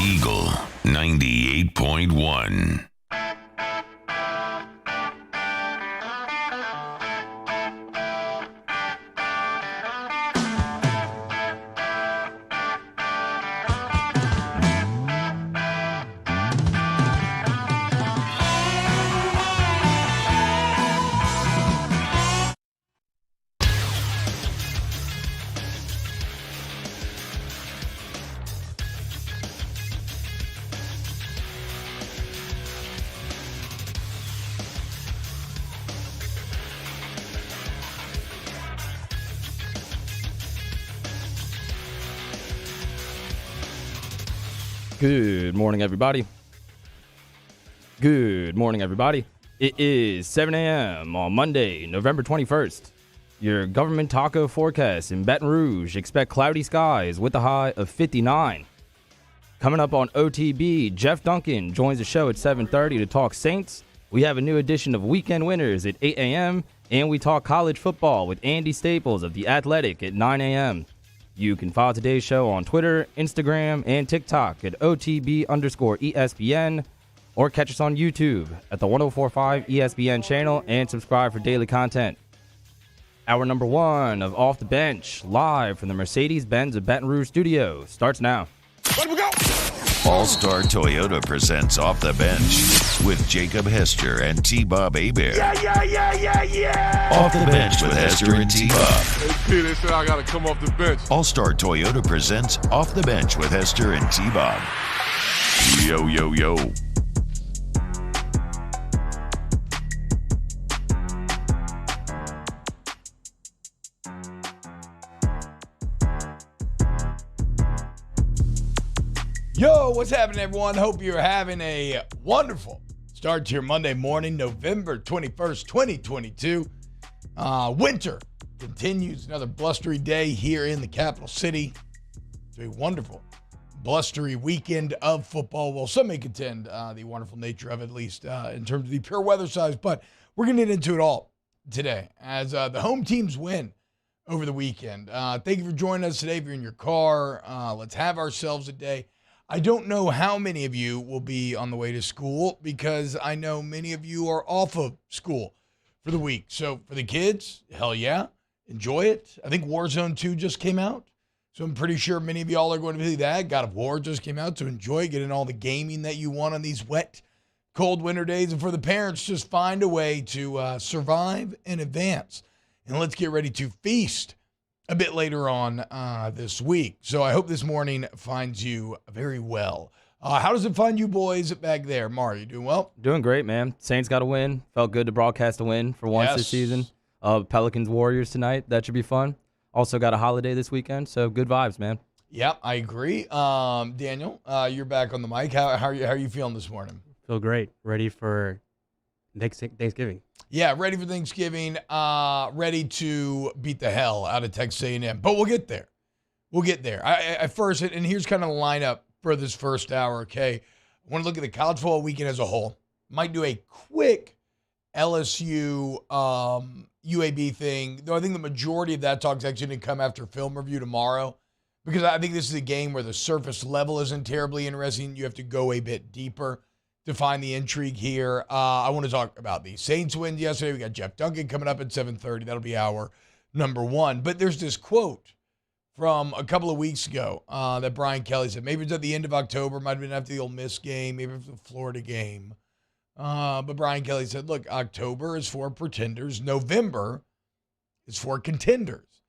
Eagle 98.1. Good morning, everybody. Good morning, everybody. It is 7 a.m. on Monday, November 21st. Your government taco forecast in Baton Rouge. Expect cloudy skies with a high of 59. Coming up on OTB, Jeff Duncan joins the show at 7:30 to talk Saints. We have a new edition of Weekend Winners at 8 a.m. And we talk college football with Andy Staples of The Athletic at 9 a.m. You can follow today's show on Twitter, Instagram, and TikTok at OTB_ESPN, or catch us on YouTube at the 1045 ESPN channel and subscribe for daily content. Hour number 1 of Off the Bench, live from the Mercedes-Benz of Baton Rouge studio, starts now. Let we go! All-Star Toyota presents Off the Bench with Jacob Hester and T-Bob Hebert. Yeah! Off the Bench with Hester and T-Bob. Hey, they said I got to come off the bench. All-Star Toyota presents Off the Bench with Hester and T-Bob. Yo. Yo, what's happening, everyone? Hope you're having a wonderful start to your Monday morning, November 21st, 2022. Winter continues. Another blustery day here in the capital city. It's a wonderful, blustery weekend of football. Well, some may contend the wonderful nature of it, at least in terms of the pure weather size. But we're going to get into it all today as the home teams win over the weekend. Thank you for joining us today. If you're in your car, let's have ourselves a day. I don't know how many of you will be on the way to school because I know many of you are off of school for the week. So for the kids, hell yeah, enjoy it. I think Warzone 2 just came out, so I'm pretty sure many of y'all are going to be that. God of War just came out, so enjoy getting all the gaming that you want on these wet, cold winter days. And for the parents, just find a way to survive and advance. And let's get ready to feast a bit later on this week. So I hope this morning finds you very well. How does it find you boys back there? Mar, you doing well? Doing great, man. Saints got a win. Felt good to broadcast a win for once this season. Pelicans Warriors tonight. That should be fun. Also got a holiday this weekend, so good vibes, man. Yeah, I agree. Daniel, you're back on the mic. How are you feeling this morning? Feel great. Ready for Thanksgiving. Yeah, ready for Thanksgiving, ready to beat the hell out of Texas A&M. But we'll get there. I first, and here's kind of the lineup for this first hour, okay? I want to look at the college football weekend as a whole. Might do a quick LSU UAB thing, though I think the majority of that talk is actually going to come after film review tomorrow, because I think this is a game where the surface level isn't terribly interesting. You have to go a bit deeper to find the intrigue here. I want to talk about the Saints win yesterday. We got Jeff Duncan coming up at 7:30. That'll be hour number 1. But there's this quote from a couple of weeks ago that Brian Kelly said. Maybe it's at the end of October. Might have been after the Ole Miss game. Maybe after the Florida game. But Brian Kelly said, look, October is for pretenders. November is for contenders.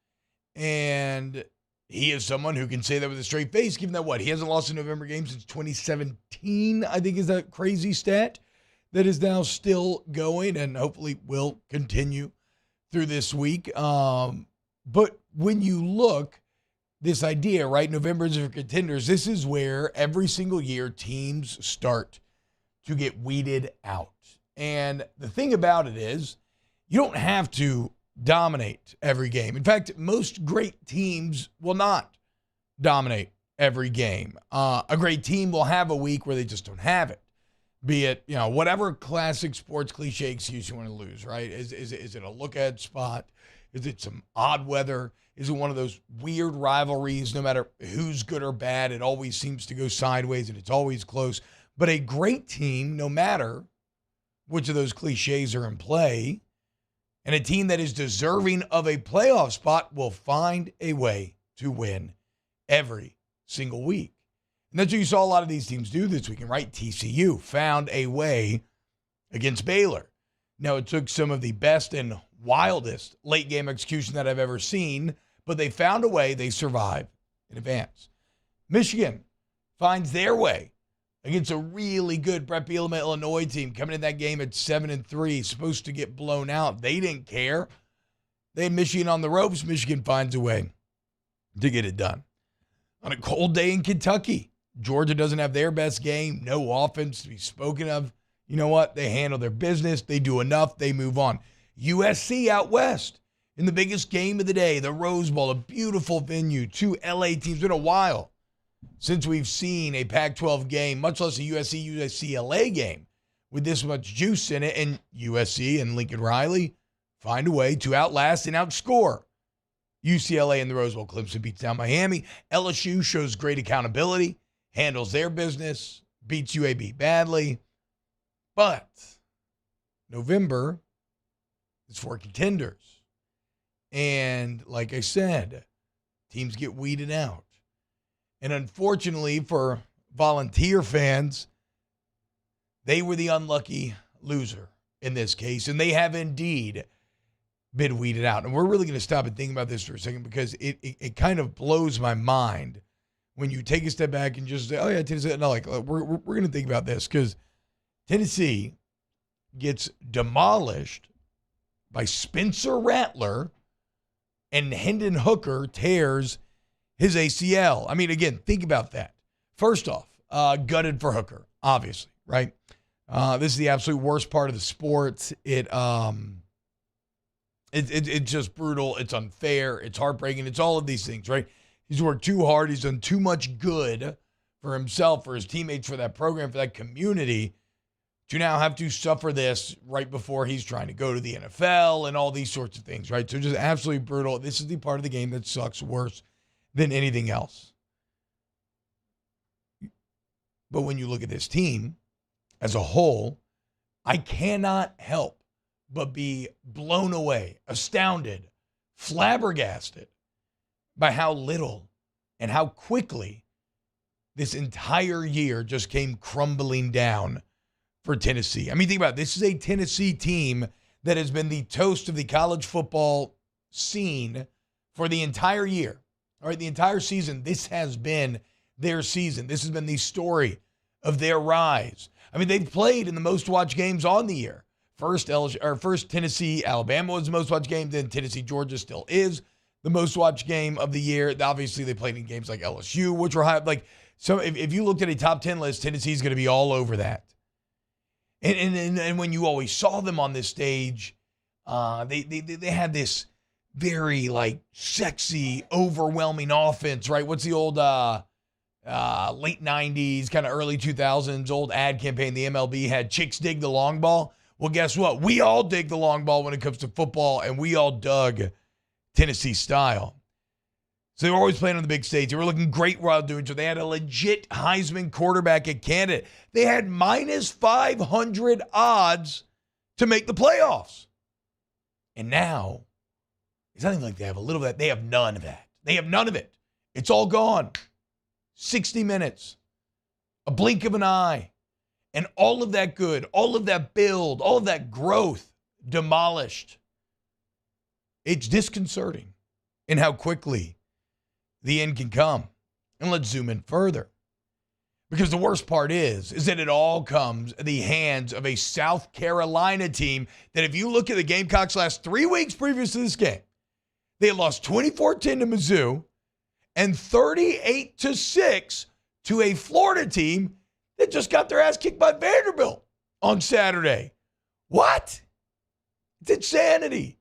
And he is someone who can say that with a straight face, given that he hasn't lost a November game since 2017, I think is that crazy stat that is now still going and hopefully will continue through this week. But when you look, this idea, right, November is for contenders, this is where every single year teams start to get weeded out. And the thing about it is you don't have to dominate every game. In fact, most great teams will not dominate every game. A great team will have a week where they just don't have it. Be it, whatever classic sports cliche excuse you want to lose, right? Is it a look-ahead spot? Is it some odd weather? isn't one of those weird rivalries. No matter who's good or bad, it always seems to go sideways and it's always close. But a great team, no matter which of those cliches are in play, and a team that is deserving of a playoff spot will find a way to win every single week. And that's what you saw a lot of these teams do this weekend, right? TCU found a way against Baylor. Now, it took some of the best and wildest late-game execution that I've ever seen, but they found a way. They survived in advance. Michigan finds their way against a really good Brett Bielema Illinois team coming in that game at 7-3, supposed to get blown out. They didn't care. They had Michigan on the ropes. Michigan finds a way to get it done. On a cold day in Kentucky, Georgia doesn't have their best game, no offense to be spoken of. You know what? They handle their business. They do enough. They move on. USC out west in the biggest game of the day, the Rose Bowl, a beautiful venue. Two LA teams. It's been a while since we've seen a Pac-12 game, much less a USC-UCLA game with this much juice in it. And USC and Lincoln Riley find a way to outlast and outscore UCLA in the Rose Bowl. Clemson beats down Miami. LSU shows great accountability, handles their business, beats UAB badly. But November is for contenders. And like I said, teams get weeded out. And unfortunately for Volunteer fans, they were the unlucky loser in this case. And they have indeed been weeded out. And we're really going to stop and think about this for a second because it kind of blows my mind when you take a step back and just say, oh, yeah, Tennessee. No, like, we're going to think about this because Tennessee gets demolished by Spencer Rattler and Hendon Hooker tears his ACL. I mean, again, think about that. First off, gutted for Hooker, obviously, right? This is the absolute worst part of the sport. It's just brutal. It's unfair. It's heartbreaking. It's all of these things, right? He's worked too hard. He's done too much good for himself, for his teammates, for that program, for that community, to now have to suffer this right before he's trying to go to the NFL and all these sorts of things, right? So just absolutely brutal. This is the part of the game that sucks worse than anything else. But when you look at this team as a whole, I cannot help but be blown away, astounded, flabbergasted by how little and how quickly this entire year just came crumbling down for Tennessee. I mean, think about it. This is a Tennessee team that has been the toast of the college football scene for the entire year. All right, the entire season, this has been their season. This has been the story of their rise. I mean, they've played in the most watched games on the year. First Tennessee, Alabama was the most watched game. Then Tennessee, Georgia still is the most watched game of the year. Obviously, they played in games like LSU, which were high. Like, so if you looked at a top 10 list, Tennessee's going to be all over that. And when you always saw them on this stage, they had this very like sexy, overwhelming offense, right? What's the old late 90s, kind of early 2000s old ad campaign the MLB had? Chicks dig the long ball. Well, guess what? We all dig the long ball when it comes to football, and we all dug Tennessee style. So they were always playing on the big stage. They were looking great while doing so. They had a legit Heisman quarterback at candidate. They had minus 500 odds to make the playoffs. And now, it's nothing like they have a little of that. They have none of that. They have none of it. It's all gone. 60 minutes. A blink of an eye. And all of that good, all of that build, all of that growth demolished. It's disconcerting in how quickly the end can come. And let's zoom in further. Because the worst part is that it all comes in the hands of a South Carolina team that if you look at the Gamecocks last 3 weeks previous to this game, they had lost 24-10 to Mizzou and 38-6 to a Florida team that just got their ass kicked by Vanderbilt on Saturday. What? It's insanity.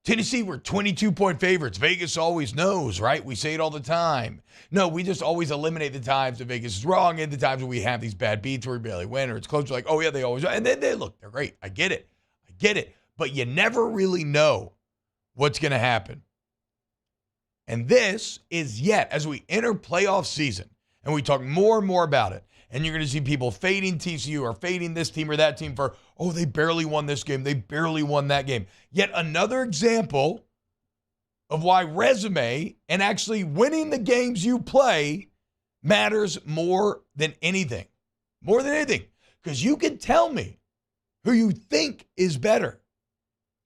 Tennessee were 22-point favorites. Vegas always knows, right? We say it all the time. No, we just always eliminate the times that Vegas is wrong and the times when we have these bad beats where we barely win or it's close. We're like, oh, yeah, they always are. And then look, they're great. I get it. But you never really know what's going to happen. And this is yet, as we enter playoff season, and we talk more and more about it, and you're going to see people fading TCU or fading this team or that team for, oh, they barely won this game, they barely won that game. Yet another example of why resume and actually winning the games you play matters more than anything. More than anything. Because you can tell me who you think is better,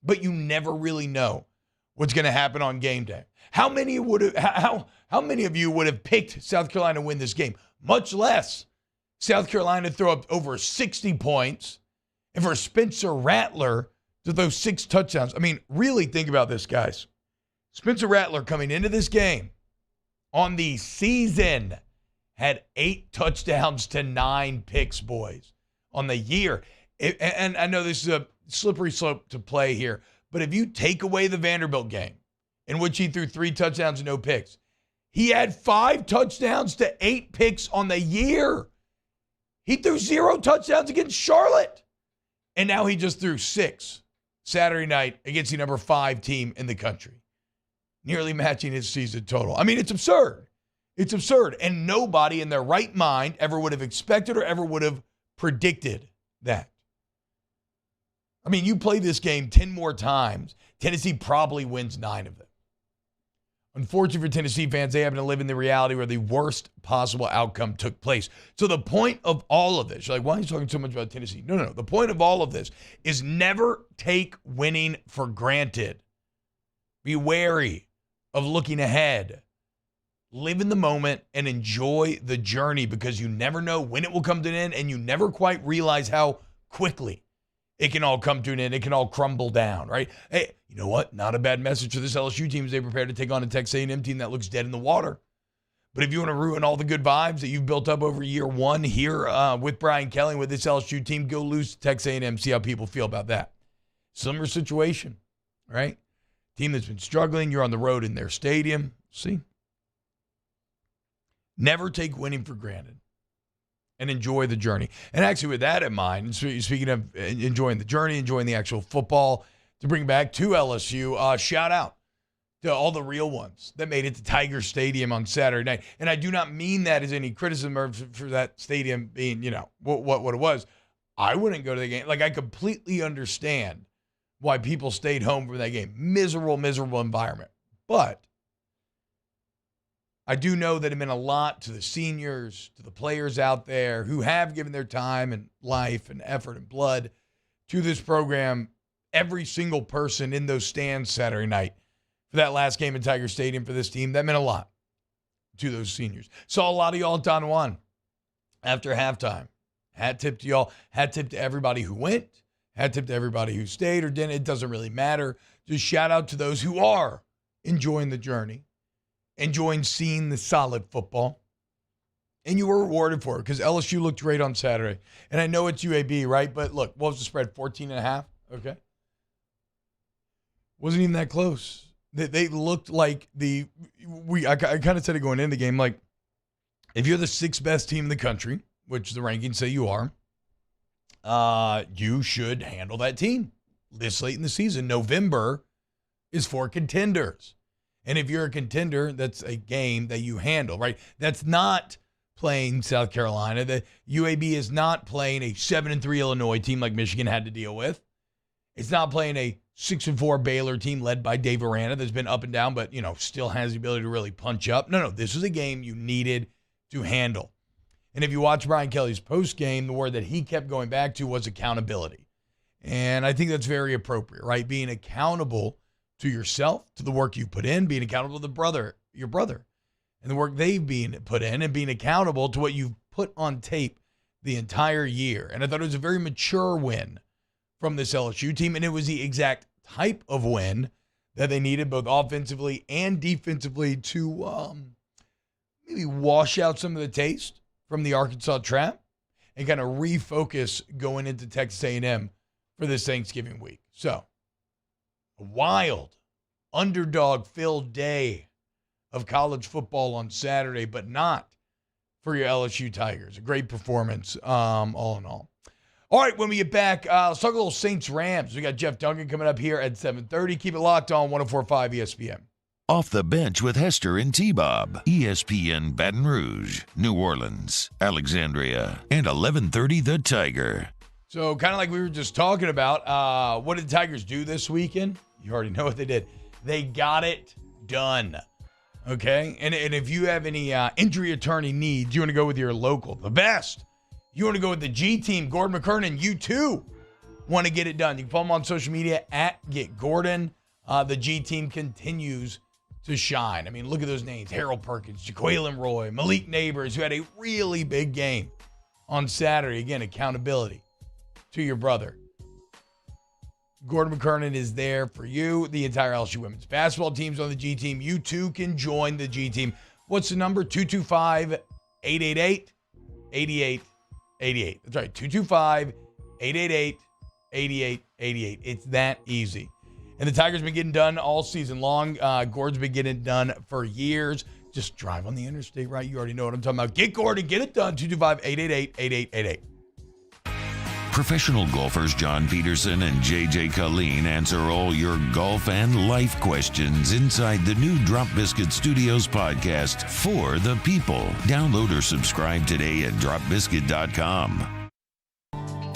but you never really know what's going to happen on game day. How many of you would have picked South Carolina to win this game? Much less South Carolina to throw up over 60 points and for Spencer Rattler to throw 6 touchdowns. I mean, really think about this, guys. Spencer Rattler coming into this game on the season had 8 touchdowns to 9 picks, boys, on the year. And I know this is a slippery slope to play here, but if you take away the Vanderbilt game, in which he threw 3 touchdowns and no picks, he had 5 touchdowns to 8 picks on the year. He threw 0 touchdowns against Charlotte. And now he just threw 6 Saturday night against the number 5 team in the country, nearly matching his season total. I mean, it's absurd. It's absurd. And nobody in their right mind ever would have expected or ever would have predicted that. I mean, you play this game 10 more times, Tennessee probably wins 9 of them. Unfortunately for Tennessee fans, they happen to live in the reality where the worst possible outcome took place. So the point of all of this, you're like, why are you talking so much about Tennessee? No. The point of all of this is never take winning for granted. Be wary of looking ahead. Live in the moment and enjoy the journey, because you never know when it will come to an end, and you never quite realize how quickly it can all come to an end. It can all crumble down, right? Hey, you know what? Not a bad message to this LSU team as they prepare to take on a Texas A&M team that looks dead in the water. But if you want to ruin all the good vibes that you've built up over year one here with Brian Kelly and with this LSU team, go lose to Texas A&M, see how people feel about that. Similar situation, right? Team that's been struggling, you're on the road in their stadium. See? Never take winning for granted. And enjoy the journey. And actually, with that in mind, speaking of enjoying the journey, enjoying the actual football, to bring back to LSU, shout out to all the real ones that made it to Tiger Stadium on Saturday night. And I do not mean that as any criticism for that stadium being, what it was. I wouldn't go to the game. Like, I completely understand why people stayed home for that game. Miserable environment. But I do know that it meant a lot to the seniors, to the players out there who have given their time and life and effort and blood to this program. Every single person in those stands Saturday night for that last game in Tiger Stadium for this team, that meant a lot to those seniors. Saw a lot of y'all at Don Juan after halftime. Hat tip to y'all. Hat tip to everybody who went. Hat tip to everybody who stayed or didn't. It doesn't really matter. Just shout out to those who are enjoying the journey, enjoying seeing the solid football, and you were rewarded for it because LSU looked great on Saturday. And I know it's UAB, right? But look, what was the spread? 14.5? Okay. Wasn't even that close. They looked like I kind of said it going into the game, like, if you're the 6th best team in the country, which the rankings say you are, you should handle that team this late in the season. November is for contenders. And if you're a contender, that's a game that you handle, right? That's not playing South Carolina. The UAB is not playing a 7-3 Illinois team like Michigan had to deal with. It's not playing a 6-4 Baylor team led by Dave Aranda that's been up and down, but, still has the ability to really punch up. No, this was a game you needed to handle. And if you watch Brian Kelly's post game, the word that he kept going back to was accountability. And I think that's very appropriate, right? Being accountable to yourself, to the work you've put in, being accountable to your brother, and the work they've been put in, and being accountable to what you've put on tape the entire year. And I thought it was a very mature win from this LSU team, and it was the exact type of win that they needed, both offensively and defensively, to maybe wash out some of the taste from the Arkansas trap and kind of refocus going into Texas A&M for this Thanksgiving week. So, a wild, underdog-filled day of college football on Saturday, but not for your LSU Tigers. A great performance, all in all. All right, when we get back, let's talk a little Saints-Rams. We got Jeff Duncan coming up here at 7:30. Keep it locked on 104.5 ESPN. Off the Bench with Hester and T-Bob. ESPN Baton Rouge, New Orleans, Alexandria, and 1130 The Tiger. So kind of like we were just talking about, what did the Tigers do this weekend? You already know what they did. They got it done. Okay? And if you have any injury attorney needs, you want to go with your local, the best. You want to go with the G team, Gordon McKernan. You too want to get it done. You can follow them on social media at Get Gordon. The G team continues to shine. I mean, look at those names. Harold Perkins, Jaqueline Roy, Malik Neighbors, who had a really big game on Saturday. Again, accountability to your brother. Gordon McKernan is there for you. The entire LSU women's basketball team's on the G team. You too can join the G team. What's the number? 225-888-8888. That's right, 225-888-8888. It's that easy. And the Tigers been getting done all season long. Gordon's been getting it done for years. Just drive on the interstate, right? You already know what I'm talking about. Get Gordon, get it done. 225-888-8888. Professional golfers John Peterson and JJ Colleen answer all your golf and life questions inside the new Drop Biscuit Studios podcast for the people. Download or subscribe today at dropbiscuit.com.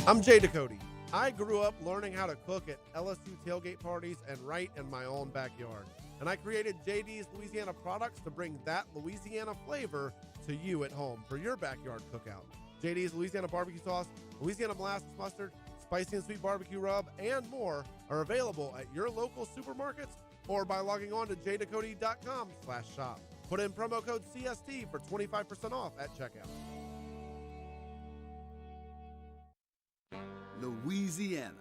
I'm Jay Ducote. I grew up learning how to cook at LSU tailgate parties and right in my own backyard. And I created JD's Louisiana products to bring that Louisiana flavor to you at home for your backyard cookout. JD's Louisiana barbecue sauce, Louisiana molasses mustard, spicy and sweet barbecue rub, and more are available at your local supermarkets or by logging on to jducote.com/shop. Put in promo code CST for 25% off at checkout. Louisiana.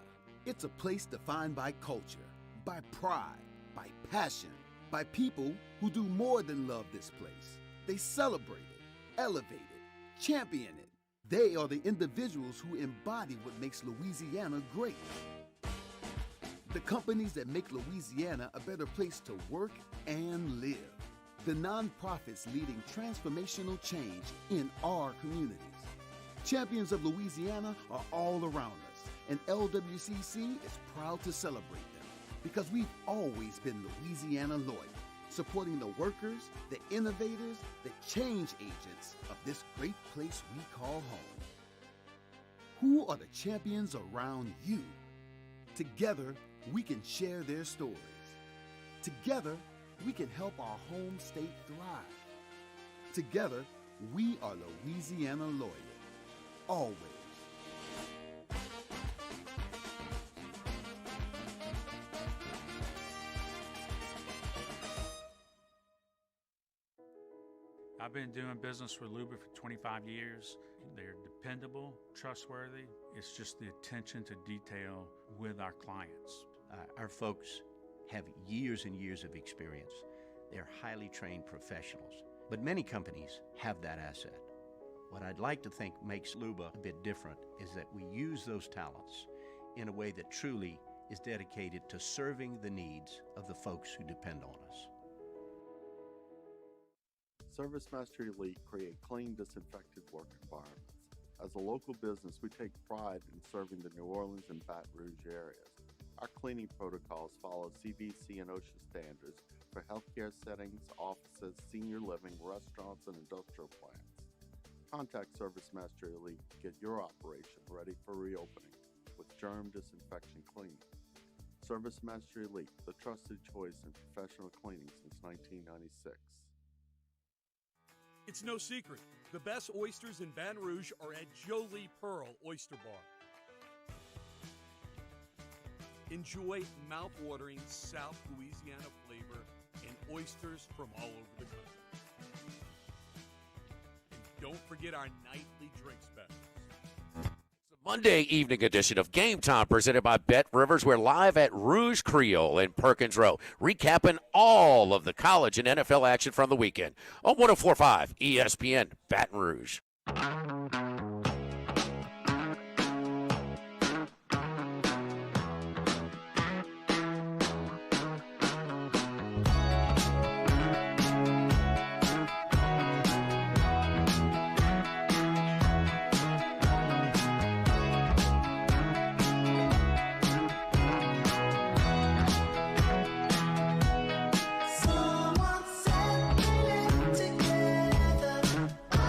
It's a place defined by culture, by pride, by passion, by people who do more than love this place. They celebrate it, elevate it, champion it. They are the individuals who embody what makes Louisiana great. The companies that make Louisiana a better place to work and live. The nonprofits leading transformational change in our communities. Champions of Louisiana are all around us, and LWCC is proud to celebrate them because we've always been Louisiana loyal, supporting the workers, the innovators, the change agents of this great place we call home. Who are the champions around you? Together, we can share their stories. Together, we can help our home state thrive. Together, we are Louisiana loyal. Always. I've been doing business with Luba for 25 years. They're dependable, trustworthy. It's just the attention to detail with our clients. Our folks have years and years of experience. They're highly trained professionals, but many companies have that asset. What I'd like to think makes Luba a bit different is that we use those talents in a way that truly is dedicated to serving the needs of the folks who depend on us. Service Mastery Elite create clean, disinfected work environments. As a local business, we take pride in serving the New Orleans and Baton Rouge areas. Our cleaning protocols follow CDC and OSHA standards for healthcare settings, offices, senior living, restaurants, and industrial plants. Contact Service Mastery Elite to get your operation ready for reopening with germ disinfection cleaning. Service Mastery Elite, the trusted choice in professional cleaning since 1996. It's no secret. The best oysters in Baton Rouge are at Jolie Pearl Oyster Bar. Enjoy mouth-watering South Louisiana flavor and oysters from all over the country. And don't forget our nightly drink specials. Monday evening edition of Game Time presented by Bet Rivers. We're live at Rouge Creole in Perkins Row, recapping all of the college and NFL action from the weekend on 104.5 ESPN Baton Rouge.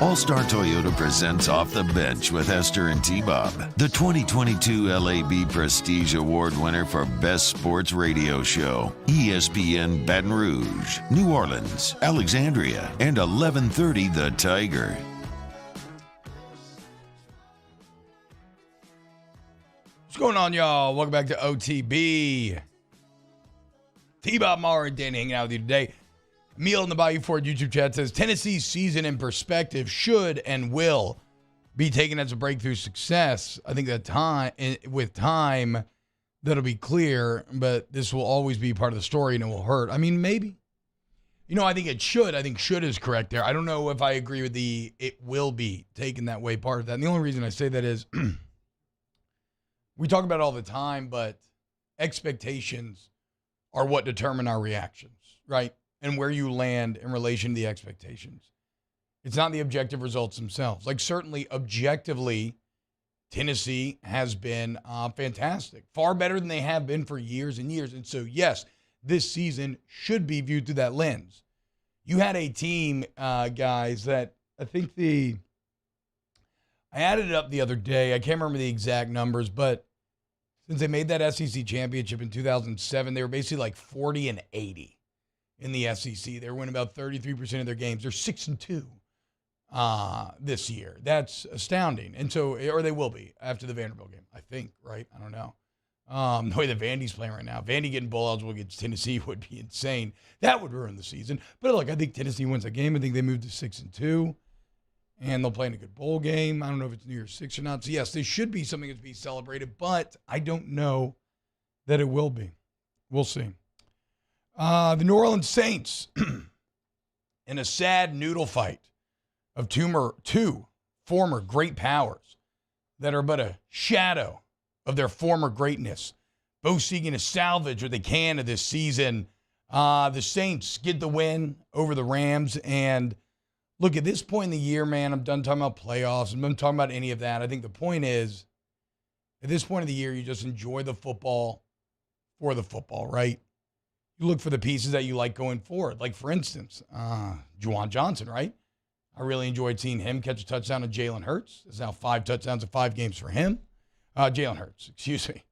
All-Star Toyota presents Off the Bench with Esther and T-Bob, the 2022 LAB Prestige Award winner for Best Sports Radio Show. ESPN Baton Rouge, New Orleans, Alexandria, and 1130 The Tiger. What's going on, y'all? Welcome back to OTB. T-Bob, Maurer, and Danny hanging out with you today. Emil in the Bayou Ford YouTube chat says, Tennessee's season in perspective should and will be taken as a breakthrough success. I think that with time, that'll be clear, but this will always be part of the story and it will hurt. I mean, maybe. I think it should. I think should is correct there. I don't know if I agree with the it will be taken that way part of that. And the only reason I say that is we talk about it all the time, but expectations are what determine our reactions, right? And where you land in relation to the expectations. It's not the objective results themselves. Like, certainly, objectively, Tennessee has been fantastic. Far better than they have been for years and years. And so, yes, this season should be viewed through that lens. You had a team, guys, that I think I added it up the other day. I can't remember the exact numbers, but since they made that SEC championship in 2007, they were basically like 40-80. In the SEC. They're winning about 33% of their games. They're 6-2 this year. That's astounding. And so, or they will be after the Vanderbilt game, I think, right? I don't know. The way that Vandy's playing right now. Vandy getting bowl eligible against Tennessee would be insane. That would ruin the season. But look, I think Tennessee wins a game. I think they move to 6-2. And they'll play in a good bowl game. I don't know if it's New Year's 6 or not. So, yes, there should be something to be celebrated. But I don't know that it will be. We'll see. The New Orleans Saints in a sad noodle fight of two former great powers that are but a shadow of their former greatness, both seeking to salvage what they can of this season. The Saints get the win over the Rams. And look, at this point in the year, man, I'm done talking about playoffs. I'm done talking about any of that. I think the point is, at this point of the year, you just enjoy the football for the football, right? You look for the pieces that you like going forward. Like, for instance, Juwan Johnson, right? I really enjoyed seeing him catch a touchdown to Jalen Hurts. There's now 5 touchdowns in 5 games for him. Jalen Hurts, excuse me.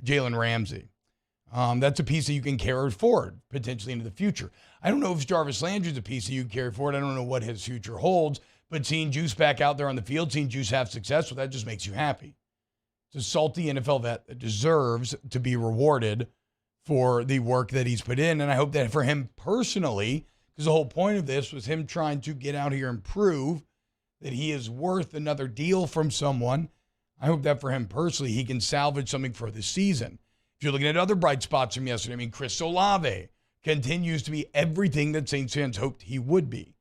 Jalen Ramsey. That's a piece that you can carry forward potentially into the future. I don't know if Jarvis Landry's a piece that you can carry forward. I don't know what his future holds. But seeing Juice back out there on the field, seeing Juice have success, well, that just makes you happy. It's a salty NFL vet that deserves to be rewarded for the work that he's put in. And I hope that for him personally, because the whole point of this was him trying to get out here and prove that he is worth another deal from someone. I hope that for him personally, he can salvage something for this season. If you're looking at other bright spots from yesterday, I mean, Chris Olave continues to be everything that Saints fans hoped he would be.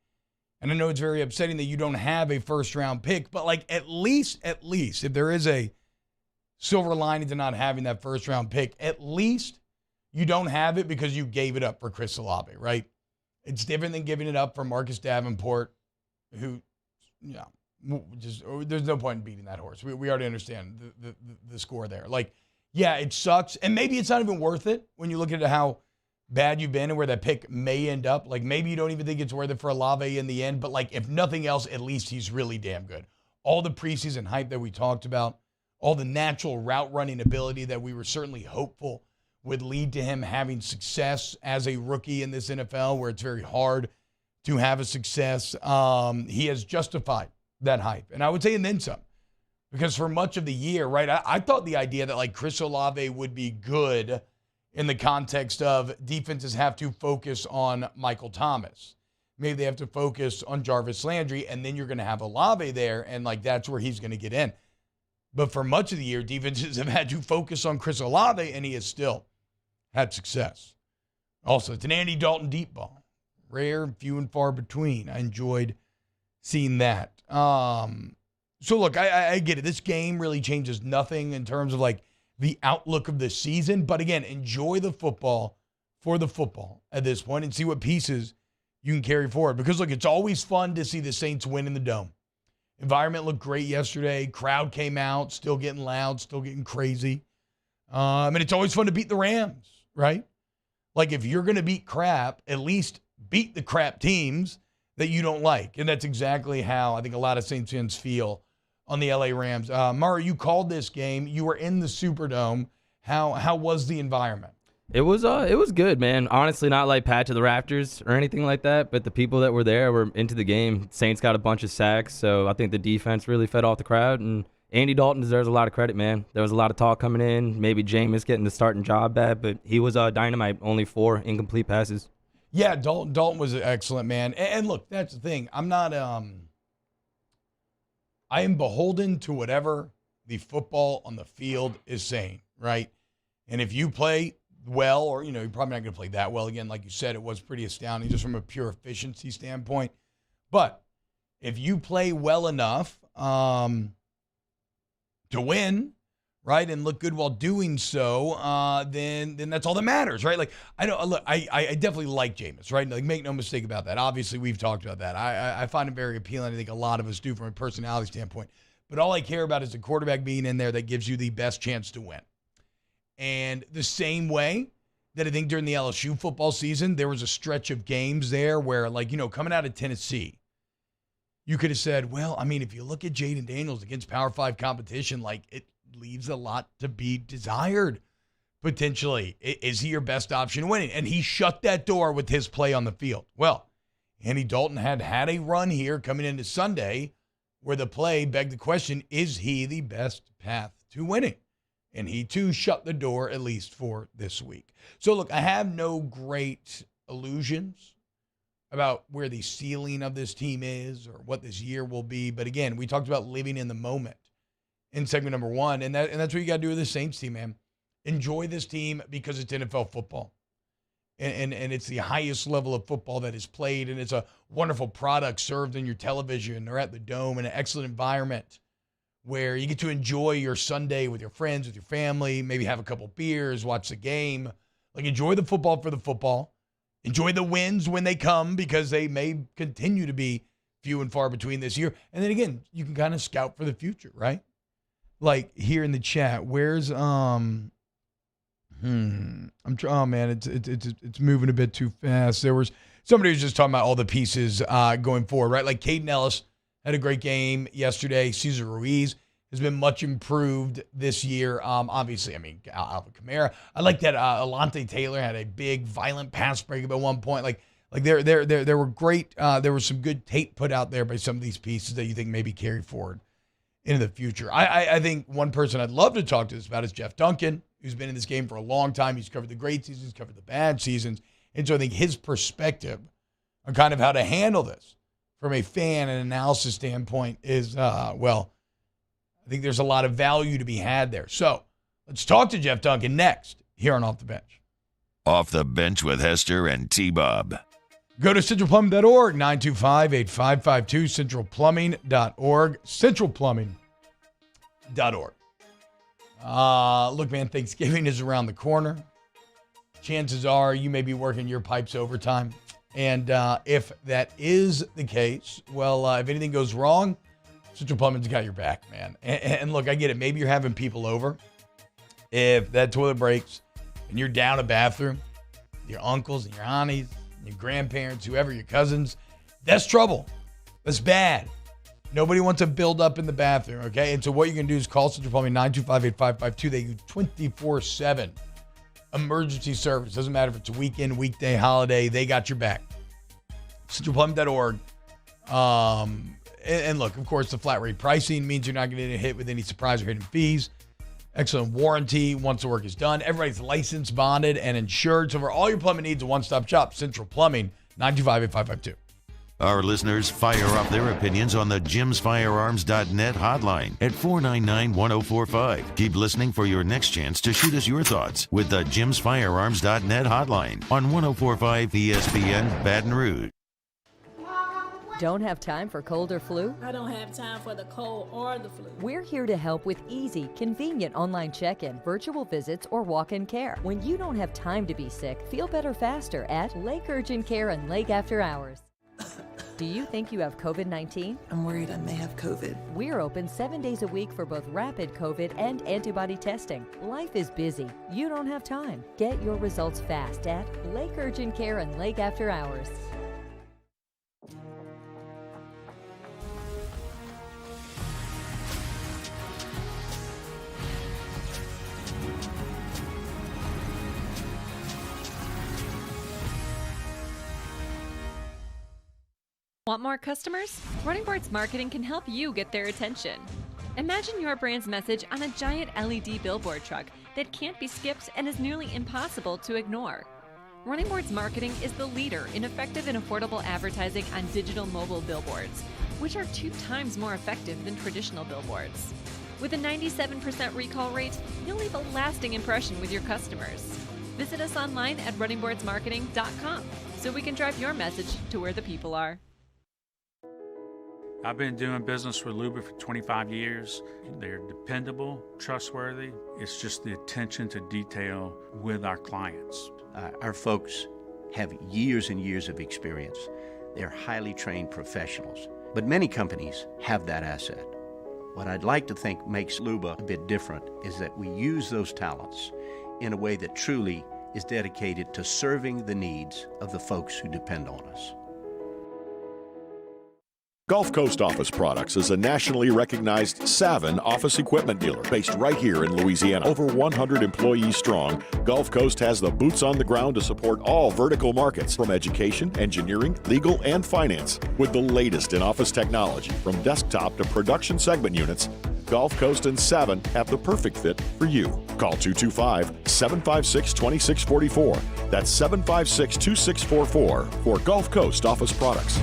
And I know it's very upsetting that you don't have a first-round pick, but like at least, if there is a silver lining to not having that first-round pick, at least you don't have it because you gave it up for Chris Olave, right? It's different than giving it up for Marcus Davenport, who, there's no point in beating that horse. We already understand the score there. Like, yeah, it sucks. And maybe it's not even worth it when you look at how bad you've been and where that pick may end up. Like, maybe you don't even think it's worth it for Olave in the end. But, like, if nothing else, at least he's really damn good. All the preseason hype that we talked about, all the natural route running ability that we were certainly hopeful would lead to him having success as a rookie in this NFL where it's very hard to have a success. He has justified that hype. And I would say and then some. Because for much of the year, right, I thought the idea that like Chris Olave would be good in the context of defenses have to focus on Michael Thomas. Maybe they have to focus on Jarvis Landry, and then you're going to have Olave there, and like that's where he's going to get in. But for much of the year, defenses have had to focus on Chris Olave, and he has still had success. Also, it's an Andy Dalton deep ball. Rare, few and far between. I enjoyed seeing that. So, look, I get it. This game really changes nothing in terms of, like, the outlook of the season. But, again, enjoy the football for the football at this point and see what pieces you can carry forward. Because, look, it's always fun to see the Saints win in the Dome. Environment looked great yesterday. Crowd came out, still getting loud, still getting crazy. And it's always fun to beat the Rams, right? Like, if you're going to beat crap, at least beat the crap teams that you don't like. And that's exactly how I think a lot of Saints fans feel on the LA Rams. Murray, you called this game. You were in the Superdome. How was the environment? It was good, man. Honestly, not like Pat to the Raptors or anything like that, but the people that were there were into the game. Saints got a bunch of sacks, so I think the defense really fed off the crowd, and Andy Dalton deserves a lot of credit, man. There was a lot of talk coming in, maybe Jameis getting the starting job back, but he was dynamite, only 4 incomplete passes. Yeah, Dalton was excellent, man. And look, that's the thing. I am beholden to whatever the football on the field is saying, right? And if you play well, or, you're probably not going to play that well again. Like you said, it was pretty astounding just from a pure efficiency standpoint. But if you play well enough to win, right, and look good while doing so, then that's all that matters, right? Like, I definitely like Jameis, right? Like, make no mistake about that. Obviously, we've talked about that. I find him very appealing. I think a lot of us do from a personality standpoint. But all I care about is the quarterback being in there that gives you the best chance to win. And the same way that I think during the LSU football season, there was a stretch of games there where, like, coming out of Tennessee, you could have said, well, I mean, if you look at Jaden Daniels against Power 5 competition, like, it leaves a lot to be desired, potentially. Is he your best option winning? And he shut that door with his play on the field. Well, Andy Dalton had a run here coming into Sunday where the play begged the question, is he the best path to winning? And he, too, shut the door, at least for this week. So, look, I have no great illusions about where the ceiling of this team is or what this year will be. But, again, we talked about living in the moment in segment number 1. And that's what you got to do with the Saints team, man. Enjoy this team because it's NFL football. And it's the highest level of football that is played. And it's a wonderful product served in your television or at the Dome in an excellent environment, where you get to enjoy your Sunday with your friends, with your family, maybe have a couple beers, watch the game. Like, enjoy the football for the football. Enjoy the wins when they come, because they may continue to be few and far between this year. And then again, you can kind of scout for the future, right? Like, here in the chat, where's oh man, it's moving a bit too fast. There was somebody who was just talking about all the pieces going forward, right? Like, Caden Ellis had a great game yesterday. Cesar Ruiz has been much improved this year. Obviously, I mean, Alvin Kamara. I like that Alante Taylor had a big, violent pass breakup at one point. Like there were great. There was some good tape put out there by some of these pieces that you think maybe carry forward into the future. I think one person I'd love to talk to this about is Jeff Duncan, who's been in this game for a long time. He's covered the great seasons, covered the bad seasons, and so I think his perspective on kind of how to handle this from a fan and analysis standpoint is, I think there's a lot of value to be had there. So let's talk to Jeff Duncan next here on Off the Bench. Off the Bench with Hester and T-Bob. Go to centralplumbing.org, 925-8552, centralplumbing.org, centralplumbing.org. Look, man, Thanksgiving is around the corner. Chances are you may be working your pipes overtime. And if that is the case, well, if anything goes wrong, Central Plumbing's got your back, man. And look, I get it. Maybe you're having people over. If that toilet breaks and you're down a bathroom, your uncles and your aunties, and your grandparents, whoever, your cousins, that's trouble. That's bad. Nobody wants to build up in the bathroom, okay? And so what you can do is call Central Plumbing, 925-8552. They do 24/7 emergency service. Doesn't matter if it's a weekend, weekday, holiday. They got your back. centralplumbing.org. And look, of course, the flat rate pricing means you're not going to get hit with any surprise or hidden fees. Excellent warranty once the work is done. Everybody's licensed, bonded, and insured. So for all your plumbing needs, a one-stop shop, Central Plumbing, 925-8552. Our listeners fire off their opinions on the jimsfirearms.net hotline at 499-1045. Keep listening for your next chance to shoot us your thoughts with the jimsfirearms.net hotline on 1045 ESPN Baton Rouge. Don't have time for cold or flu? I don't have time for the cold or the flu. We're here to help with easy, convenient online check-in, virtual visits, or walk-in care. When you don't have time to be sick, feel better faster at Lake Urgent Care and Lake After Hours. Do you think you have COVID-19? I'm worried I may have COVID. We're open 7 days a week for both rapid COVID and antibody testing. Life is busy. You don't have time. Get your results fast at Lake Urgent Care and Lake After Hours. Want more customers? Running Boards Marketing can help you get their attention. Imagine your brand's message on a giant LED billboard truck that can't be skipped and is nearly impossible to ignore. Running Boards Marketing is the leader in effective and affordable advertising on digital mobile billboards, which are 2 times more effective than traditional billboards. With a 97% recall rate, you'll leave a lasting impression with your customers. Visit us online at runningboardsmarketing.com so we can drive your message to where the people are. I've been doing business with Luba for 25 years. They're dependable, trustworthy. It's just the attention to detail with our clients. Our folks have years and years of experience. They're highly trained professionals. But many companies have that asset. What I'd like to think makes Luba a bit different is that we use those talents in a way that truly is dedicated to serving the needs of the folks who depend on us. Gulf Coast Office Products is a nationally recognized Savin office equipment dealer based right here in Louisiana. Over 100 employees strong, Gulf Coast has the boots on the ground to support all vertical markets from education, engineering, legal, and finance. With the latest in office technology from desktop to production segment units, Gulf Coast and Savin have the perfect fit for you. Call 225-756-2644. That's 756-2644 for Gulf Coast Office Products.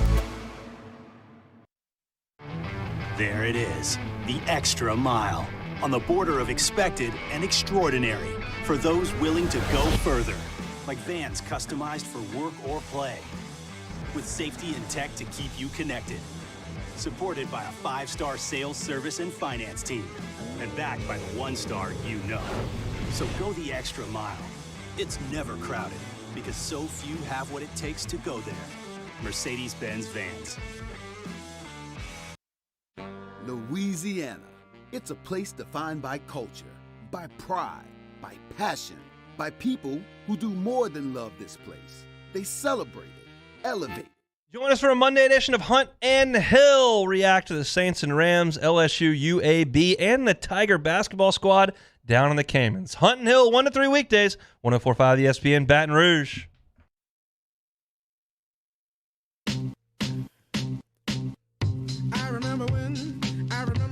There it is, the extra mile, on the border of expected and extraordinary for those willing to go further, like vans customized for work or play, with safety and tech to keep you connected, supported by a 5-star sales, service, and finance team, and backed by the 1-star you know. So go the extra mile. It's never crowded, because so few have what it takes to go there. Mercedes-Benz Vans. Louisiana. It's a place defined by culture, by pride, by passion, by people who do more than love this place. They celebrate it, elevate it. Join us for a Monday edition of Hunt and Hill. React to the Saints and Rams, LSU UAB, and the Tiger basketball squad down in the Caymans. Hunt and Hill, 1 to 3 weekdays, 104.5 ESPN, Baton Rouge.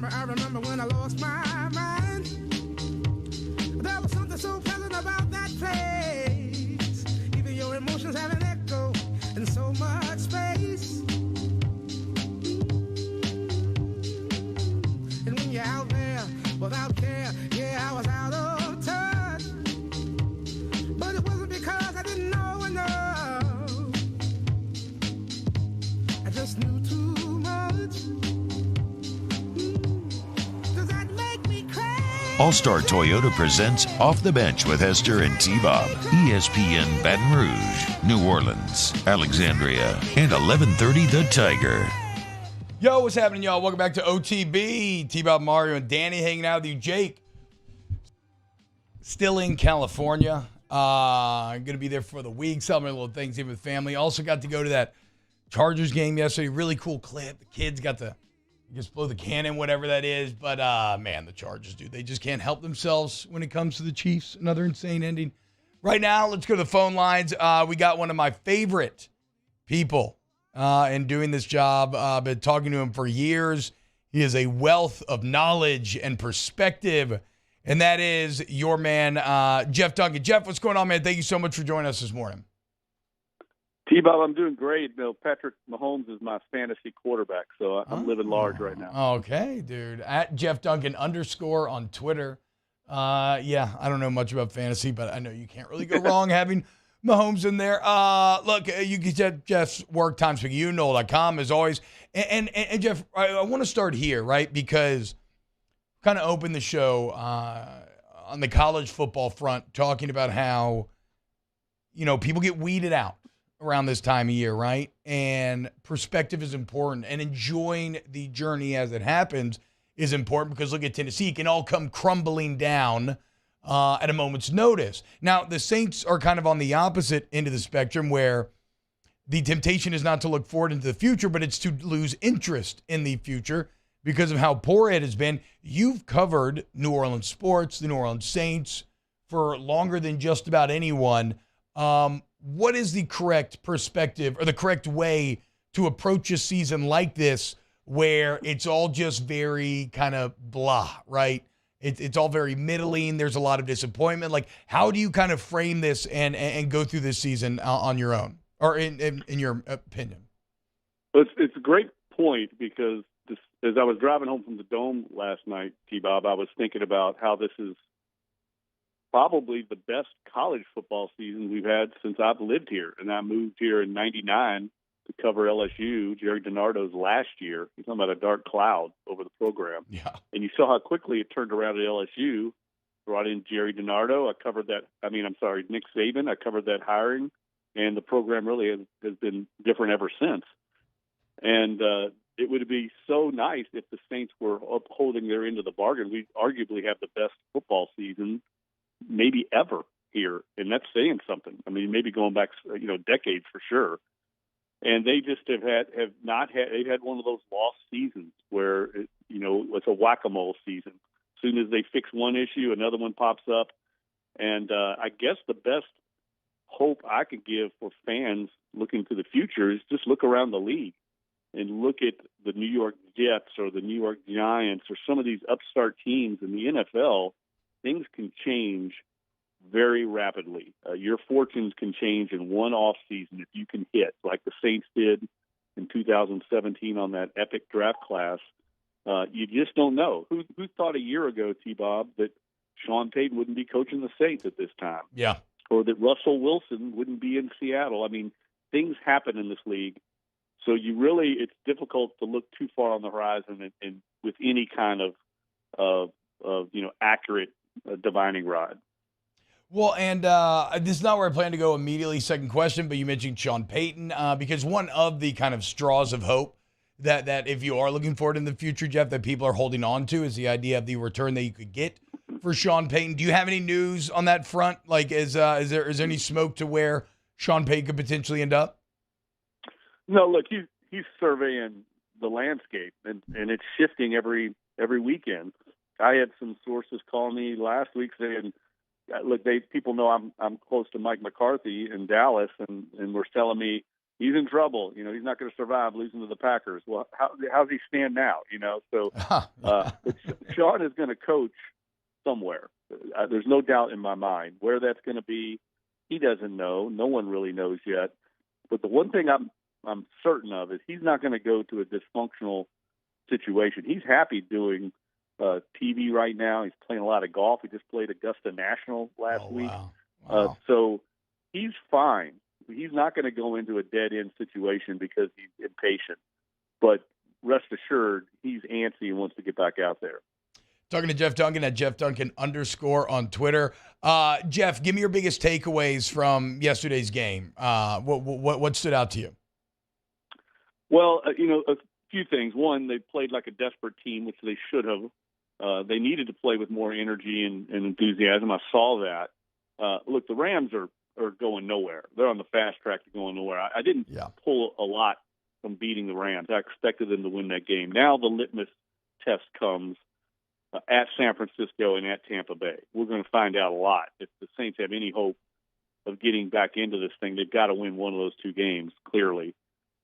I remember when I lost my mind. There was something so pleasant about that place. Even your emotions have an echo in so much space. And when you're out there without care, yeah, I was out of touch. But it wasn't because I didn't know enough. I just knew too much. All-Star Toyota presents Off the Bench with Hester and T-Bob. ESPN Baton Rouge, New Orleans, Alexandria, and 1130 The Tiger. Yo, what's happening, y'all? Welcome back to OTB. T-Bob, Mario, and Danny hanging out with you. Jake, still in California. I'm going to be there for the week. Celebrating little things here with family. Also got to go to that Chargers game yesterday. Really cool clip. The kids got to just blow the cannon, whatever that is. But, man, the Chargers, dude, they just can't help themselves when it comes to the Chiefs. Another insane ending. Right now, let's go to the phone lines. We got one of my favorite people in doing this job. I've been talking to him for years. He is a wealth of knowledge and perspective, and that is your man, Jeff Duncan. Jeff, what's going on, man? Thank you so much for joining us this morning. T-Bob, I'm doing great. You know, Patrick Mahomes is my fantasy quarterback, so I'm living large right now. Okay, dude. At Jeff Duncan _ on Twitter. Yeah, I don't know much about fantasy, but I know you can't really go wrong having Mahomes in there. Look, you can get Jeff's work, timespeakyouKnow.com, as always. And Jeff, I want to start here, right? Because kind of open the show on the college football front, talking about how, you know, people get weeded out around this time of year, right? And perspective is important, and enjoying the journey as it happens is important, because look at Tennessee. It can all come crumbling down at a moment's notice. Now, the Saints are kind of on the opposite end of the spectrum, where the temptation is not to look forward into the future, but it's to lose interest in the future because of how poor it has been. You've covered New Orleans sports, the New Orleans Saints, for longer than just about anyone. What is the correct perspective or the correct way to approach a season like this where it's all just very kind of blah, right? It's all very middling. There's a lot of disappointment. Like, how do you kind of frame this and go through this season on your own, or in your opinion? It's a great point, because as I was driving home from the Dome last night, T-Bob, I was thinking about how this is probably the best college football season we've had since I've lived here. And I moved here in '99 to cover LSU, Jerry DiNardo's last year. You're talking about a dark cloud over the program. Yeah. And you saw how quickly it turned around at LSU, brought in Jerry DiNardo. Nick Saban. I covered that hiring, and the program really has been different ever since. And it would be so nice if the Saints were upholding their end of the bargain. We'd arguably have the best football season maybe ever here, and that's saying something. I mean, maybe going back, decades for sure. And they just they've had one of those lost seasons where it's a whack-a-mole season. As soon as they fix one issue, another one pops up. And I guess the best hope I could give for fans looking to the future is just look around the league and look at the New York Jets or the New York Giants or some of these upstart teams in the NFL. Things can change very rapidly. Your fortunes can change in one off season if you can hit, like the Saints did in 2017 on that epic draft class. You just don't know. Who thought a year ago, T-Bob, that Sean Payton wouldn't be coaching the Saints at this time? Yeah. Or that Russell Wilson wouldn't be in Seattle. I mean, things happen in this league. So it's difficult to look too far on the horizon and with any kind of accurate divining rod. Well, and this is not where I plan to go immediately. Second question, but you mentioned Sean Payton, because one of the kind of straws of hope that if you are looking forward in the future, Jeff, that people are holding on to is the idea of the return that you could get for Sean Payton. Do you have any news on that front? Like, is there any smoke to where Sean Payton could potentially end up? No, look, he's surveying the landscape, and it's shifting every weekend. I had some sources call me last week saying, look, people know I'm close to Mike McCarthy in Dallas, and were telling me he's in trouble. He's not going to survive losing to the Packers. Well, how's he stand now? So Sean is going to coach somewhere. There's no doubt in my mind. Where that's going to be, he doesn't know. No one really knows yet. But the one thing I'm certain of is he's not going to go to a dysfunctional situation. He's happy doing TV right now. He's playing a lot of golf. He just played Augusta National last week. Wow. So he's fine. He's not going to go into a dead-end situation because he's impatient. But rest assured, he's antsy and wants to get back out there. Talking to Jeff Duncan at Jeff Duncan _ on Twitter. Jeff, give me your biggest takeaways from yesterday's game. What stood out to you? Well, a few things. One, they played like a desperate team, which they should have. They needed to play with more energy and enthusiasm. I saw that. Look, the Rams are going nowhere. They're on the fast track to going nowhere. I didn't pull a lot from beating the Rams. I expected them to win that game. Now the litmus test comes at San Francisco and at Tampa Bay. We're going to find out a lot. If the Saints have any hope of getting back into this thing, they've got to win one of those two games, clearly.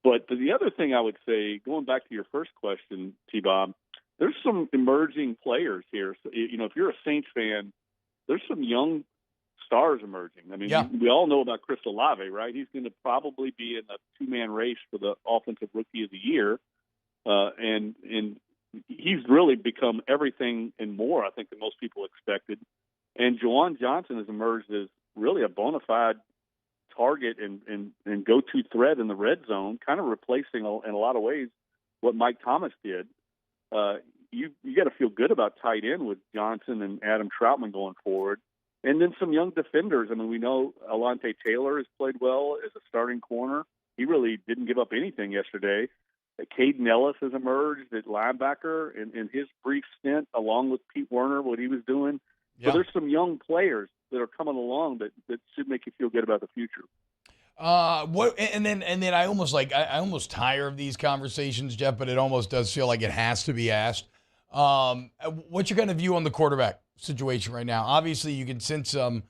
But the other thing I would say, going back to your first question, T-Bob, there's some emerging players here. So, if you're a Saints fan, there's some young stars emerging. I mean, we all know about Chris Olave, right? He's going to probably be in a two-man race for the Offensive Rookie of the Year. And he's really become everything and more, I think, than most people expected. And Juwan Johnson has emerged as really a bona fide target and go-to threat in the red zone, kind of replacing in a lot of ways what Mike Thomas did. You got to feel good about tight end with Johnson and Adam Troutman going forward. And then some young defenders. I mean, we know Alante Taylor has played well as a starting corner. He really didn't give up anything yesterday. Caden Ellis has emerged at linebacker in his brief stint, along with Pete Werner, what he was doing. Yeah. So there's some young players that are coming along that should make you feel good about the future. And then I almost tire of these conversations, Jeff, but it almost does feel like it has to be asked. What's your kind of view on the quarterback situation right now? Obviously, you can sense some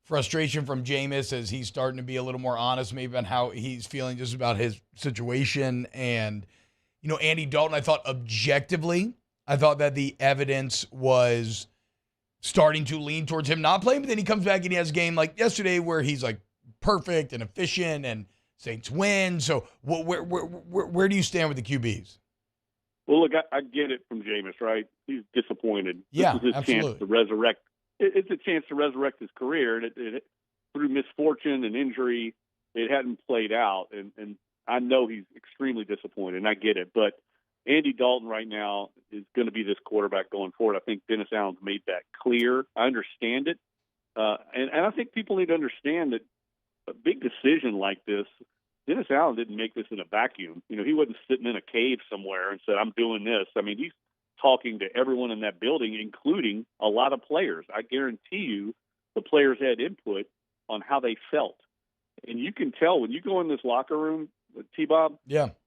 frustration from Jameis as he's starting to be a little more honest maybe on how he's feeling just about his situation. And, Andy Dalton, I thought objectively, I thought that the evidence was starting to lean towards him not playing, but then he comes back and he has a game like yesterday where he's like perfect and efficient and Saints win. So where do you stand with the QBs? Well, look, I get it from Jameis, right? He's disappointed. Yeah, this is his absolutely. chance to resurrect. It's a chance to resurrect his career. And through misfortune and injury, it hadn't played out. And I know he's extremely disappointed, and I get it. But Andy Dalton right now is going to be this quarterback going forward. I think Dennis Allen's made that clear. I understand it. And I think people need to understand that a big decision like this, Dennis Allen didn't make this in a vacuum. He wasn't sitting in a cave somewhere and said, I'm doing this. I mean, he's talking to everyone in that building, including a lot of players. I guarantee you the players had input on how they felt. And you can tell when you go in this locker room, T-Bob,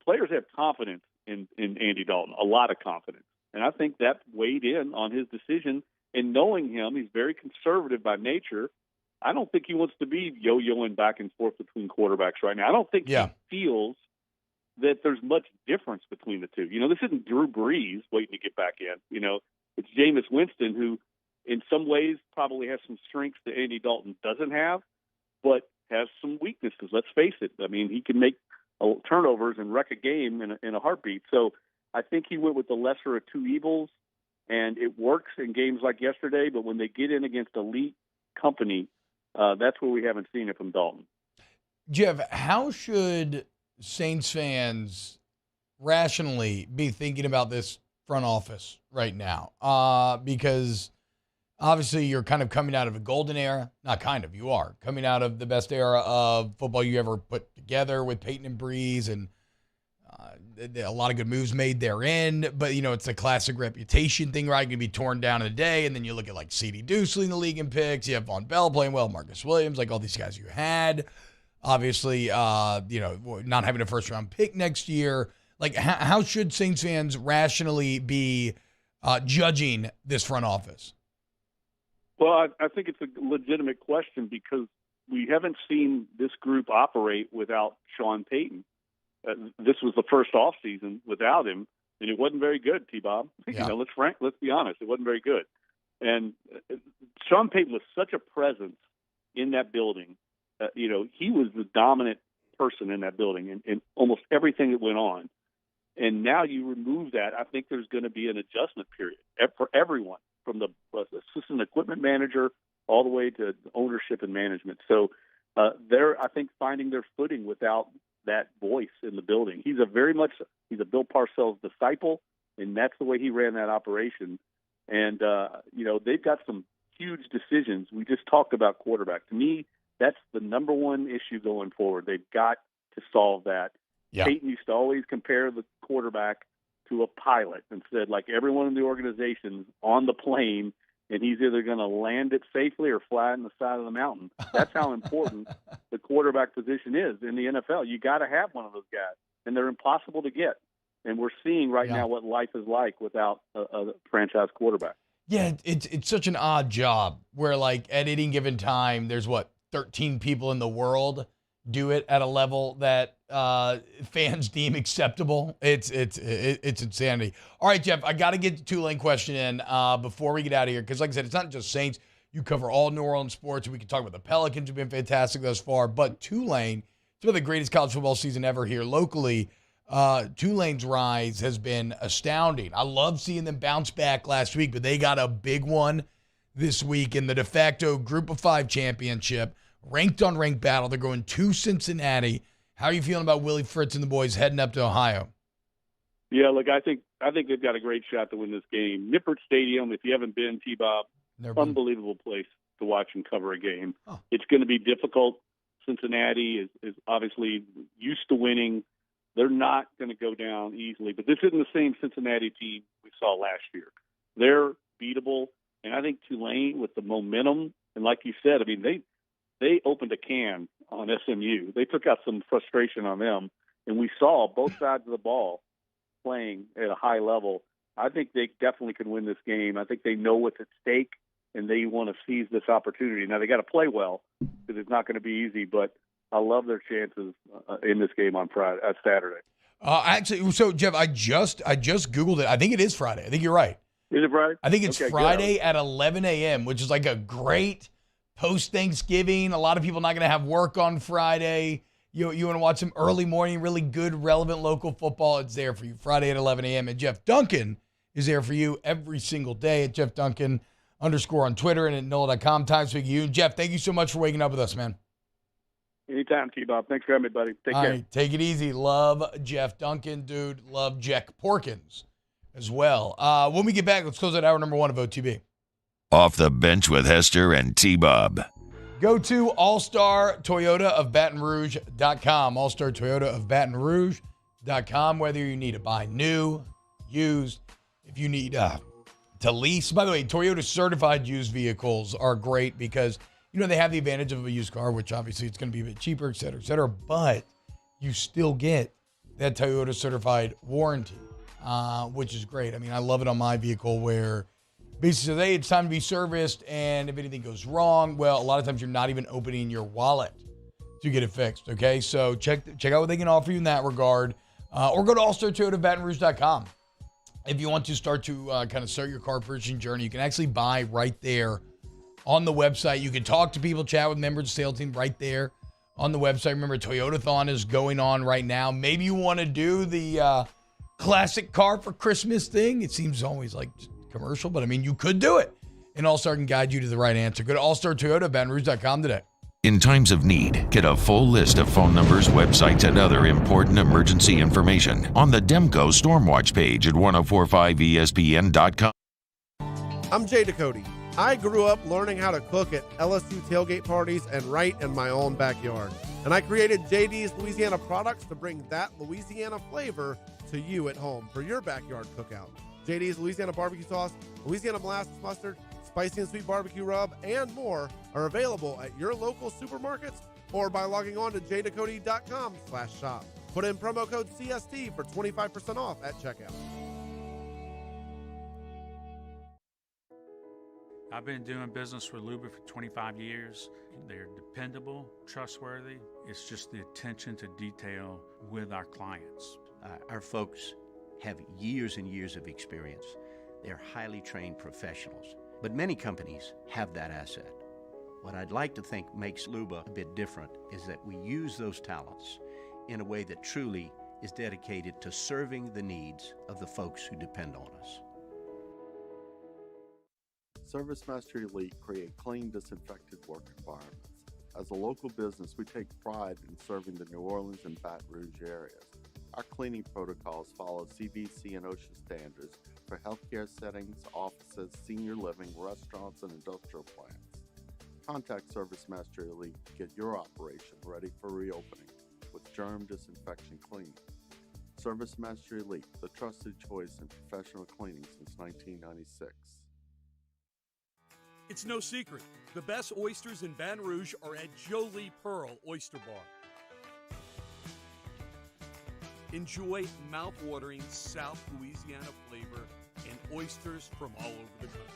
players have confidence in Andy Dalton, a lot of confidence. And I think that weighed in on his decision. And knowing him, he's very conservative by nature. I don't think he wants to be yo-yoing back and forth between quarterbacks right now. I don't think he feels that there's much difference between the two. This isn't Drew Brees waiting to get back in. It's Jameis Winston, who in some ways probably has some strengths that Andy Dalton doesn't have, but has some weaknesses. Let's face it. I mean, he can make turnovers and wreck a game in a heartbeat. So I think he went with the lesser of two evils, and it works in games like yesterday, but when they get in against elite company, that's where we haven't seen it from Dalton. Jeff, how should Saints fans rationally be thinking about this front office right now? Because obviously you're kind of coming out of a golden era. Not kind of, you are. Coming out of the best era of football you ever put together with Peyton and Breeze, and a lot of good moves made therein. But, it's a classic reputation thing, right? Going to be torn down in a day. And then you look at like C.D. Deuce in the league in picks. You have Von Bell playing well, Marcus Williams, like all these guys you had. Obviously, not having a first-round pick next year. Like, how should Saints fans rationally be judging this front office? Well, I think it's a legitimate question because we haven't seen this group operate without Sean Payton. This was the first off season without him, and it wasn't very good, T-Bob. Yeah. Let's be honest, it wasn't very good. And Sean Payton was such a presence in that building. He was the dominant person in that building and almost everything that went on. And now you remove that, I think there's going to be an adjustment period for everyone, from the assistant equipment manager all the way to ownership and management. So they're, I think, finding their footing without that voice in the building. He's a Bill Parcells disciple, and that's the way he ran that operation. And, they've got some huge decisions. We just talked about quarterback. To me, that's the number one issue going forward. They've got to solve that. Yeah. Peyton used to always compare the quarterback to a pilot and said, like, everyone in the organization's on the plane, and he's either going to land it safely or fly on the side of the mountain. That's how important the quarterback position is in the NFL. You got to have one of those guys, and they're impossible to get. And we're seeing right now what life is like without a franchise quarterback. Yeah, it's such an odd job where, like, at any given time, there's 13 people in the world do it at a level that fans deem acceptable. It's insanity. All right, Jeff, I got to get the Tulane question in before we get out of here, because like I said, it's not just Saints. You cover all New Orleans sports. We can talk about the Pelicans, who've been fantastic thus far, but Tulane, it's been the greatest college football season ever here locally. Tulane's rise has been astounding. I love seeing them bounce back last week, but they got a big one this week in the de facto Group of 5 championship. Ranked on ranked battle. They're going to Cincinnati. How are you feeling about Willie Fritz and the boys heading up to Ohio? Yeah, look, I think they've got a great shot to win this game. Nippert Stadium, if you haven't been, T-Bob, unbelievable place to watch and cover a game. Oh. It's going to be difficult. Cincinnati is obviously used to winning. They're not going to go down easily, but this isn't the same Cincinnati team we saw last year. They're beatable, and I think Tulane with the momentum, and like you said, I mean, they opened a can on SMU. They took out some frustration on them, and we saw both sides of the ball playing at a high level. I think they definitely can win this game. I think they know what's at stake. and they want to seize this opportunity. Now they got to play well because it's not going to be easy, but I love their chances in this game on Saturday. Actually, so Jeff, I just Googled it. I think it is Friday. I think you're right. Is it Friday? I think it's Okay, Friday good. at 11 a.m., which is like a great post-Thanksgiving. A lot of people not going to have work on Friday. You want to watch some early morning, really good, relevant local football. It's there for you Friday at 11 a.m. And Jeff Duncan is there for you every single day at Jeff Duncan _ on Twitter and at NOLA.com. Time to speak to you. Jeff, thank you so much for waking up with us, man. Anytime, T-Bob. Thanks for having me, buddy. Take All care. right, take it easy. Love Jeff Duncan, dude. Love Jack Porkins as well. When we get back, let's close out hour number 1 of OTB. Off the bench with Hester and T-Bob. Go to All-Star Toyota of Baton Rouge.com. All-Star Toyota of Baton Rouge.com. Whether you need to buy new, used, if you need to lease. By the way, Toyota certified used vehicles are great because, they have the advantage of a used car, which obviously it's going to be a bit cheaper, et cetera, but you still get that Toyota certified warranty, which is great. I mean, I love it on my vehicle where basically says, hey, it's time to be serviced, and if anything goes wrong, well, a lot of times you're not even opening your wallet to get it fixed, okay? So check out what they can offer you in that regard, or go to allstartoyotabatonrouge.com. If you want to start to kind of start your car purchasing journey, you can actually buy right there on the website. You can talk to people, chat with members of the sales team right there on the website. Remember, Toyotathon is going on right now. Maybe you want to do the classic car for Christmas thing. It seems always like commercial, but I mean, you could do it. And All-Star can guide you to the right answer. Go to allstartoyotabatonrouge.com today. In times of need, get a full list of phone numbers, websites, and other important emergency information on the Demco Stormwatch page at 1045ESPN.com. I'm Jay Ducote. I grew up learning how to cook at LSU tailgate parties and right in my own backyard. And I created JD's Louisiana products to bring that Louisiana flavor to you at home for your backyard cookout. JD's Louisiana barbecue sauce, Louisiana molasses mustard, spicy and sweet barbecue rub, and more are available at your local supermarkets or by logging on to jducote.com/shop. Put in promo code CST for 25% off at checkout. I've been doing business with Luba for 25 years. They're dependable, trustworthy. It's just the attention to detail with our clients. Our folks have years and years of experience. They're highly trained professionals, but many companies have that asset. What I'd like to think makes Luba a bit different is that we use those talents in a way that truly is dedicated to serving the needs of the folks who depend on us. ServiceMaster Elite create clean, disinfected work environments. As a local business, we take pride in serving the New Orleans and Baton Rouge areas. Our cleaning protocols follow CDC and OSHA standards for healthcare settings, offices, senior living, restaurants, and industrial plants. Contact ServiceMaster Elite to get your operation ready for reopening with germ disinfection cleaning. ServiceMaster Elite, the trusted choice in professional cleaning since 1996. It's no secret. The best oysters in Baton Rouge are at Jolie Pearl Oyster Bar. Enjoy mouth-watering South Louisiana flavor and oysters from all over the country.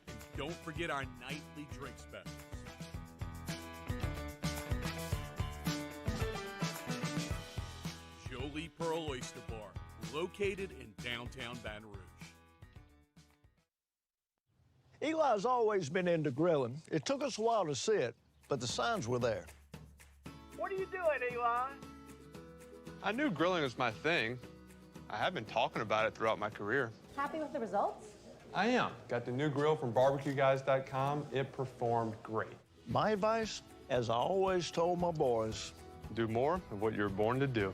And don't forget our nightly drink specials. Jolie Pearl Oyster Bar, located in downtown Baton Rouge. Eli's always been into grilling. It took us a while to see it, but the signs were there. What are you doing, Eli? I knew grilling was my thing. I have been talking about it throughout my career. Happy with the results? I am. Got the new grill from barbecueguys.com. It performed great. My advice, as I always told my boys, do more of what you're born to do.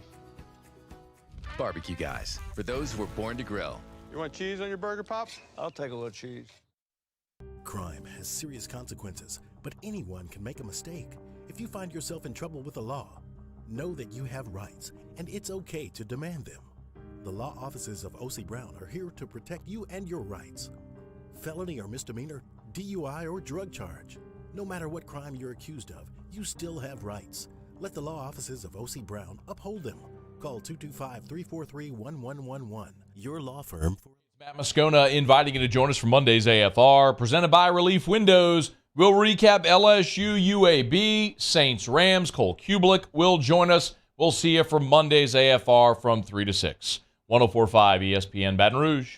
Barbecue Guys, for those who were born to grill. You want cheese on your burger, Pops? I'll take a little cheese. Crime has serious consequences, but anyone can make a mistake. If you find yourself in trouble with the law, know that you have rights, and it's okay to demand them. The law offices of O.C. Brown are here to protect you and your rights. Felony or misdemeanor, DUI or drug charge. No matter what crime you're accused of, you still have rights. Let the law offices of O.C. Brown uphold them. Call 225-343-1111. Your law firm for Matt Moscona inviting you to join us for Monday's AFR, presented by Relief Windows. We'll recap LSU UAB, Saints Rams. Cole Kubelik will join us. We'll see you for Monday's AFR from 3 to 6. 104.5 ESPN Baton Rouge.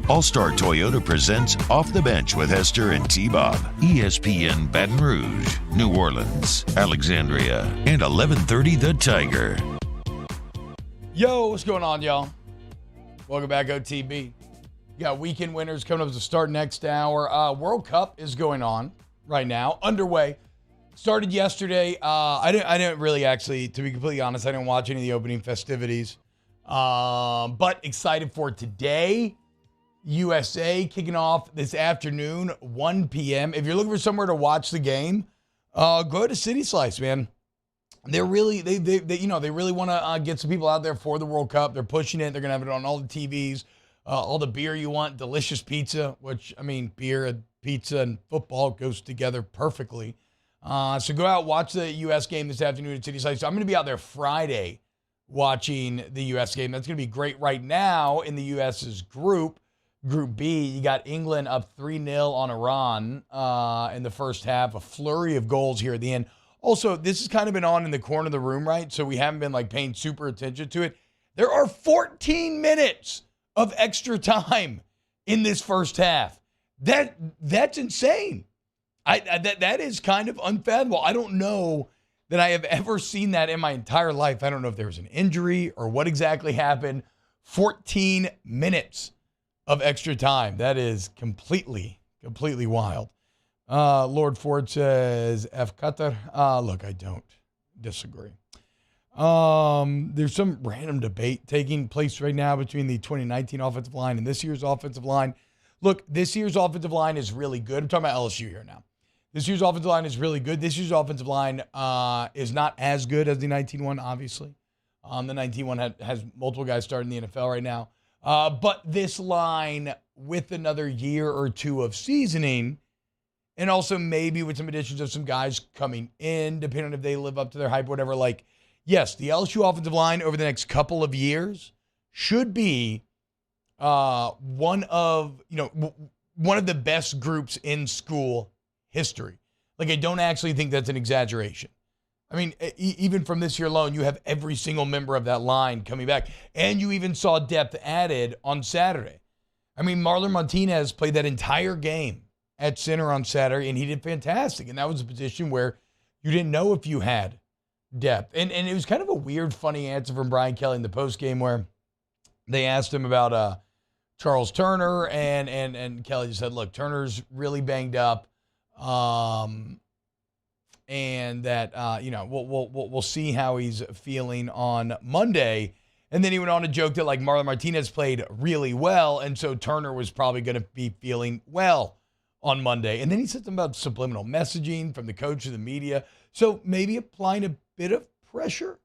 All-Star Toyota presents Off the Bench with Hester and T-Bob. ESPN Baton Rouge, New Orleans, Alexandria, and 1130 The Tiger. Yo, what's going on, y'all? Welcome back, OTB. You got weekend winners coming up to start next hour. World Cup is going on right now, underway. Started yesterday. I didn't really actually, to be completely honest, I didn't watch any of the opening festivities. But excited for today. USA kicking off this afternoon, 1 p.m. If you're looking for somewhere to watch the game, go to City Slice, man. They're really they really want to get some people out there for the World Cup. They're pushing it. They're gonna have it on all the TVs, all the beer you want, delicious pizza. Which beer and pizza and football goes together perfectly. So go out, watch the U.S. game this afternoon at City Slice. So I'm gonna be out there Friday watching the U.S. game. That's gonna be great. Right now in the U.S.'s Group B, you got England up 3-0 on Iran in the first half. A flurry of goals here at the end. Also, this has kind of been on in the corner of the room, right? So we haven't been paying super attention to it. There are 14 minutes of extra time in this first half. That's insane. That is kind of unfathomable. I don't know that I have ever seen that in my entire life. I don't know if there was an injury or what exactly happened. 14 minutes of extra time. That is completely wild. Lord Ford says, F. Qatar. Look, I don't disagree. There's some random debate taking place right now between the 2019 offensive line and this year's offensive line. Look, this year's offensive line is really good. I'm talking about LSU here now. This year's offensive line is really good. This year's offensive line is not as good as the 19 one, obviously. The 19 one has multiple guys starting in the NFL right now. But this line, with another year or two of seasoning, and also maybe with some additions of some guys coming in, depending on if they live up to their hype, whatever, yes, the LSU offensive line over the next couple of years should be one of the best groups in school history. I don't actually think that's an exaggeration. Even from this year alone, you have every single member of that line coming back. And you even saw depth added on Saturday. Marlon Martinez played that entire game at center on Saturday, and he did fantastic. And that was a position where you didn't know if you had depth. And it was kind of a weird, funny answer from Brian Kelly in the postgame where they asked him about Charles Turner, and Kelly just said, look, Turner's really banged up. And that, we'll see how he's feeling on Monday. And then he went on to joke that, Marlon Martinez played really well, and so Turner was probably going to be feeling well on Monday. And then he said something about subliminal messaging from the coach of the media. So maybe applying a bit of pressure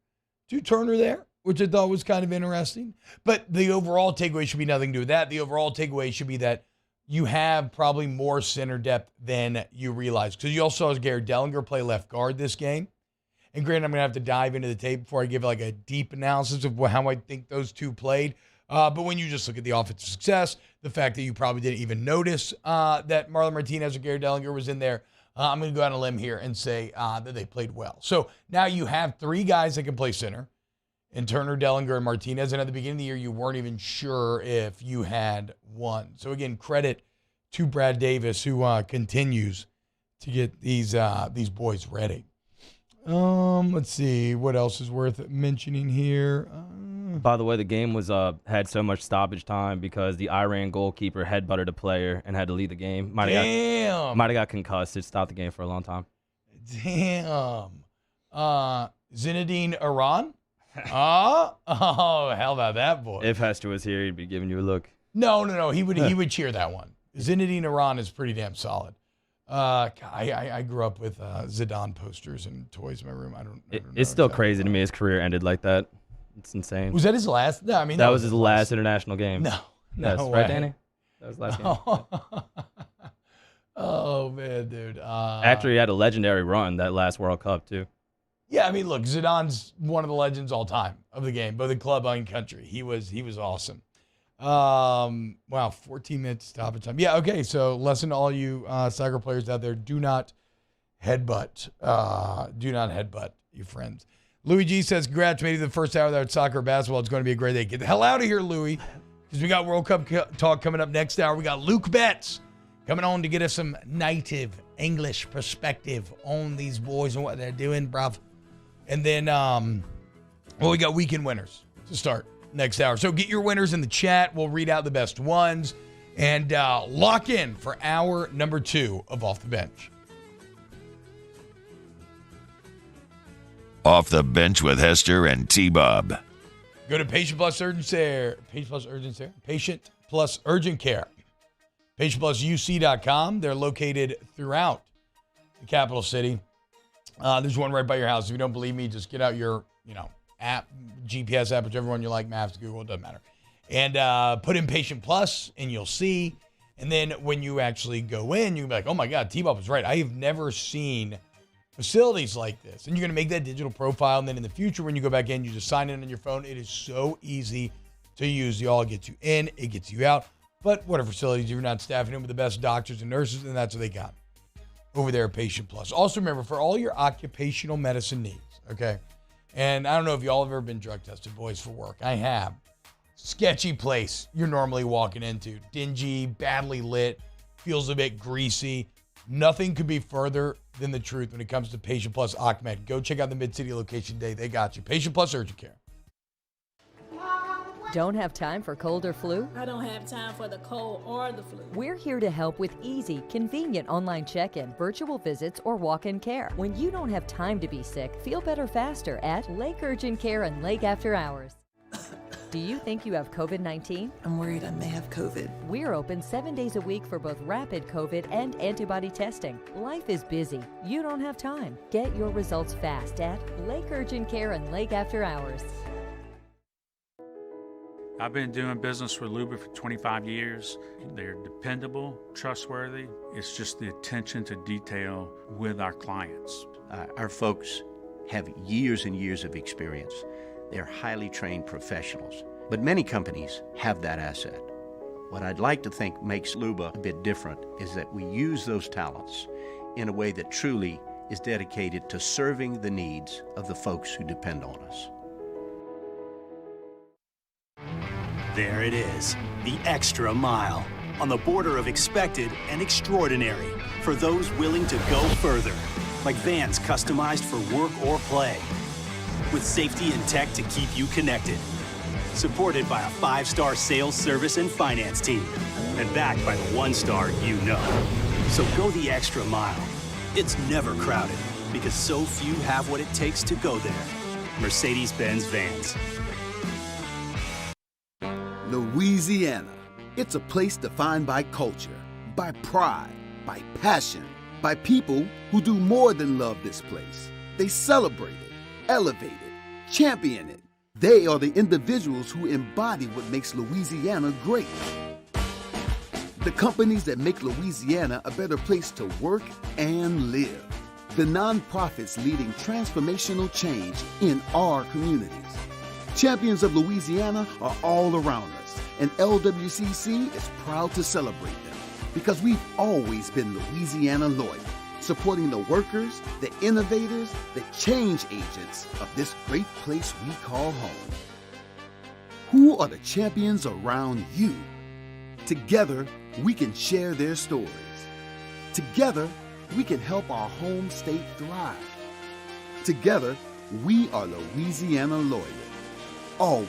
to Turner there, which I thought was kind of interesting. But the overall takeaway should be nothing to do with that. The overall takeaway should be that you have probably more center depth than you realize. Because you also saw Garrett Dellinger play left guard this game. And granted, I'm going to have to dive into the tape before I give a deep analysis of how I think those two played. But when you just look at the offensive success, the fact that you probably didn't even notice that Marlon Martinez or Garrett Dellinger was in there, I'm going to go out on a limb here and say that they played well. So now you have three guys that can play center, in Turner, Dellinger, and Martinez. And at the beginning of the year, you weren't even sure if you had one. So again, credit to Brad Davis, who continues to get these boys ready. Let's see what else is worth mentioning here. By the way, the game was had so much stoppage time because the Iran goalkeeper headbutted a player and had to leave the game. Might have got concussed. It stopped the game for a long time. Damn. Zinedine Iran? Oh, how about that, boy? If Hester was here, he'd be giving you a look. No. He would cheer that one. Zinedine Iran is pretty damn solid. I grew up with Zidane posters and toys in my room. I don't know It's still exactly crazy to me his career ended like that. It's insane. Was that his last? No, I mean that was his last international game. No, yes, no right, way. Danny? That was last game. Oh man, dude. Actually, he had a legendary run that last World Cup too. Yeah, I mean, look, Zidane's one of the legends all time of the game, both in club and country. He was awesome. Wow, 14 minutes stoppage time. Yeah, okay. So lesson to all you soccer players out there: do not headbutt. Do not headbutt your friends. Louis G says, "Congrats, maybe the first hour without soccer or basketball. It's going to be a great day. Get the hell out of here, Louis, because we got World Cup talk coming up next hour. We got Luke Betts coming on to get us some native English perspective on these boys and what they're doing, bruv. And then, we got weekend winners to start next hour. So get your winners in the chat. We'll read out the best ones and lock in for hour number 2 of Off the Bench. Off the Bench with Hester and T-Bob. Go to Patient Plus Urgent Care. Patient Plus Urgent Care. PatientPlusUC.com. They're located throughout the capital city. There's one right by your house. If you don't believe me, just get out your, app, GPS app, whichever one you like, Maps, Google, it doesn't matter. And put in Patient Plus, and you'll see. And then when you actually go in, you'll be like, oh my God, T-Bob was right. I have never seen facilities like this. And you're going to make that digital profile. And then in the future, when you go back in, you just sign in on your phone. It is so easy to use. It gets you in, it gets you out. But what are facilities if you're not staffing them with the best doctors and nurses? And that's what they got over there at Patient Plus. Also remember, for all your occupational medicine needs, okay? And I don't know if y'all have ever been drug tested, boys, for work. I have. Sketchy place you're normally walking into. Dingy, badly lit, feels a bit greasy. Nothing could be further than the truth when it comes to Patient Plus OcMed. Go check out the Mid-City location today. They got you. Patient Plus Urgent Care. Don't have time for cold or flu? I don't have time for the cold or the flu. We're here to help with easy, convenient online check-in, virtual visits, or walk-in care. When you don't have time to be sick, feel better faster at Lake Urgent Care and Lake After Hours. Do you think you have COVID-19? I'm worried I may have COVID. We're open 7 days a week for both rapid COVID and antibody testing. Life is busy. You don't have time. Get your results fast at Lake Urgent Care and Lake After Hours. I've been doing business with Luba for 25 years. They're dependable, trustworthy. It's just the attention to detail with our clients. Our folks have years and years of experience. They're highly trained professionals, but many companies have that asset. What I'd like to think makes Luba a bit different is that we use those talents in a way that truly is dedicated to serving the needs of the folks who depend on us. There it is, the extra mile, on the border of expected and extraordinary, for those willing to go further, like vans customized for work or play, with safety and tech to keep you connected, supported by a 5-star sales, service, and finance team, and backed by the 1-star you know. So go the extra mile. It's never crowded, because so few have what it takes to go there. Mercedes-Benz Vans. Louisiana. It's a place defined by culture, by pride, by passion, by people who do more than love this place. They celebrate it, elevate it, champion it. They are the individuals who embody what makes Louisiana great. The companies that make Louisiana a better place to work and live. The nonprofits leading transformational change in our communities. Champions of Louisiana are all around us, and LWCC is proud to celebrate them because we've always been Louisiana loyal, supporting the workers, the innovators, the change agents of this great place we call home. Who are the champions around you? Together, we can share their stories. Together, we can help our home state thrive. Together, we are Louisiana loyal. Always.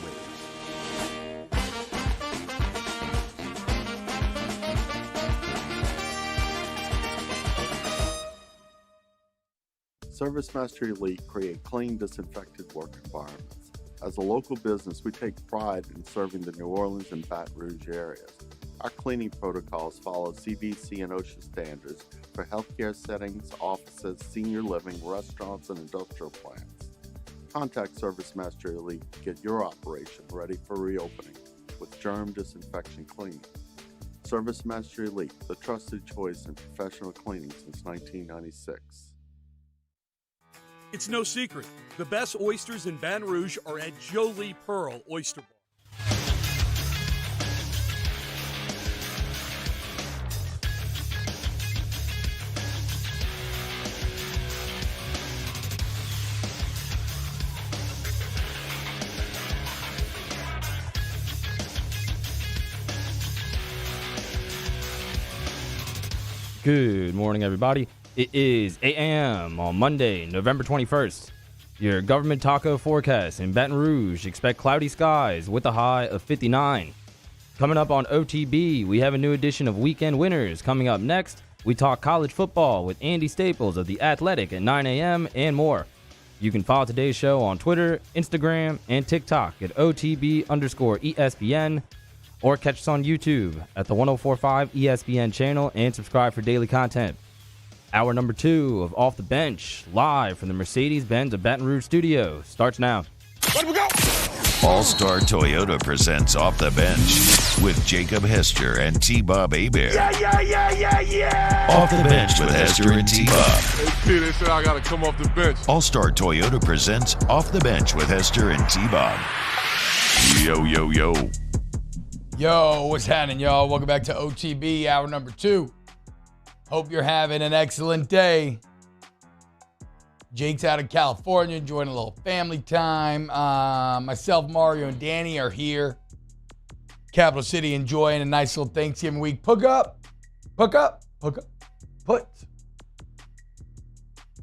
ServiceMaster Elite create clean, disinfected work environments. As a local business, we take pride in serving the New Orleans and Baton Rouge areas. Our cleaning protocols follow CDC and OSHA standards for healthcare settings, offices, senior living, restaurants, and industrial plants. Contact Service Master Elite to get your operation ready for reopening with germ disinfection cleaning. Service Master Elite, the trusted choice in professional cleaning since 1996. It's no secret. The best oysters in Baton Rouge are at Jolie Pearl Oyster Bar. Good morning, everybody. It is 8 a.m. on Monday, November 21st. Your government taco forecast in Baton Rouge. Expect cloudy skies with a high of 59. Coming up on OTB, we have a new edition of Weekend Winners. Coming up next, we talk college football with Andy Staples of The Athletic at 9 a.m. and more. You can follow today's show on Twitter, Instagram, and TikTok at OTB_ESPN. Or catch us on YouTube at the 1045 ESPN channel and subscribe for daily content. Hour number 2 of Off the Bench, live from the Mercedes-Benz of Baton Rouge studio, starts now. Let we go! All-Star Toyota presents Off the Bench with Jacob Hester and T-Bob Hebert. Yeah. Off the Bench with Hester and T-Bob. Hey, they said I got to come off the bench. All-Star Toyota presents Off the Bench with Hester and T-Bob. Yo. Yo, what's happening, y'all? Welcome back to OTB, hour number 2. Hope you're having an excellent day. Jake's out of California, enjoying a little family time. Myself, Mario, and Danny are here. Capital City, enjoying a nice little Thanksgiving week. Put up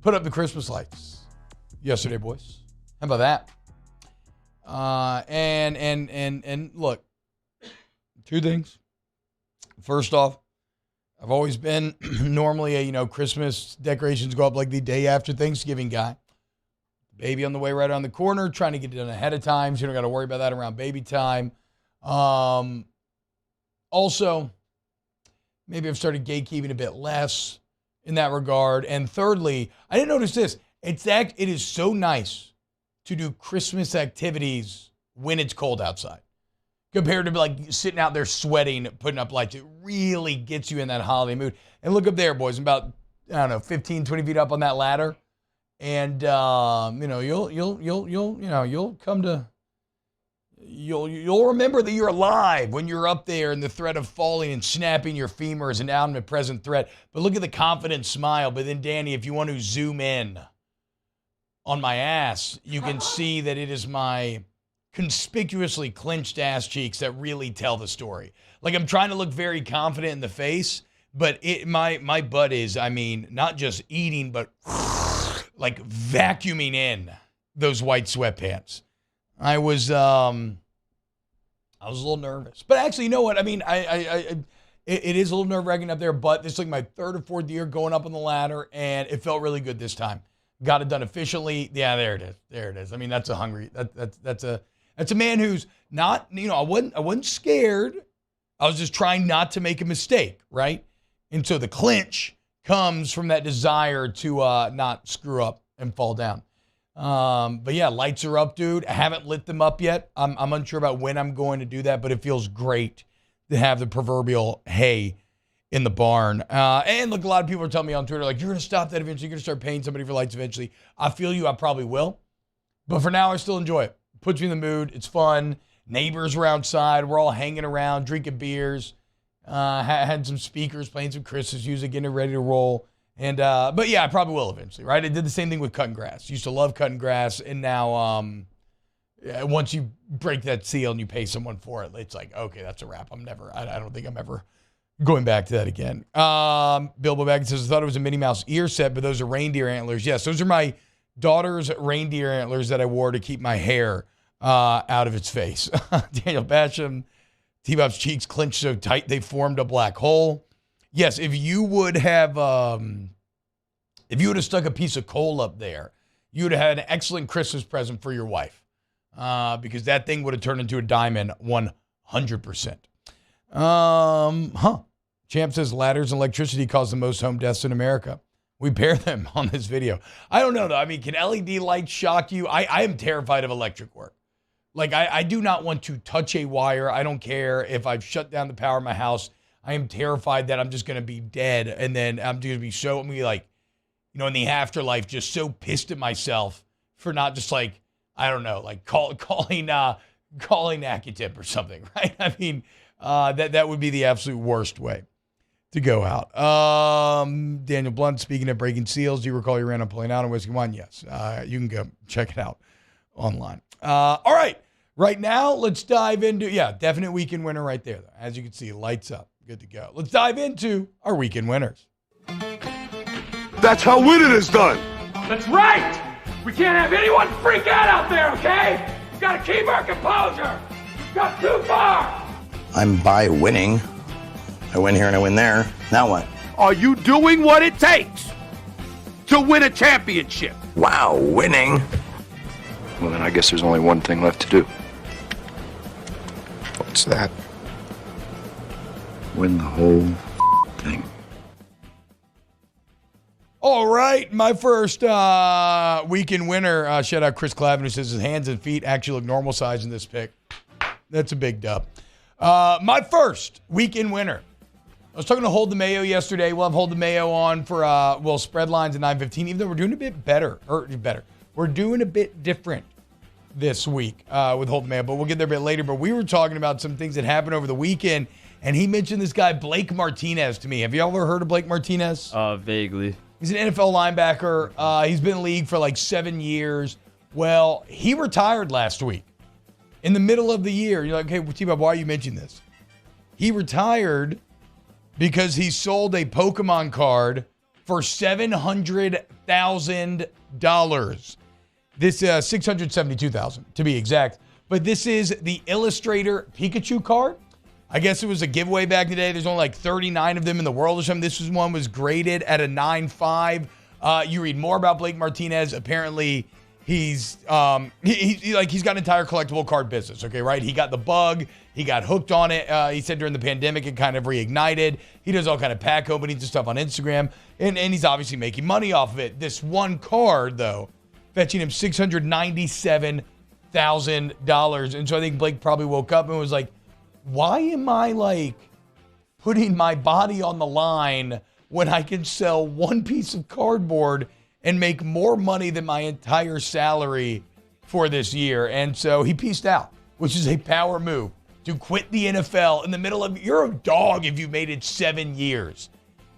the Christmas lights yesterday, boys. How about that? And look. 2 things. First off, I've always been normally a, Christmas decorations go up like the day after Thanksgiving guy. Baby on the way right around the corner, trying to get it done ahead of time, so you don't got to worry about that around baby time. Also, maybe I've started gatekeeping a bit less in that regard. And thirdly, I didn't notice this. It is so nice to do Christmas activities when it's cold outside. Compared to like sitting out there sweating, putting up lights. It really gets you in that holiday mood. And look up there, boys. I'm about, 15, 20 feet up on that ladder. And, you'll remember that you're alive when you're up there and the threat of falling and snapping your femur is an omnipresent threat. But look at the confident smile. But then, Danny, if you want to zoom in on my ass, you can see that it is my conspicuously clenched ass cheeks that really tell the story. Like, I'm trying to look very confident in the face, but my butt is, not just eating, but like vacuuming in those white sweatpants. I was a little nervous, but actually, you know what? It is a little nerve-wracking up there, but this is like my 3rd or 4th year going up on the ladder, and it felt really good this time. Got it done efficiently. Yeah, there it is. That's a hungry. That's a man who's not, I wasn't scared. I was just trying not to make a mistake, right? And so the clinch comes from that desire to not screw up and fall down. But yeah, lights are up, dude. I haven't lit them up yet. I'm unsure about when I'm going to do that, but it feels great to have the proverbial hay in the barn. And look, a lot of people are telling me on Twitter, like, you're going to stop that eventually. You're going to start paying somebody for lights eventually. I feel you. I probably will. But for now, I still enjoy it. Puts me in the mood. It's fun. Neighbors were outside. We're all hanging around, drinking beers. Had some speakers playing some Christmas music, getting it ready to roll. And but yeah, I probably will eventually, right? I did the same thing with cutting grass. Used to love cutting grass, and now once you break that seal and you pay someone for it, it's like, okay, that's a wrap. I don't think I'm ever going back to that again. Bilbo Baggins says, I thought it was a Minnie Mouse ear set, but those are reindeer antlers. Yes, those are my daughter's reindeer antlers that I wore to keep my hair out of its face. Daniel Basham, T-Bob's cheeks clenched so tight they formed a black hole. Yes, if you would have stuck a piece of coal up there, you would have had an excellent Christmas present for your wife, because that thing would have turned into a diamond 100%. Champ says ladders and electricity cause the most home deaths in America. We bear them on this video. I don't know, though. I mean, can LED lights shock you? I am terrified of electric work. Like, I do not want to touch a wire. I don't care if I've shut down the power in my house. I am terrified that I'm just going to be dead. And then I'm going to be like, you know, in the afterlife, just so pissed at myself for not just like, I don't know, like calling Accutip or something, right? I mean, that would be the absolute worst way to go out. Daniel Blunt, speaking of breaking seals, do you recall you ran on pulling out on Whiskey One? Yes. You can go check it out online. All right. Right now, let's dive into, definite weekend winner right there. As you can see, lights up. Good to go. Let's dive into our weekend winners. That's how winning is done. That's right. We can't have anyone freak out there, okay? We've got to keep our composure. We've got too far. I'm by winning. I win here and I win there. Now what? Are you doing what it takes to win a championship? Wow, winning. Well, then I guess there's only one thing left to do. What's that? Win the whole thing. All right, my first weekend winner, shout out Chris Clavin, who says his hands and feet actually look normal size in this pick. That's a big dub. My first weekend winner. I was talking to Hold the Mayo yesterday. We'll have Hold the Mayo on for, spread lines at 9:15, even though we're doing a bit better. We're doing a bit different this week with Hold the Mayo, but we'll get there a bit later. But we were talking about some things that happened over the weekend, and he mentioned this guy, Blake Martinez, to me. Have you ever heard of Blake Martinez? Vaguely. He's an NFL linebacker. He's been in the league for like 7 years. Well, he retired last week in the middle of the year. You're like, hey, T-Bob, why are you mentioning this? He retired because he sold a Pokemon card for $700,000. This $672,000 to be exact. But this is the Illustrator Pikachu card. I guess it was a giveaway back in the day. There's only like 39 of them in the world or something. This one was graded at a 9.5. You read more about Blake Martinez. Apparently, he's got an entire collectible card business. Okay, right? He got the bug. He got hooked on it. He said during the pandemic it kind of reignited. He does all kind of pack openings and stuff on Instagram, and he's obviously making money off of it. This one card, though, fetching him $697,000. And so I think Blake probably woke up and was like, why am I like putting my body on the line when I can sell one piece of cardboard and make more money than my entire salary for this year? And so he pieced out, which is a power move to quit the NFL in the middle of, you're a dog if you made it 7 years.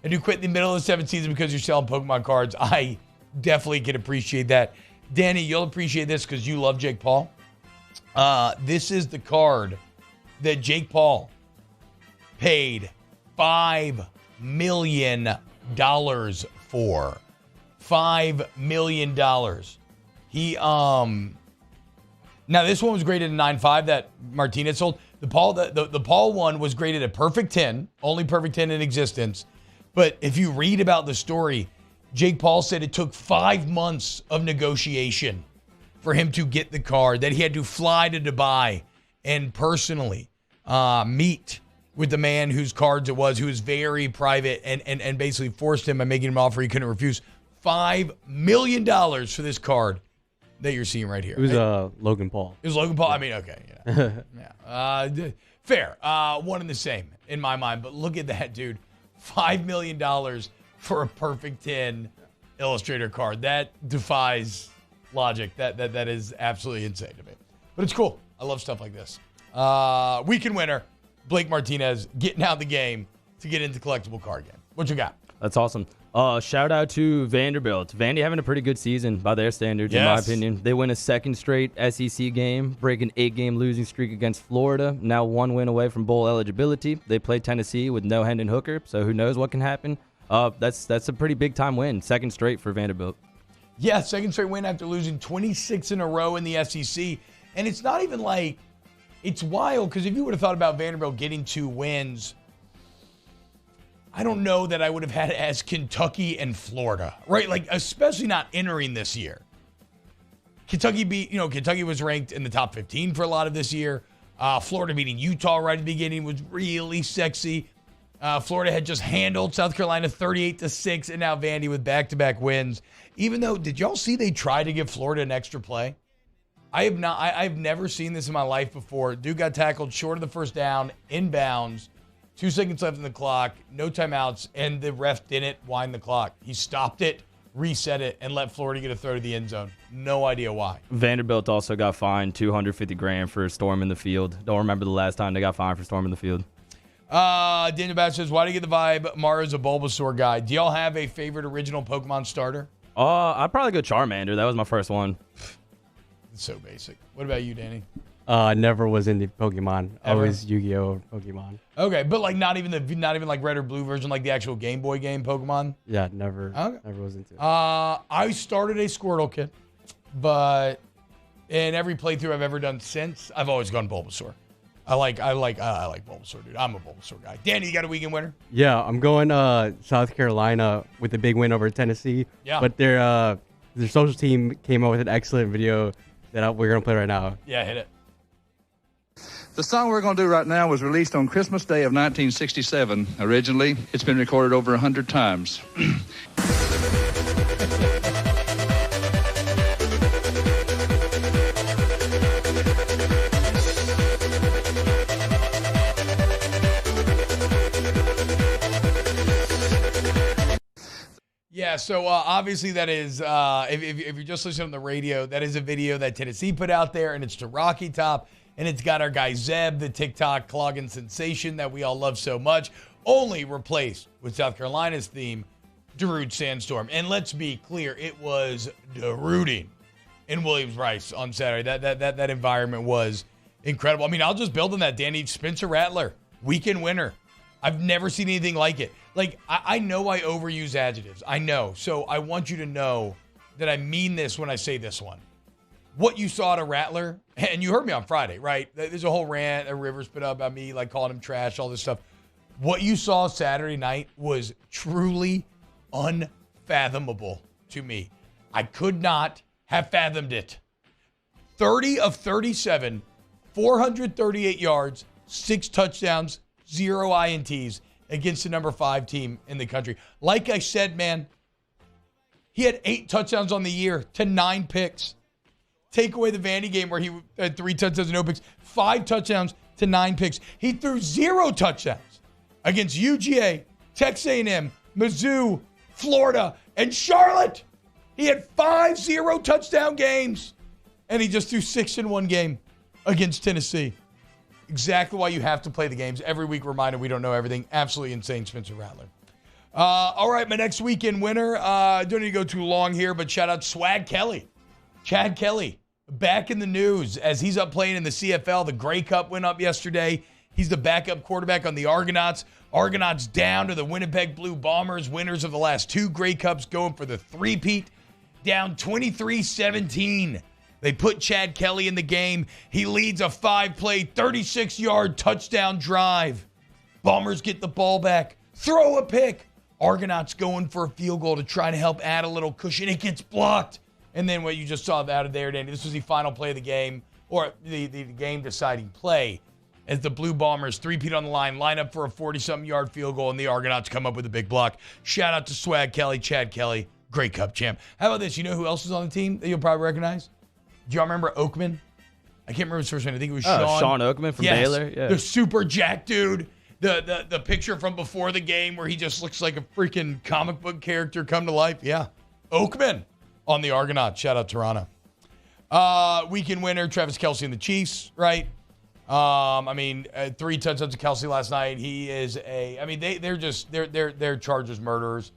And to quit in the middle of the 7th season because you're selling Pokemon cards, I definitely can appreciate that. Danny, you'll appreciate this because you love Jake Paul. This is the card that Jake Paul paid $5 million for. $5 million. He now this one was graded a 9.5 that Martinez sold. The Paul one was graded a perfect 10, only perfect 10 in existence. But if you read about the story, Jake Paul said it took 5 months of negotiation for him to get the card, that he had to fly to Dubai and personally meet with the man whose cards it was, who was very private, and basically forced him by making him an offer he couldn't refuse. $5 million for this card that you're seeing right here. It was Logan Paul. It was Logan Paul? I mean, okay. Yeah. Fair. One and the same in my mind. But look at that, dude. $5 million for a perfect 10 Illustrator card. That defies logic. That is absolutely insane to me. But it's cool. I love stuff like this. Weekend winner, Blake Martinez, getting out of the game to get into collectible card game. What you got? That's awesome. Shout out to Vanderbilt. Vandy having a pretty good season by their standards, in my opinion. They win a second straight SEC game, break an 8-game losing streak against Florida. Now 1 win away from bowl eligibility. They play Tennessee with no Hendon Hooker, so who knows what can happen. That's a pretty big time win, second straight for Vanderbilt. Yeah, second straight win after losing 26 in a row in the SEC. And it's not even like, it's wild, because if you would have thought about Vanderbilt getting 2 wins, I don't know that I would have had it as Kentucky and Florida, right? Like, especially not entering this year. Kentucky was ranked in the top 15 for a lot of this year. Florida beating Utah right at the beginning was really sexy. Florida had just handled South Carolina 38-6, and now Vandy with back-to-back wins. Even though, did y'all see they tried to give Florida an extra play? I've never seen this in my life before. Dude got tackled short of the first down, inbounds, 2 seconds left in the clock, no timeouts, and the ref didn't wind the clock. He stopped it, reset it, and let Florida get a throw to the end zone. No idea why. Vanderbilt also got fined $250,000 for storming the field. Don't remember the last time they got fined for storming the field. Daniel Bass says, why do you get the vibe Mara's a Bulbasaur guy? Do y'all have a favorite original Pokemon starter? I'd probably go Charmander. That was my first one. It's so basic. What about you, Danny? I never was into Pokemon. Ever? Always Yu-Gi-Oh! Pokemon. Okay, but like not even like red or blue version, like the actual Game Boy game Pokemon? Yeah, never was into it. I started a Squirtle kit, but in every playthrough I've ever done since, I've always gone Bulbasaur. I like Bulbasaur, dude. I'm a Bulbasaur guy. Danny, you got a weekend winner? Yeah, I'm going South Carolina with a big win over Tennessee. Yeah. But their social team came up with an excellent video that we're going to play right now. Yeah, hit it. The song we're going to do right now was released on Christmas Day of 1967. Originally, it's been recorded over 100 times. Yeah, so obviously that is, if you're just listening on the radio, that is a video that Tennessee put out there, and it's to Rocky Top, and it's got our guy Zeb, the TikTok clogging sensation that we all love so much, only replaced with South Carolina's theme, Darude Sandstorm. And let's be clear, it was Daruding in Williams-Brice on Saturday. That environment was incredible. I mean, I'll just build on that, Danny. Spencer Rattler, weekend winner. I've never seen anything like it. Like, I know I overuse adjectives. I know. So I want you to know that I mean this when I say this one. What you saw to Rattler, and you heard me on Friday, right? There's a whole rant that Rivers put up about me, like calling him trash, all this stuff. What you saw Saturday night was truly unfathomable to me. I could not have fathomed it. 30 of 37, 438 yards, 6 touchdowns, 0 INTs against the number 5 team in the country. Like I said, man, he had 8 touchdowns on the year to 9 picks. Take away the Vandy game where he had 3 touchdowns and no picks. 5 touchdowns to 9 picks. He threw 0 touchdowns against UGA, Texas A&M, Mizzou, Florida, and Charlotte. He had 5 0-touchdown games, and he just threw 6 in one game against Tennessee. Exactly why you have to play the games. Every week, reminder, we don't know everything. Absolutely insane, Spencer Rattler. All right, my next weekend winner. Don't need to go too long here, but shout out Swag Kelly. Chad Kelly, back in the news as he's up playing in the CFL. The Grey Cup went up yesterday. He's the backup quarterback on the Argonauts. Argonauts down to the Winnipeg Blue Bombers, winners of the last 2 Grey Cups, going for the three-peat, down 23-17. They put Chad Kelly in the game. He leads a 5-play, 36-yard touchdown drive. Bombers get the ball back, throw a pick. Argonauts going for a field goal to try to help add a little cushion. It gets blocked. And then what you just saw out of there, Danny, this was the final play of the game, or the game-deciding play, as the Blue Bombers, 3-peat on the line up for a 40-something-yard field goal, and the Argonauts come up with a big block. Shout out to Swag Kelly, Chad Kelly, Grey Cup champ. How about this? You know who else is on the team that you'll probably recognize? Do y'all remember Oakman? I can't remember his first name. I think it was Sean. Sean Oakman from Baylor. Yeah. The super jack dude. The picture from before the game where he just looks like a freaking comic book character come to life. Yeah. Oakman on the Argonauts. Shout out Toronto. Weekend winner, Travis Kelce and the Chiefs, right? 3 touchdowns to Kelce last night. He is they're Chargers murderers.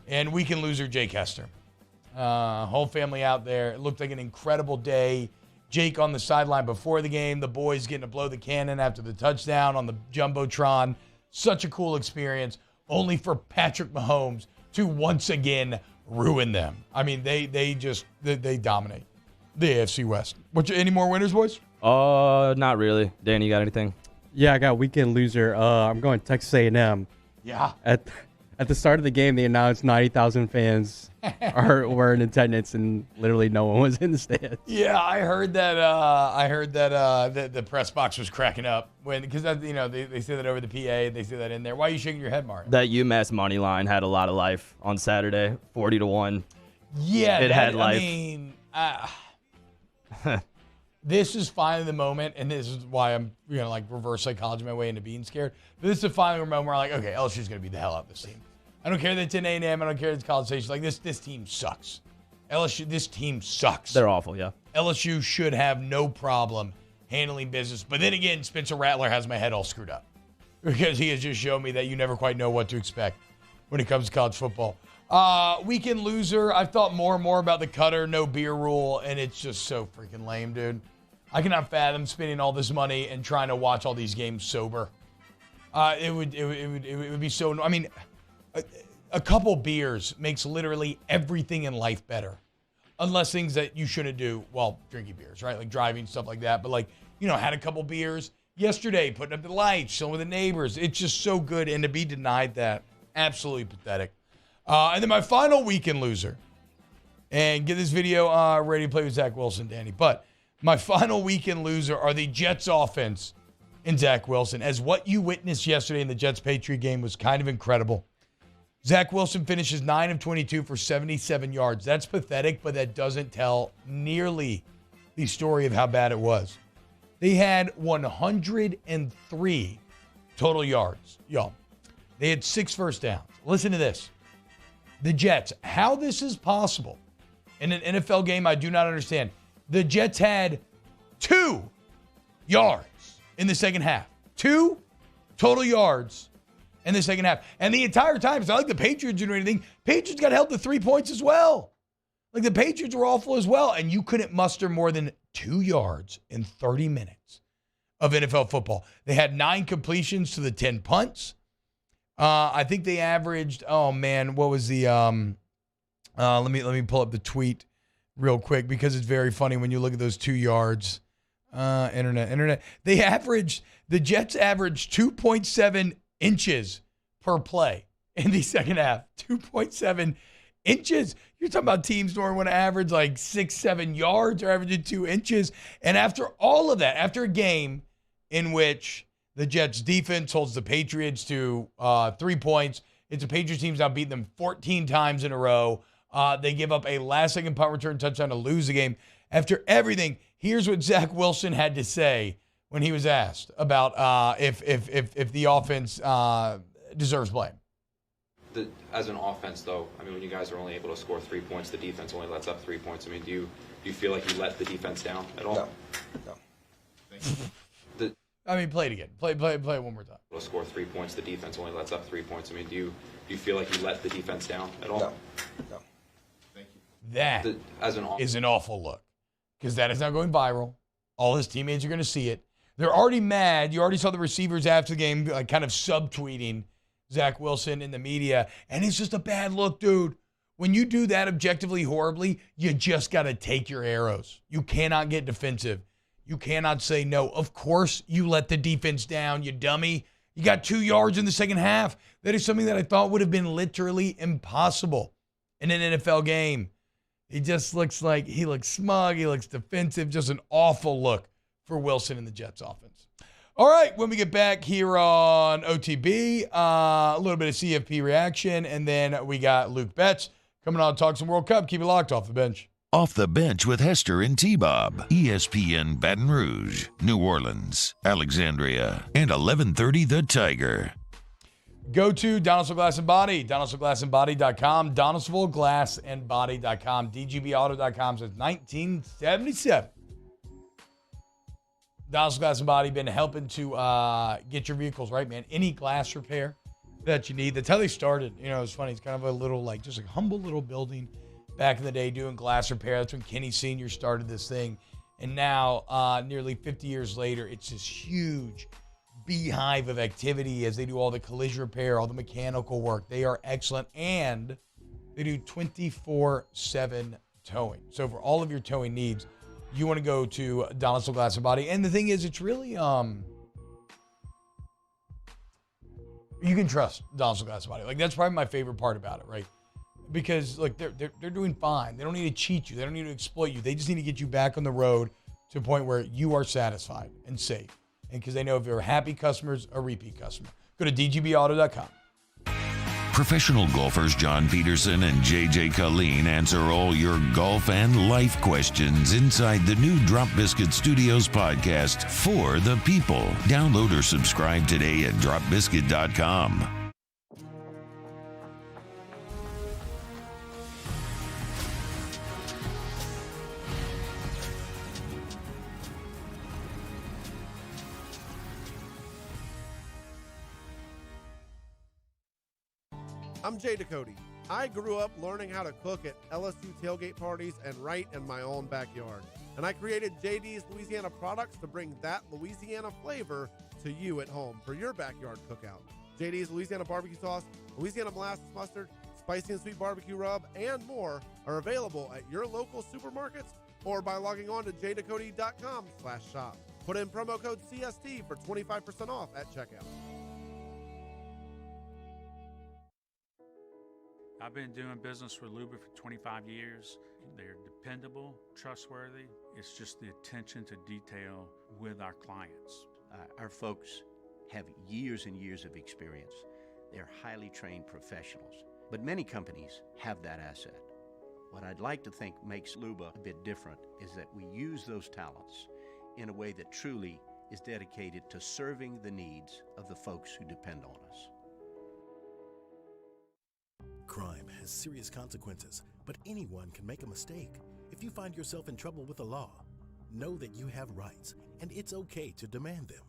And weekend loser, Jake Hester. Whole family out there. It looked like an incredible day. Jake on the sideline before the game. The boys getting to blow the cannon after the touchdown on the Jumbotron. Such a cool experience. Only for Patrick Mahomes to once again ruin them. I mean, they dominate the AFC West. Any more winners, boys? Not really. Danny, you got anything? Yeah, I got weekend loser. I'm going Texas A&M. Yeah. At the start of the game, they announced 90,000 fans were in attendance, and literally no one was in the stands. Yeah, I heard that. The press box was cracking up because they say that over the PA. They say that in there. Why are you shaking your head, Mario? That UMass money line had a lot of life on Saturday, 40-1. Yeah, it had life. I mean, this is finally the moment, and this is why I'm like reverse psychology my way into being scared. But this is finally the moment where I'm like, okay, LSU's going to beat the hell out of this team. I don't care that it's in A&M. I don't care that it's College Station. Like, this team sucks. LSU, this team sucks. They're awful, yeah. LSU should have no problem handling business. But then again, Spencer Rattler has my head all screwed up because he has just shown me that you never quite know what to expect when it comes to college football. Weekend loser, I've thought more and more about the Cutter, no beer rule, and it's just so freaking lame, dude. I cannot fathom spending all this money and trying to watch all these games sober. It would be so. I mean, a couple beers makes literally everything in life better, unless things that you shouldn't do while drinking beers, right? Like driving, stuff like that. But like, had a couple beers yesterday, putting up the lights, chilling with the neighbors. It's just so good, and to be denied that, absolutely pathetic. And then my final weekend loser, and get this video ready to play with Zach Wilson, Danny. But my final weekend loser are the Jets offense and Zach Wilson, as what you witnessed yesterday in the Jets-Patriot game was kind of incredible. Zach Wilson finishes 9 of 22 for 77 yards. That's pathetic, but that doesn't tell nearly the story of how bad it was. They had 103 total yards, y'all. They had 6 first downs. Listen to this. The Jets, how this is possible in an NFL game, I do not understand. The Jets had 2 yards in the second half. 2 total yards in the second half. And the entire time, it's not like the Patriots didn't do anything. Patriots got held to 3 points as well. Like, the Patriots were awful as well. And you couldn't muster more than 2 yards in 30 minutes of NFL football. They had 9 completions to the 10 punts. I think they averaged, what was the, let me pull up the tweet real quick because it's very funny when you look at those 2 yards. Internet. The Jets averaged 2.7 inches per play in the second half. 2.7 inches. You're talking about teams normally want to average like 6-7 yards or averaging 2 inches. And after all of that, after a game in which the Jets defense holds the Patriots to 3 points, it's the Patriots team's now beaten them 14 times in a row. They give up a last-second punt return touchdown to lose the game. After everything, here's what Zach Wilson had to say when he was asked about if the offense deserves blame. As an offense, though, I mean, when you guys are only able to score 3 points, the defense only lets up 3 points. I mean, do you feel like you let the defense down at all? No. Play it again. Play it one more time. To score 3 points, the defense only lets up 3 points. I mean, do you feel like you let the defense down at all? No. Thank you. That is an awful look because that is now going viral. All his teammates are going to see it. They're already mad. You already saw the receivers after the game like kind of subtweeting Zach Wilson in the media, and it's just a bad look, dude. When you do that objectively horribly, you just got to take your arrows. You cannot get defensive. You cannot say no. Of course you let the defense down, you dummy. You got 2 yards in the second half. That is something that I thought would have been literally impossible in an NFL game. He just looks like he looks smug. He looks defensive. Just an awful look for Wilson and the Jets offense. All right, when we get back here on OTB, a little bit of CFP reaction, and then we got Luke Betts coming on to talk some World Cup. Keep it locked off the bench. Off the Bench with Hester and T-Bob. ESPN Baton Rouge, New Orleans, Alexandria, and 1130 The Tiger. Go to Donaldsonville Glass and Body, DonaldsonvilleGlassandBody.com, DonaldsonvilleGlassandBody.com, DGBAuto.com since 1977. Donaldsonville Glass and Body been helping to get your vehicles right, man. Any glass repair that you need. That's how they started. It's funny. It's kind of a little, just a humble little building back in the day doing glass repair. That's when Kenny Sr. started this thing. And now, nearly 50 years later, it's this huge beehive of activity as they do all the collision repair, all the mechanical work. They are excellent, and they do 24/7 towing. So for all of your towing needs, you want to go to Donaldsonville Glass and Body. And the thing is, it's really You can trust Donaldson Glass Body. Like, that's probably my favorite part about it, right? Because, like, they're doing fine. They don't need to cheat you. They don't need to exploit you. They just need to get you back on the road to a point where you are satisfied and safe. And because they know if you're happy customers, a repeat customer. Go to dgbauto.com. Professional golfers John Peterson and JJ Colleen answer all your golf and life questions inside the new Drop Biscuit Studios podcast for the people. Download or subscribe today at dropbiscuit.com. I'm Jay Ducote. I grew up learning how to cook at LSU tailgate parties and right in my own backyard. And I created JD's Louisiana products to bring that Louisiana flavor to you at home for your backyard cookout. JD's Louisiana barbecue sauce, Louisiana molasses mustard, spicy and sweet barbecue rub, and more are available at your local supermarkets or by logging on to jducote.com/shop. Put in promo code CST for 25% off at checkout. I've been doing business with Luba for 25 years. They're dependable, trustworthy. It's just the attention to detail with our clients. Our folks have years and years of experience. They're highly trained professionals, but many companies have that asset. What I'd like to think makes Luba a bit different is that we use those talents in a way that truly is dedicated to serving the needs of the folks who depend on us. Crime has serious consequences, but anyone can make a mistake. If you find yourself in trouble with the law, know that you have rights, and it's okay to demand them.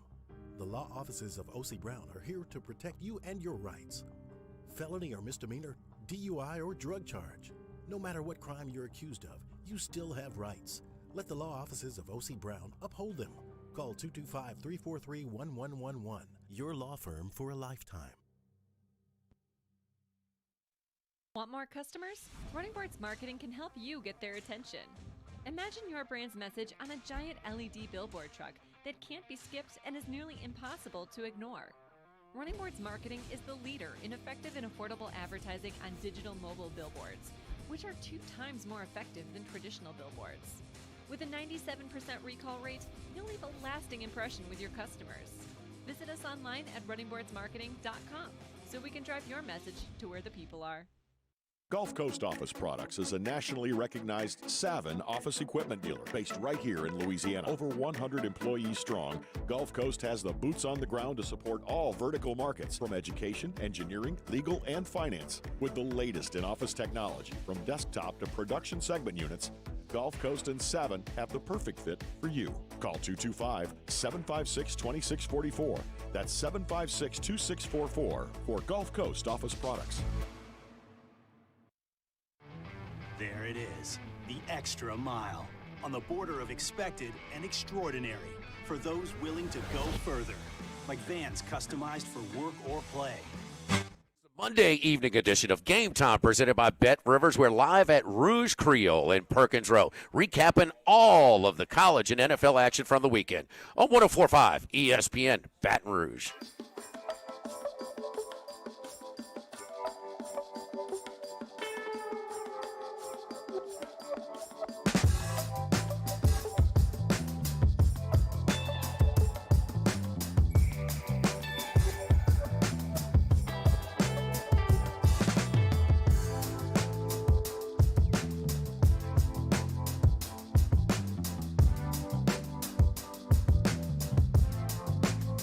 The law offices of O.C. Brown are here to protect you and your rights. Felony or misdemeanor, DUI or drug charge. No matter what crime you're accused of, you still have rights. Let the law offices of O.C. Brown uphold them. Call 225-343-1111. Your law firm for a lifetime. Want more customers? Running Boards Marketing can help you get their attention. Imagine your brand's message on a giant LED billboard truck that can't be skipped and is nearly impossible to ignore. Running Boards Marketing is the leader in effective and affordable advertising on digital mobile billboards, which are 2 times more effective than traditional billboards. With a 97% recall rate, you'll leave a lasting impression with your customers. Visit us online at runningboardsmarketing.com so we can drive your message to where the people are. Gulf Coast Office Products is a nationally recognized Savin office equipment dealer based right here in Louisiana. Over 100 employees strong, Gulf Coast has the boots on the ground to support all vertical markets, from education, engineering, legal, and finance. With the latest in office technology, from desktop to production segment units, Gulf Coast and Savin have the perfect fit for you. Call 225-756-2644. That's 756-2644 for Gulf Coast Office Products. There it is, the extra mile, on the border of expected and extraordinary, for those willing to go further, like vans customized for work or play. Monday evening edition of Game Time presented by Bet Rivers. We're live at Rouge Creole in Perkins Row, recapping all of the college and NFL action from the weekend on 104.5 ESPN Baton Rouge.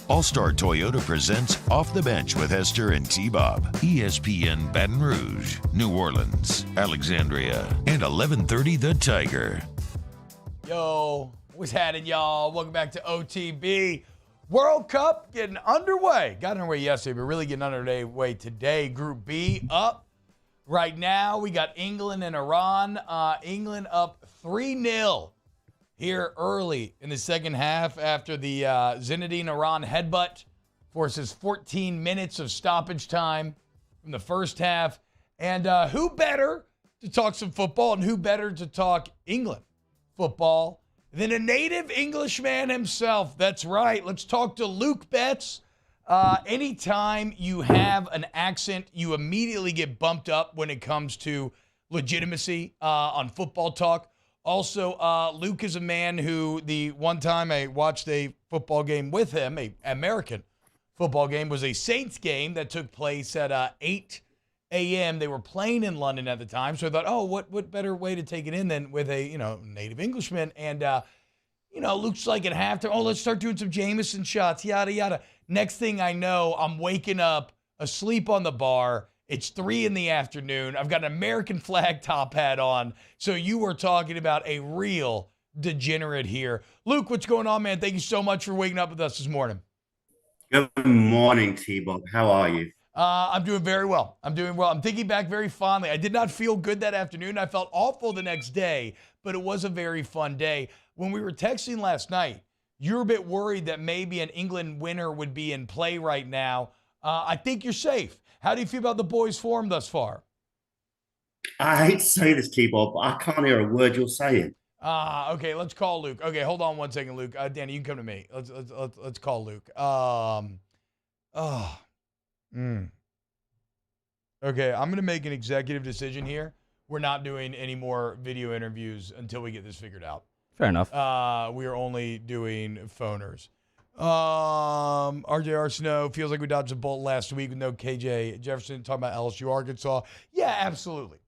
All-Star Toyota presents Off the Bench with Hester and T-Bob. ESPN Baton Rouge, New Orleans, Alexandria, and 1130 The Tiger. Yo, what's happening, y'all? Welcome back to OTB. World Cup getting underway. Got underway yesterday, but really getting underway today. Group B up right now. We got England and Iran. England up 3-0. Here early in the second half after the Zinedine Iran headbutt forces 14 minutes of stoppage time from the first half. And who better to talk some football and who better to talk England football than a native Englishman himself? That's right. Let's talk to Luke Betts, Anytime you have an accent, you immediately get bumped up when it comes to legitimacy on football talk. Also, Luke is a man who the one time I watched a football game with him, an American football game, was a Saints game that took place at 8 a.m. They were playing in London at the time, so I thought, oh, what better way to take it in than with a native Englishman? And Luke's like at halftime, oh, let's start doing some Jameson shots, yada yada. Next thing I know, I'm waking up asleep on the bar. It's 3 p.m. I've got an American flag top hat on. So you were talking about a real degenerate here. Luke, what's going on, man? Thank you so much for waking up with us this morning. Good morning, T-Bob. How are you? I'm doing very well. I'm doing well. I'm thinking back very fondly. I did not feel good that afternoon. I felt awful the next day, but it was a very fun day. When we were texting last night, you were a bit worried that maybe an England winner would be in play right now. I think you're safe. How do you feel about the boys' form thus far? I hate to say this, T-Bob, but I can't hear a word you're saying. Okay, let's call Luke. Okay, hold on one second, Luke. Danny, you can come to me. Let's call Luke. Okay, I'm going to make an executive decision here. We're not doing any more video interviews until we get this figured out. Fair enough. We are only doing phoners. RJ Arsenault feels like we dodged a bullet last week with no KJ Jefferson. Talking about LSU Arkansas. Yeah, absolutely.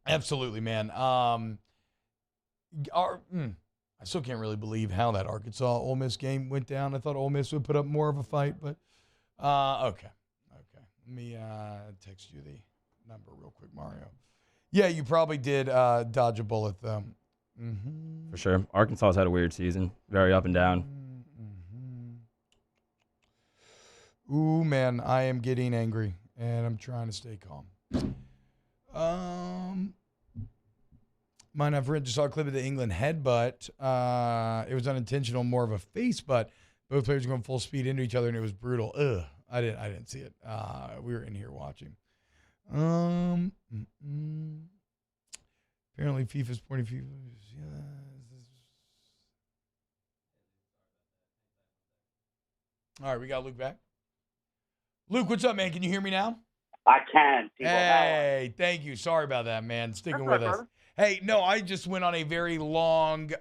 Absolutely, man. I still can't really believe how that Arkansas Ole Miss game went down. I thought Ole Miss would put up more of a fight, but okay. Let me text you the number real quick, Mario. Yeah, you probably did dodge a bullet, though. Mm-hmm. For sure. Arkansas's had a weird season. Very up and down. Ooh, man, I am getting angry, and I'm trying to stay calm. Mine, I've just saw a clip of the England headbutt. It was unintentional, more of a face butt. Both players going full speed into each other, and it was brutal. Ugh, I didn't see it. We were in here watching. Apparently, FIFA's pointing FIFA. All right, we got Luke back. Luke, what's up, man? Can you hear me now? I can. Hey, thank you. Sorry about that, man. Sticking with us. Hey, no, I just went on a very long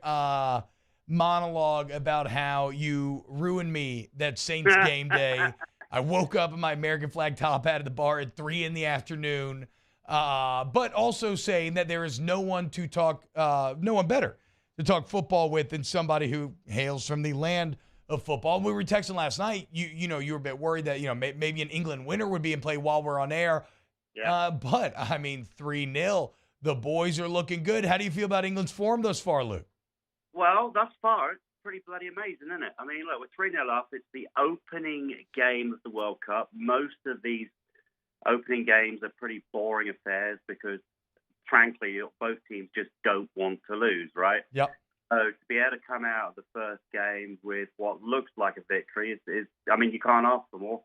monologue about how you ruined me that Saints game day. I woke up in my American flag top hat at the bar at 3 p.m, but also saying that there is no one to talk, no one better to talk football with than somebody who hails from the land of football. We were texting last night. You were a bit worried that maybe an England winner would be in play while we're on air. Yeah. But I mean 3-0. The boys are looking good. How do you feel about England's form thus far, Luke? Well, thus far it's pretty bloody amazing, isn't it? I mean, look, we're 3-0 up. It's the opening game of the World Cup. Most of these opening games are pretty boring affairs because, frankly, both teams just don't want to lose, right? Yep. So to be able to come out of the first game with what looks like a victory is I mean, you can't ask for more.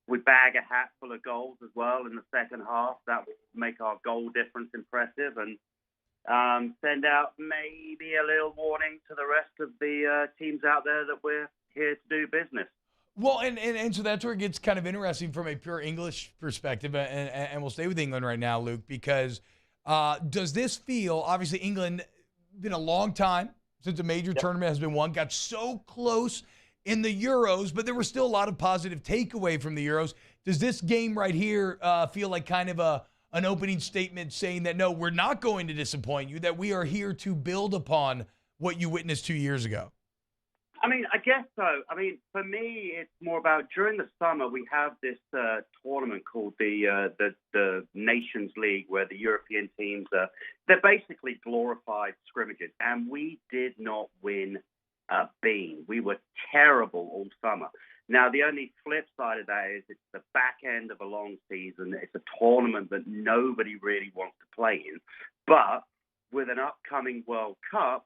We bag a hat full of goals as well in the second half. That will make our goal difference impressive and send out maybe a little warning to the rest of the teams out there that we're here to do business. Well, and so that's where it gets kind of interesting from a pure English perspective, and we'll stay with England right now, Luke, because does this feel, obviously England, been a long time since a major tournament has been won, got so close in the Euros, but there was still a lot of positive takeaway from the Euros. Does this game right here feel like kind of an opening statement saying that, no, we're not going to disappoint you, that we are here to build upon what you witnessed 2 years ago? I mean, I guess so. I mean, for me, it's more about during the summer, we have this tournament called the Nations League, where the European teams they're basically glorified scrimmages, and we did not win a bean. We were terrible all summer. Now, the only flip side of that is it's the back end of a long season. It's a tournament that nobody really wants to play in. But with an upcoming World Cup,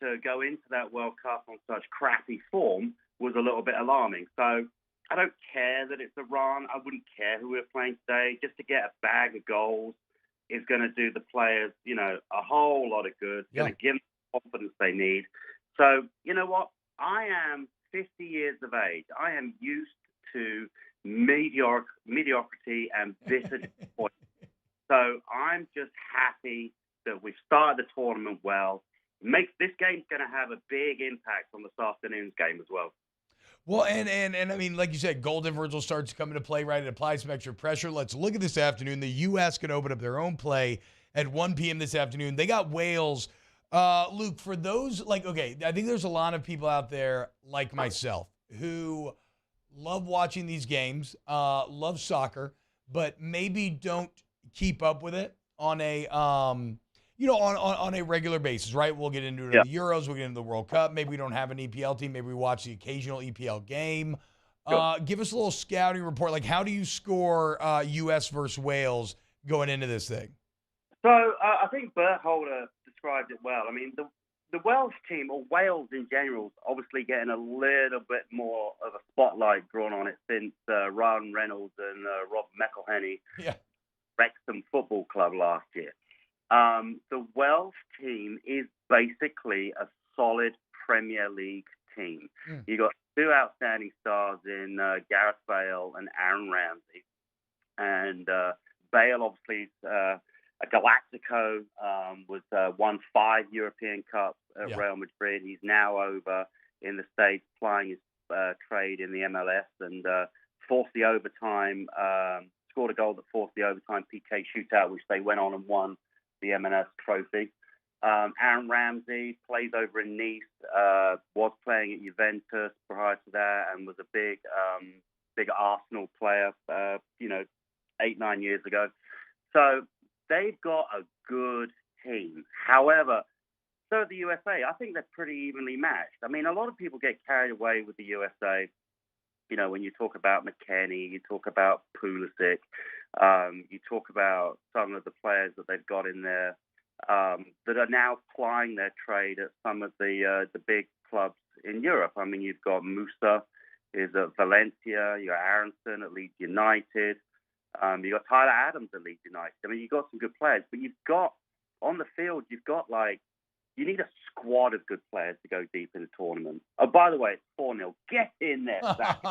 to go into that World Cup on such crappy form was a little bit alarming. So I don't care that it's Iran. I wouldn't care who we're playing today. Just to get a bag of goals is going to do the players, a whole lot of good. It's going to give them the confidence they need. So, you know what? I am 50 years of age. I am used to mediocrity and bitter disappointment. So I'm just happy that we've started the tournament well. This game's going to have a big impact on this afternoon's game as well. Well, and I mean, like you said, goal differential starts to come into play, right? It applies some extra pressure. Let's look at this afternoon. The U.S. can open up their own play at 1 p.m. this afternoon. They got Wales. Luke, for those, okay, I think there's a lot of people out there like myself who love watching these games, love soccer, but maybe don't keep up with it on a on a regular basis, right? We'll get into it in the Euros, we'll get into the World Cup. Maybe we don't have an EPL team. Maybe we watch the occasional EPL game. Give us a little scouting report. Like, how do you score U.S. versus Wales going into this thing? So I think Bertholder described it well. I mean, the Welsh team, or Wales in general, is obviously getting a little bit more of a spotlight drawn on it since Ryan Reynolds and Rob McElhenney Wrexham Football Club last year. The Welsh team is basically a solid Premier League team. You got two outstanding stars in Gareth Bale and Aaron Ramsey. And Bale, obviously, a Galactico, won 5 European Cups at Real Madrid. He's now over in the States plying his trade in the MLS and forced the overtime, scored a goal that forced the overtime PK shootout, which they went on and won the M&S trophy. Aaron Ramsey plays over in Nice, was playing at Juventus prior to that, and was a big Arsenal player, 8-9 years ago. So they've got a good team. However, so the USA, I think they're pretty evenly matched. I mean, a lot of people get carried away with the USA. When you talk about McKennie, you talk about Pulisic, you talk about some of the players that they've got in there that are now plying their trade at some of the big clubs in Europe. I mean, you've got Musa is at Valencia, you got Aronson at Leeds United, you got Tyler Adams at Leeds United. I mean, you've got some good players, but you've got on the field, you need a squad of good players to go deep in the tournament. Oh, by the way, it's 4-0. Get in there, Zach.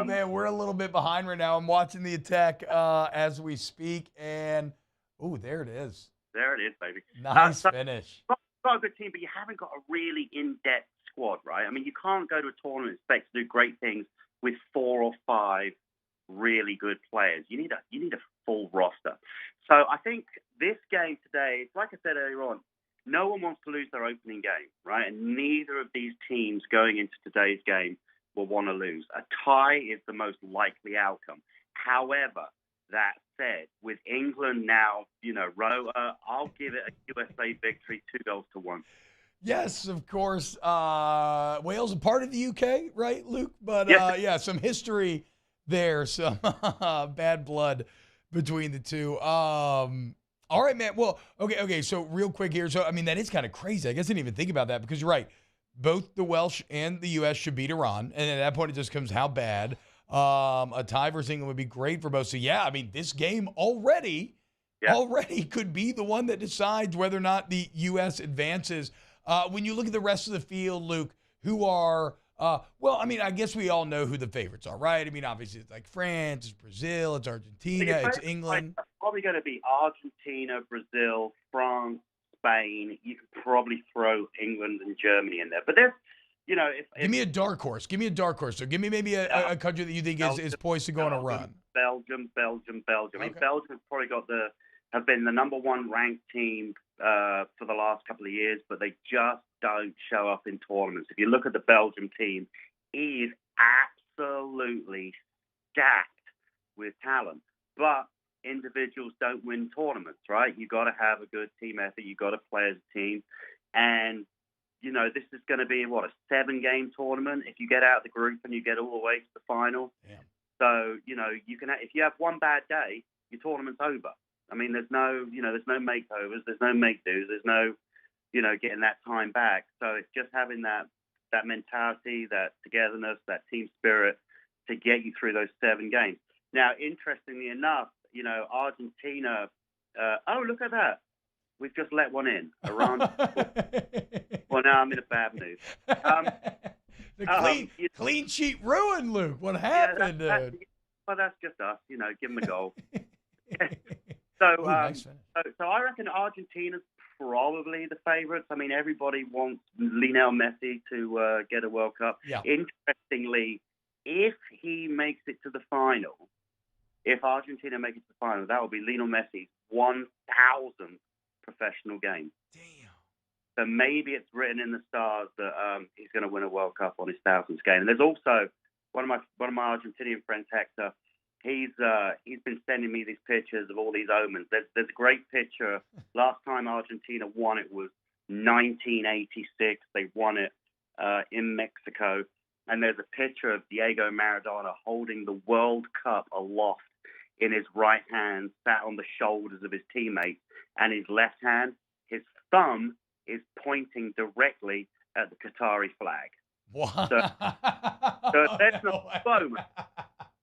Man, we're a little bit behind right now. I'm watching the attack as we speak, and there it is. There it is, baby. Nice finish. Got a good team, but you haven't got a really in-depth squad, right? I mean, you can't go to a tournament and expect to do great things with 4 or 5 really good players. You need a full roster. So I think this game today, like I said earlier on, no one wants to lose their opening game, right? And neither of these teams going into today's game will want to lose. A tie is the most likely outcome. However, that said, with England now, I'll give it a USA victory, 2-1. Yes, of course. Wales a part of the UK, right, Luke? But some history there, some bad blood between the two. All right, man. Well, okay. So real quick here. So, I mean, that is kind of crazy. I guess I didn't even think about that because you're right. Both the Welsh and the U.S. should beat Iran. And at that point, it just comes how bad. A tie versus England would be great for both. So, yeah, I mean, this game already could be the one that decides whether or not the U.S. advances. When you look at the rest of the field, Luke, who are I guess we all know who the favorites are, right? I mean, obviously, it's like France, it's Brazil, it's Argentina, it's England. It's probably going to be Argentina, Brazil, France, Spain. You could probably throw England and Germany in there. But there's, give me a dark horse. So give me maybe a country that you think is poised to go on a run. Belgium. I mean, Belgium's probably have been the number 1 ranked team for the last couple of years, but they just don't show up in tournaments. If you look at the Belgium team, it is absolutely stacked with talent. But individuals don't win tournaments, right? You got to have a good team effort. You got to play as a team. And, this is going to be, a 7-game tournament if you get out of the group and you get all the way to the final. Yeah. So, you can, if you have one bad day, your tournament's over. I mean, there's no makeovers, there's no make-dos, there's no, getting that time back. So it's just having that mentality, that togetherness, that team spirit to get you through those 7 games. Now, interestingly enough, Argentina, look at that. We've just let one in. Iran. Well, now I'm in a bad mood. The clean sheet ruined, Luke. What happened, dude? Well, that's just us, give them a goal. So I reckon Argentina's probably the favorites. I mean, everybody wants Lionel Messi to get a World Cup. Yeah. Interestingly, if he makes it to the final, if Argentina makes it to the final, that will be Lionel Messi's 1,000th professional game. Damn. So maybe it's written in the stars that he's going to win a World Cup on his 1,000th game. And there's also one of my Argentinian friends, Hector. He's been sending me these pictures of all these omens. There's a great picture. Last time Argentina won it was 1986. They won it in Mexico. And there's a picture of Diego Maradona holding the World Cup aloft in his right hand, sat on the shoulders of his teammates, and his left hand, his thumb, is pointing directly at the Qatari flag. What? So there's no moment.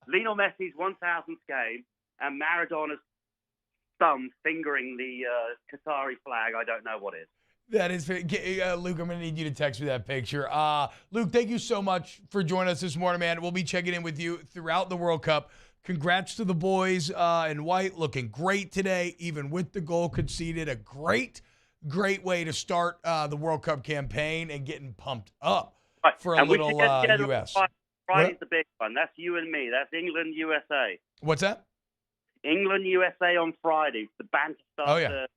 Lionel Messi's 1,000th game and Maradona's thumb fingering the Qatari flag. I don't know what is. That is, Luke, I'm going to need you to text me that picture. Luke, thank you so much for joining us this morning, man. We'll be checking in with you throughout the World Cup. Congrats to the boys in white, looking great today, even with the goal conceded. A great way to start the World Cup campaign and getting pumped up for a little U.S. Friday's the big one. That's you and me. That's England, USA. What's that? England, USA on Friday. The banter starts. Oh, yeah.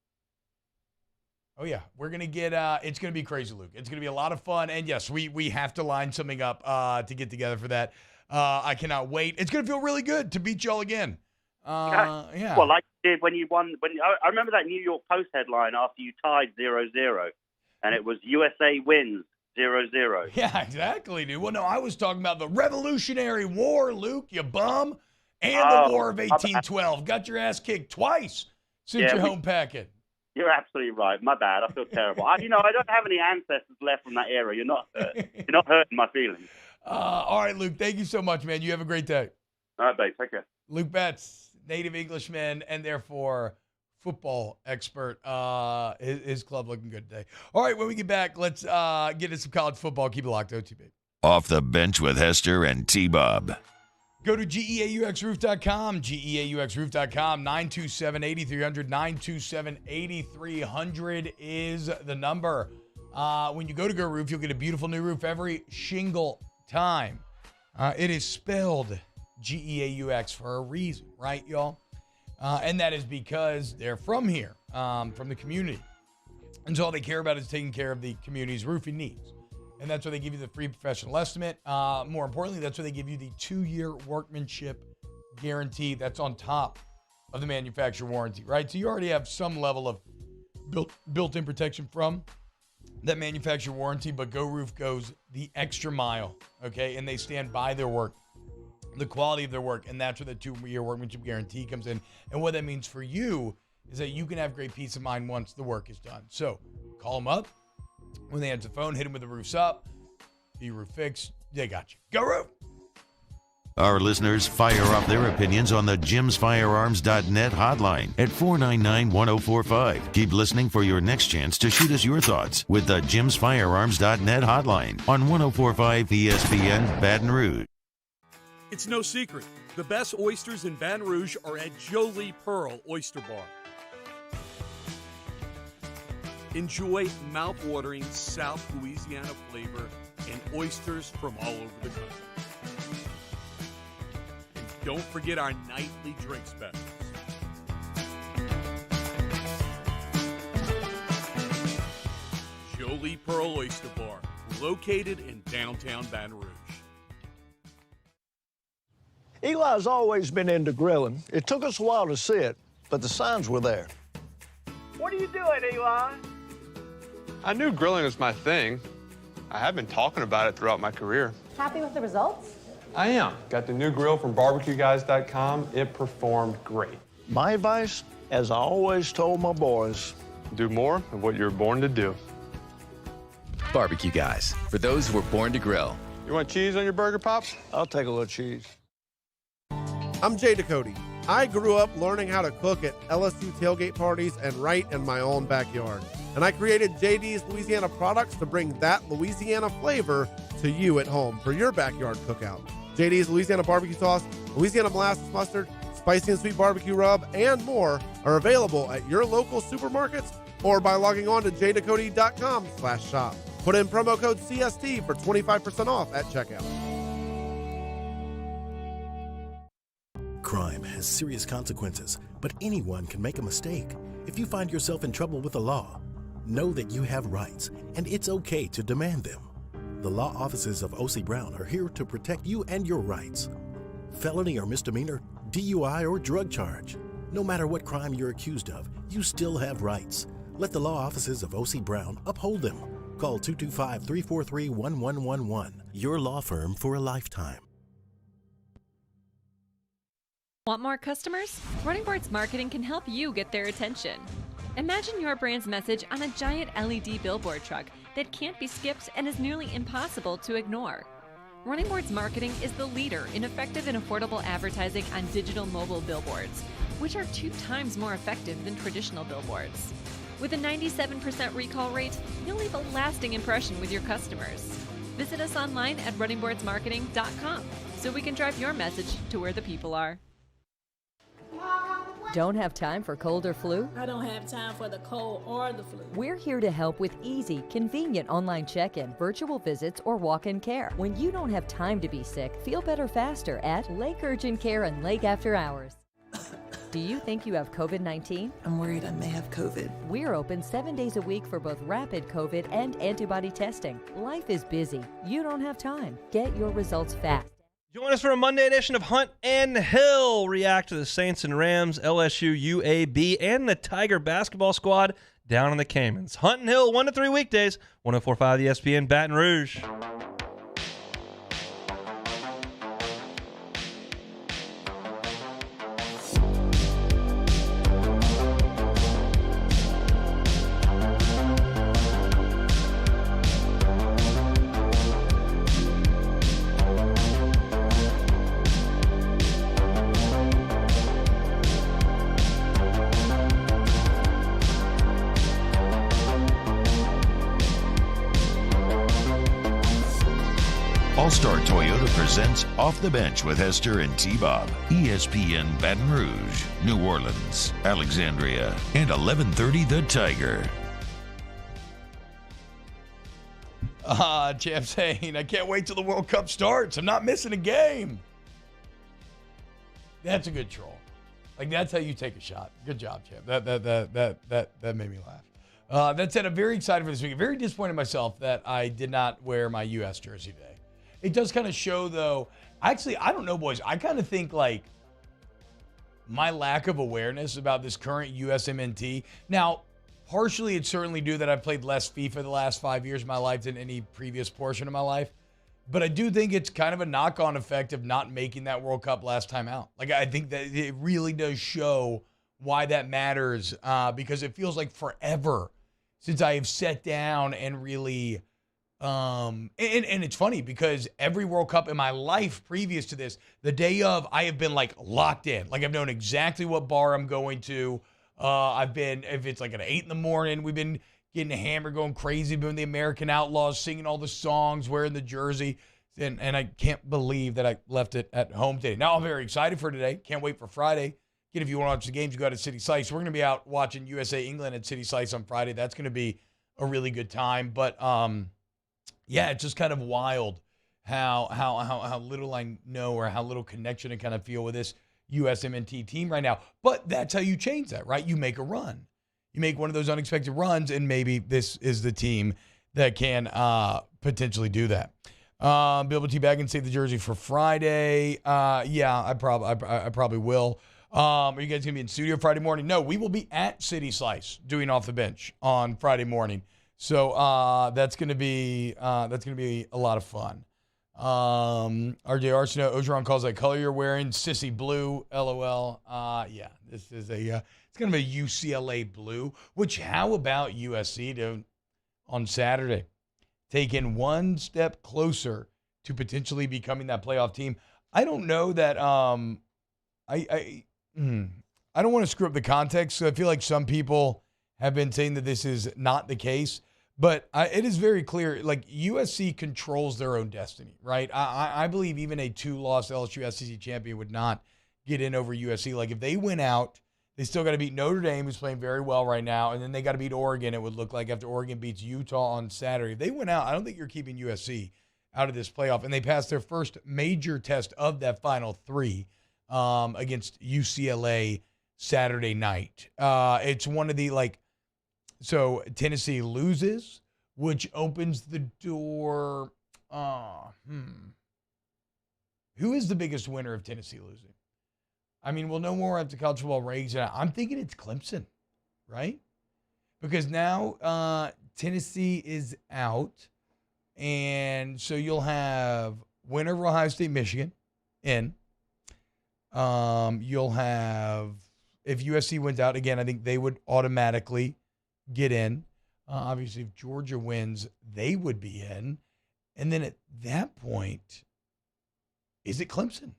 Oh, yeah. We're going to get it's going to be crazy, Luke. It's going to be a lot of fun. And, yes, we have to line something up to get together for that. I cannot wait. It's going to feel really good to beat y'all again. Yeah. Well, like you did when you won. I remember that New York Post headline after you tied 0-0, and it was USA wins 0-0. Yeah, exactly, dude. Well, no, I was talking about the Revolutionary War, Luke, you bum, and the War of 1812. Got your ass kicked twice since your home packing. You're absolutely right. My bad. I feel terrible. I don't have any ancestors left from that era. You're not hurting my feelings. All right, Luke. Thank you so much, man. You have a great day. All right, babe. Take care. Luke Betts, native Englishman, and therefore football expert. His club looking good today. All right, when we get back, let's get into some college football. Keep it locked, OTB. Off the bench with Hester and T-Bob. Go to GEAUXroof.com, GEAUXroof.com, 927-8300, 927-8300 is the number. When you go to Go Roof, you'll get a beautiful new roof every shingle time. It is spelled GEAUX for a reason, right, y'all? And that is because they're from here, from the community. And so all they care about is taking care of the community's roofing needs. And that's why they give you the free professional estimate. More importantly, that's why they give you the 2-year workmanship guarantee. That's on top of the manufacturer warranty, right? So you already have some level of built-in protection from that manufacturer warranty, but Go Roof goes the extra mile, okay? And they stand by their work, the quality of their work, and that's where the 2-year workmanship guarantee comes in. And what that means for you is that you can have great peace of mind once the work is done. So call them up. When they answer the phone, hit them with the roofs up. Be roof fixed. They got you. Go Roof! Our listeners fire off their opinions on the jimsfirearms.net hotline at 499-1045. Keep listening for your next chance to shoot us your thoughts with the jimsfirearms.net hotline on 1045 ESPN Baton Rouge. It's no secret. The best oysters in Baton Rouge are at Jolie Pearl Oyster Bar. Enjoy mouth-watering South Louisiana flavor and oysters from all over the country. And don't forget our nightly drink specials. Jolie Pearl Oyster Bar, located in downtown Baton Rouge. Eli's always been into grilling. It took us a while to see it, but the signs were there. What are you doing, Eli? I knew grilling was my thing. I have been talking about it throughout my career. Happy with the results? I am. Got the new grill from barbecueguys.com. It performed great. My advice, as I always told my boys, do more of what you're born to do. Barbecue Guys, for those who were born to grill. You want cheese on your burger, Pops? I'll take a little cheese. I'm Jay Ducote. I grew up learning how to cook at LSU tailgate parties and right in my own backyard. And I created JD's Louisiana Products to bring that Louisiana flavor to you at home for your backyard cookout. JD's Louisiana Barbecue Sauce, Louisiana Molasses Mustard, Spicy and Sweet Barbecue Rub, and more are available at your local supermarkets or by logging on to jdacody.com/shop. Put in promo code CST for 25% off at checkout. Crime has serious consequences, but anyone can make a mistake. If you find yourself in trouble with the law, know that you have rights, and it's okay to demand them. The law offices of O.C. Brown are here to protect you and your rights. Felony or misdemeanor, DUI or drug charge. No matter what crime you're accused of, you still have rights. Let the law offices of O.C. Brown uphold them. Call 225-343-1111. Your law firm for a lifetime. Want more customers? Running Boards Marketing can help you get their attention. Imagine your brand's message on a giant LED billboard truck that can't be skipped and is nearly impossible to ignore. Running Boards Marketing is the leader in effective and affordable advertising on digital mobile billboards, which are 2 times more effective than traditional billboards. With a 97% recall rate, you'll leave a lasting impression with your customers. Visit us online at runningboardsmarketing.com so we can drive your message to where the people are. Don't have time for cold or flu? I don't have time for the cold or the flu. We're here to help with easy, convenient online check-in, virtual visits, or walk-in care. When you don't have time to be sick, feel better faster at Lake Urgent Care and Lake After Hours. Do you think you have COVID-19? I'm worried I may have COVID. We're open 7 days a week for both rapid COVID and antibody testing. Life is busy. You don't have time. Get your results fast. Join us for a Monday edition of Hunt and Hill. React to the Saints and Rams, LSU UAB, and the Tiger basketball squad down in the Caymans. Hunt and Hill, 1 to 3 weekdays, 104.5 ESPN, Baton Rouge. All-Star Toyota presents Off the Bench with Hester and T-Bob. ESPN Baton Rouge, New Orleans, Alexandria, and 1130 The Tiger. Jeff saying, I can't wait till the World Cup starts. I'm not missing a game. That's a good troll. Like, that's how you take a shot. Good job, Jeff. That made me laugh. That said, I'm very excited for this week. Very disappointed in myself that I did not wear my U.S. jersey today. It does kind of show, though. Actually, I don't know, boys. I kind of think, like, my lack of awareness about this current USMNT. Now, partially it's certainly due that I've played less FIFA the last 5 years of my life than any previous portion of my life. But I do think it's kind of a knock-on effect of not making that World Cup last time out. Like, I think that it really does show why that matters, because it feels like forever since I have sat down and really... And it's funny because every World Cup in my life previous to this, the day of, I have been like locked in. Like, I've known exactly what bar I'm going to. I've been, if it's like at 8 a.m, we've been getting hammered, going crazy, doing the American Outlaws, singing all the songs, wearing the jersey. And I can't believe that I left it at home today. Now I'm very excited for today. Can't wait for Friday. Again, if you want to watch the games, you go to City Slice. We're going to be out watching USA England at City Slice on Friday. That's going to be a really good time. But, yeah, it's just kind of wild how little I know or how little connection I kind of feel with this USMNT team right now. But that's how you change that, right? You make a run. You make one of those unexpected runs, and maybe this is the team that can potentially do that. Be able to teabag and save the jersey for Friday. Yeah, I probably will. Are you guys going to be in studio Friday morning? No, we will be at City Slice doing Off the Bench on Friday morning. So that's going to be a lot of fun. RJ Arsenault, Ogeron calls that color you're wearing sissy blue. LOL. Yeah, this is it's kind of a UCLA blue. Which, how about USC on Saturday, taking one step closer to potentially becoming that playoff team? I don't know that. I don't want to screw up the context. So I feel like some people have been saying that this is not the case. But it is very clear, like USC controls their own destiny, right? I believe even a 2-loss LSU SEC champion would not get in over USC. Like if they went out, they still got to beat Notre Dame, who's playing very well right now, and then they got to beat Oregon, it would look like, after Oregon beats Utah on Saturday. If they went out, I don't think you're keeping USC out of this playoff. And they passed their first major test of that Final 3 against UCLA Saturday night. It's one of the, like, so Tennessee loses, which opens the door. Who is the biggest winner of Tennessee losing? I mean, we'll know more after college football ranks. I'm thinking it's Clemson, right? Because now Tennessee is out, and so you'll have winner of Ohio State, Michigan in. You'll have, if USC wins out, again, I think they would automatically get in. Obviously, if Georgia wins, they would be in. And then at that point, is it Clemson?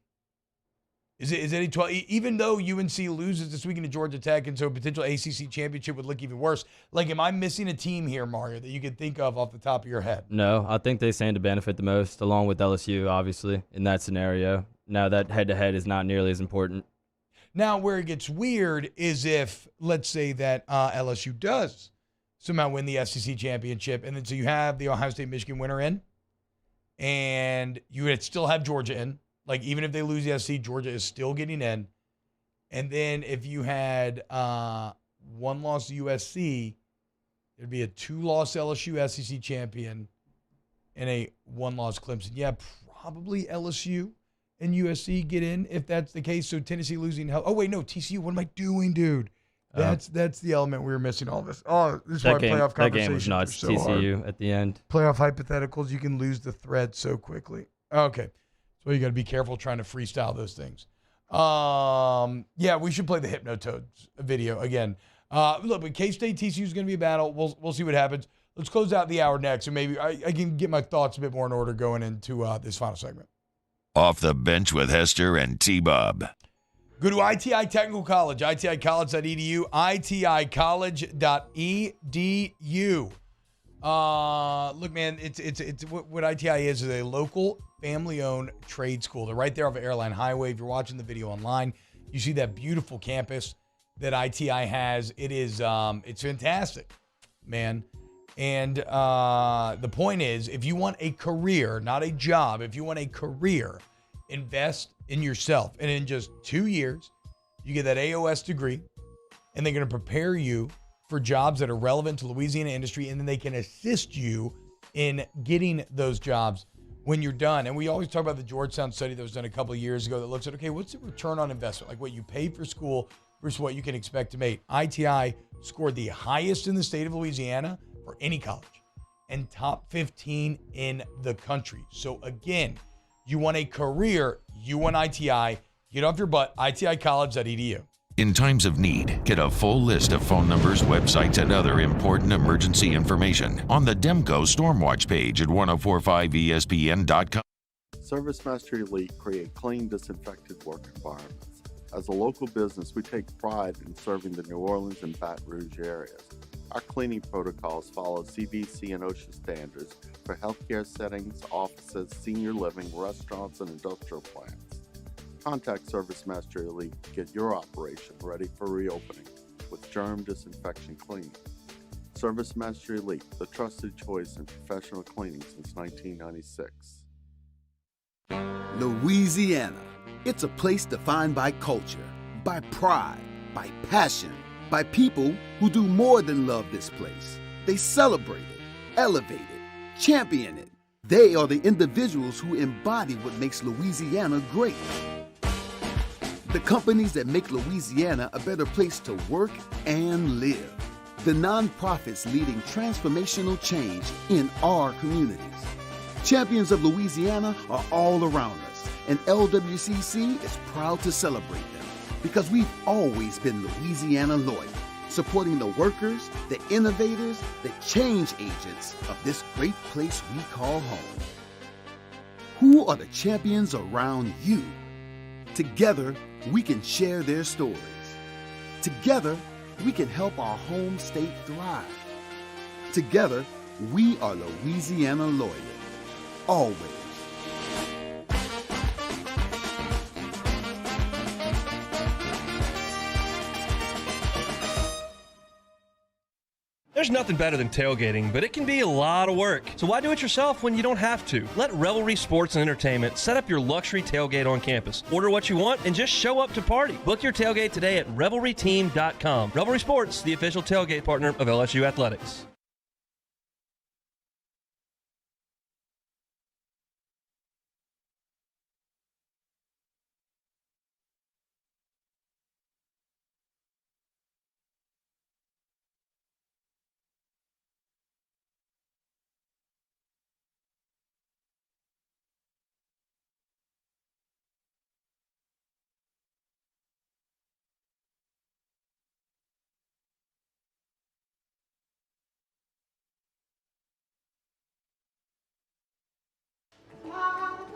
Is it a 12? Even though UNC loses this weekend to Georgia Tech, and so a potential ACC championship would look even worse. Like, am I missing a team here, Mario, that you could think of off the top of your head? No, I think they stand to benefit the most, along with LSU, obviously, in that scenario. Now, that head-to-head is not nearly as important. Now, where it gets weird is if, let's say that LSU does somehow win the SEC championship, and then so you have the Ohio State-Michigan winner in, and you would still have Georgia in. Like, even if they lose the SEC, Georgia is still getting in. And then if you had one-loss USC, there'd be a 2-loss LSU SEC champion and a 1-loss Clemson. Yeah, probably LSU and USC get in if that's the case. So Tennessee losing. Oh, wait, no, TCU. What am I doing, dude? That's the element we were missing all this. Oh, this is why playoff conversations that game was nuts. So TCU hard. At the end. Playoff hypotheticals, you can lose the thread so quickly. Okay. So you got to be careful trying to freestyle those things. Yeah, we should play the Hypnotoads video again. Look, but K-State TCU is going to be a battle. We'll see what happens. Let's close out the hour next, and maybe I can get my thoughts a bit more in order going into this final segment. Off the Bench with Hester and T-Bob. Go to ITI Technical College, iticollege.edu, iticollege.edu. Look, man, it's what ITI is a local family-owned trade school. They're right there off of Airline Highway. If you're watching the video online, you see that beautiful campus that ITI has. It is, it's fantastic, man. And the point is, if you want a career, not a job, if you want a career, invest in yourself. And in just 2 years, you get that AOS degree, and they're going to prepare you for jobs that are relevant to Louisiana industry, and then they can assist you in getting those jobs when you're done. And we always talk about the Georgetown study that was done a couple of years ago that looks at, okay, what's the return on investment? Like what you pay for school versus what you can expect to make. ITI scored the highest in the state of Louisiana for any college and top 15 in the country. So again, you want a career, you want ITI, get off your butt, iticollege.edu. In times of need, get a full list of phone numbers, websites, and other important emergency information on the Demco Stormwatch page at 1045ESPN.com. ServiceMaster Elite create clean, disinfected work environments. As a local business, we take pride in serving the New Orleans and Baton Rouge areas. Our cleaning protocols follow CDC and OSHA standards for healthcare settings, offices, senior living, restaurants, and industrial plants. Contact ServiceMaster Elite to get your operation ready for reopening with germ disinfection cleaning. ServiceMaster Elite, the trusted choice in professional cleaning since 1996. Louisiana. It's a place defined by culture, by pride, by passion, by people who do more than love this place. They celebrate it, elevate it, champion it. They are the individuals who embody what makes Louisiana great. The companies that make Louisiana a better place to work and live. The nonprofits leading transformational change in our communities. Champions of Louisiana are all around us, and LWCC is proud to celebrate them because we've always been Louisiana loyal, supporting the workers, the innovators, the change agents of this great place we call home. Who are the champions around you? Together, we can share their stories. Together, we can help our home state thrive. Together, we are Louisiana Loyal. Always. There's nothing better than tailgating, but it can be a lot of work. So why do it yourself when you don't have to? Let Revelry Sports and Entertainment set up your luxury tailgate on campus. Order what you want and just show up to party. Book your tailgate today at revelryteam.com. Revelry Sports, the official tailgate partner of LSU Athletics.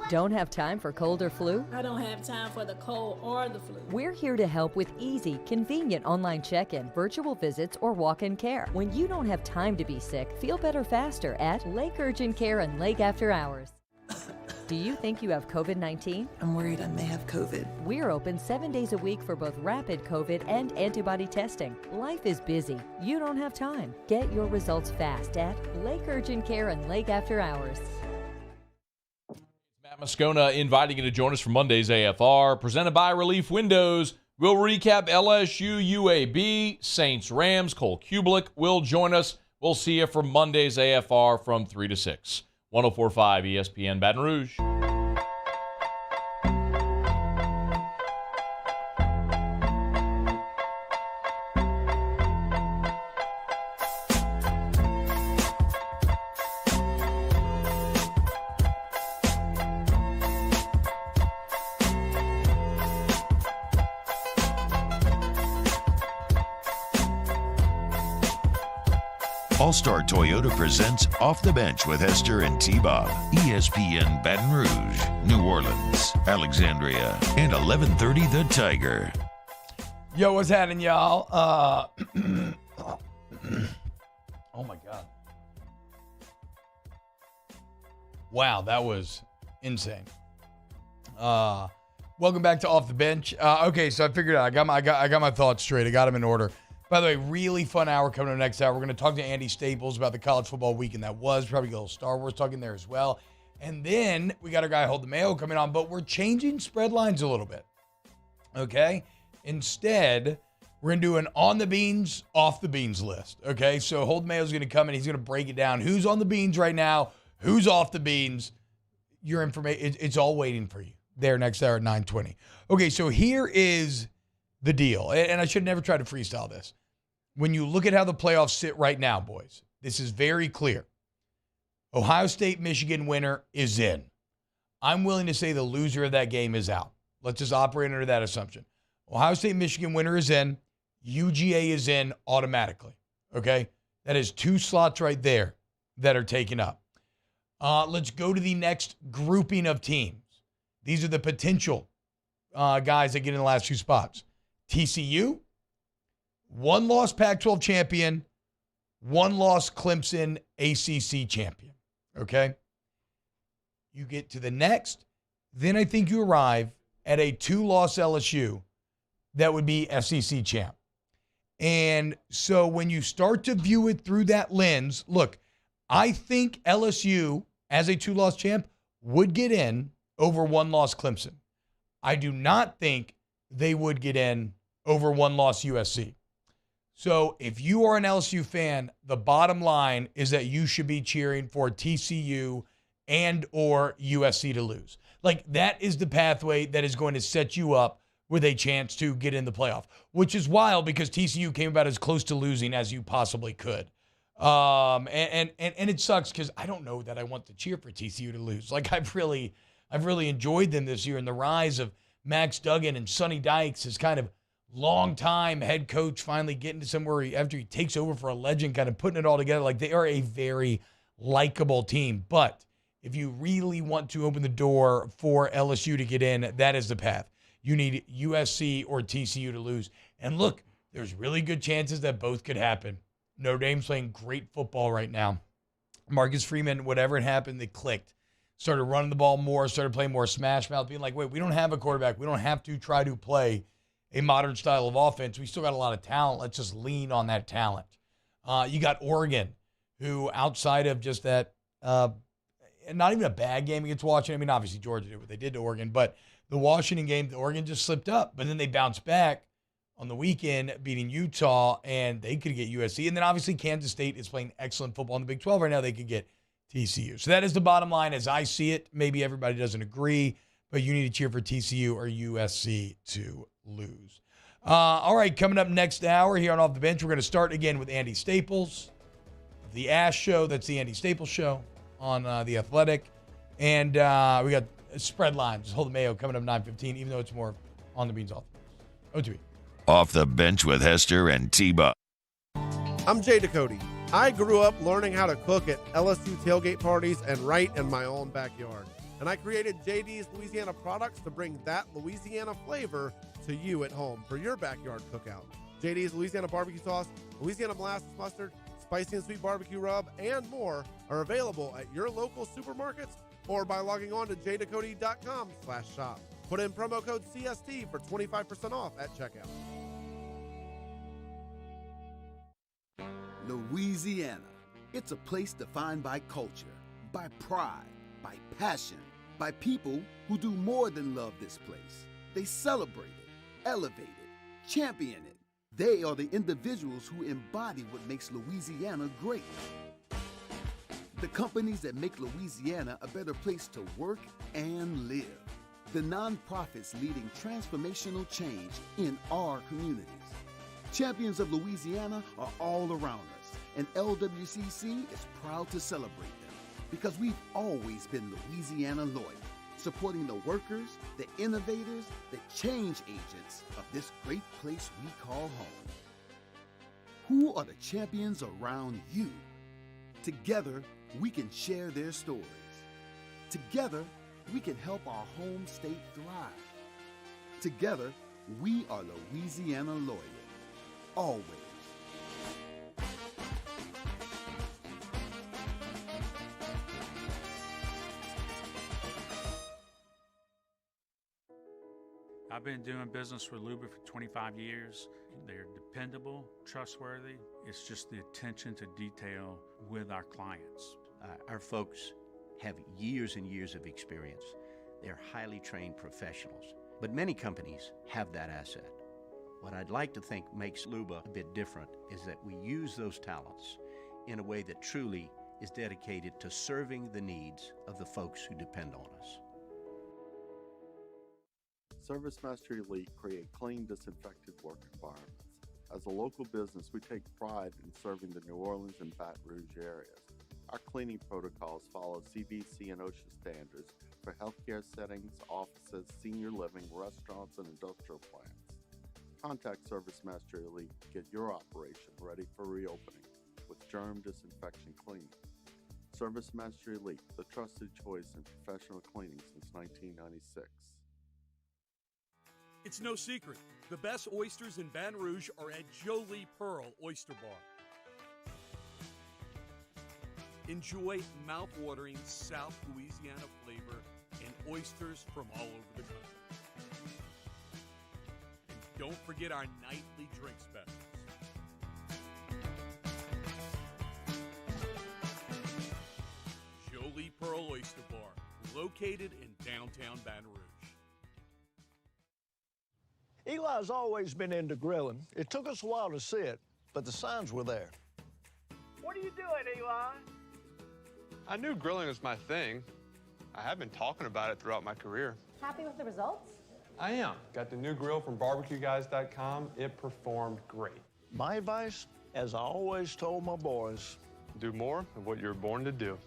Don't have time for cold or flu? I don't have time for the cold or the flu. We're here to help with easy, convenient online check-in, virtual visits, or walk-in care. When you don't have time to be sick, feel better faster at Lake Urgent Care and Lake After Hours. Do you think you have COVID-19? I'm worried I may have COVID. We're open 7 days a week for both rapid COVID and antibody testing. Life is busy. You don't have time. Get your results fast at Lake Urgent Care and Lake After Hours. Matt Moscona inviting you to join us for Monday's AFR, presented by Relief Windows. We'll recap LSU UAB, Saints Rams. Cole Kubelik will join us. We'll see you for Monday's AFR from 3 to 6. 104.5 ESPN Baton Rouge. All-Star Toyota presents Off the Bench with Hester and T-Bob. ESPN Baton Rouge, New Orleans, Alexandria, and 1130 The Tiger. Yo, what's happening, y'all? Oh, my God. Wow, that was insane. Welcome back to Off the Bench. Okay, so I figured out. I got my thoughts straight. I got them in order. By the way, really fun hour coming up next hour. We're going to talk to Andy Staples about the college football weekend that was. Probably get a little Star Wars talking there as well. And then we got our guy Hold the Mayo coming on, but we're changing spread lines a little bit. Okay? Instead, we're going to do an on the beans, off the beans list. Okay? So Hold the Mayo is going to come and he's going to break it down. Who's on the beans right now? Who's off the beans? Your information, it's all waiting for you there next hour at 9:20. Okay, so here is the deal. And I should never try to freestyle this. When you look at how the playoffs sit right now, boys, this is very clear. Ohio State, Michigan winner is in. I'm willing to say the loser of that game is out. Let's just operate under that assumption. Ohio State, Michigan winner is in. UGA is in automatically. Okay? That is 2 slots right there that are taken up. Let's go to the next grouping of teams. These are the potential guys that get in the last 2 spots. TCU, 1-loss Pac-12 champion, 1-loss Clemson ACC champion. Okay? You get to the next, then I think you arrive at a 2-loss LSU that would be SEC champ. And so when you start to view it through that lens, look, I think LSU as a 2-loss champ would get in over 1-loss Clemson. I do not think they would get in over 1-loss USC. So if you are an LSU fan, the bottom line is that you should be cheering for TCU and or USC to lose. Like, that is the pathway that is going to set you up with a chance to get in the playoff, which is wild because TCU came about as close to losing as you possibly could. And it sucks because I don't know that I want to cheer for TCU to lose. Like, I've really enjoyed them this year, and the rise of Max Duggan and Sonny Dykes is kind of long-time head coach finally getting to somewhere after he takes over for a legend, kind of putting it all together. Like, they are a very likable team. But if you really want to open the door for LSU to get in, that is the path. You need USC or TCU to lose. And look, There's really good chances that both could happen. Notre Dame's playing great football right now. Marcus Freeman, whatever had happened, they clicked. Started running the ball more, started playing more smash mouth, being like, wait, we don't have a quarterback. We don't have to try to play a modern style of offense. We still got a lot of talent. Let's just lean on that talent. You got Oregon, who outside of just that, not even a bad game against Washington. I mean, obviously Georgia did what they did to Oregon, but the Washington game, Oregon just slipped up. But then they bounced back on the weekend, beating Utah, and they could get USC. And then obviously Kansas State is playing excellent football in the Big 12 right now. They could get TCU. So that is the bottom line as I see it. Maybe everybody doesn't agree, but you need to cheer for TCU or USC to lose. All right, coming up next hour here on Off the Bench, we're going to start again with Andy Staples, the Ash Show. That's the Andy Staples Show on The Athletic. And we got spread lines. Just hold the Mayo coming up 9:15, even though it's more on the beans off the bench. OTB. Off the Bench with Hester and T-Buck. I'm Jay Ducote. I grew up learning how to cook at LSU tailgate parties and right in my own backyard. And I created JD's Louisiana products to bring that Louisiana flavor to you at home for your backyard cookout. JD's Louisiana barbecue sauce, Louisiana molasses mustard, spicy and sweet barbecue rub, and more are available at your local supermarkets or by logging on to jducote.com/shop. Put in promo code CST for 25% off at checkout. Louisiana. It's a place defined by culture, by pride, by passion, by people who do more than love this place. They celebrate it, elevate it, champion it. They are the individuals who embody what makes Louisiana great. The companies that make Louisiana a better place to work and live. The nonprofits leading transformational change in our communities. Champions of Louisiana are all around us, and LWCC is proud to celebrate them because we've always been Louisiana loyal, supporting the workers, the innovators, the change agents of this great place we call home. Who are the champions around you? Together, we can share their stories. Together, we can help our home state thrive. Together, we are Louisiana loyal. Always. I've been doing business with Luba for 25 years. They're dependable, trustworthy. It's just the attention to detail with our clients. Our folks have years and years of experience. They're highly trained professionals, but many companies have that asset. What I'd like to think makes Luba a bit different is that we use those talents in a way that truly is dedicated to serving the needs of the folks who depend on us. ServiceMaster Elite create clean, disinfected work environments. As a local business, we take pride in serving the New Orleans and Baton Rouge areas. Our cleaning protocols follow CDC and OSHA standards for healthcare settings, offices, senior living, restaurants, and industrial plants. Contact ServiceMaster Elite to get your operation ready for reopening with germ disinfection cleaning. ServiceMaster Elite, the trusted choice in professional cleaning since 1996. It's no secret. The best oysters in Baton Rouge are at Jolie Pearl Oyster Bar. Enjoy mouth-watering South Louisiana flavor and oysters from all over the country. And don't forget our nightly drink specials. Jolie Pearl Oyster Bar, located in downtown Baton Rouge. Eli's always been into grilling. It took us a while to see it, but the signs were there. What are you doing, Eli? I knew grilling was my thing. I have been talking about it throughout my career. Happy with the results? I am. Got the new grill from barbecueguys.com. It performed great. My advice, as I always told my boys, do more of what you're born to do.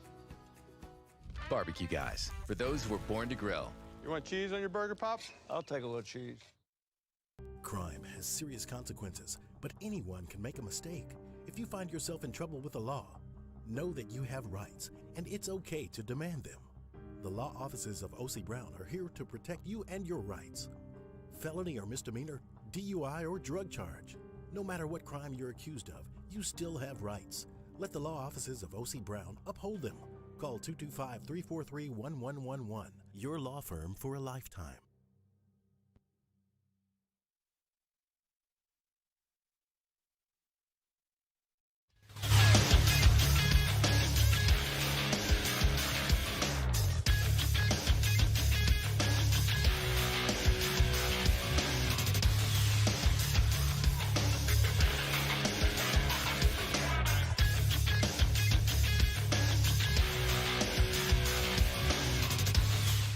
Barbecue Guys, for those who were born to grill. You want cheese on your burger, Pops? I'll take a little cheese. Crime has serious consequences, but anyone can make a mistake. If you find yourself in trouble with the law, know that you have rights, and it's okay to demand them. The law offices of O.C. Brown are here to protect you and your rights. Felony or misdemeanor, DUI or drug charge. No matter what crime you're accused of, you still have rights. Let the law offices of O.C. Brown uphold them. Call 225-343-1111. Your law firm for a lifetime.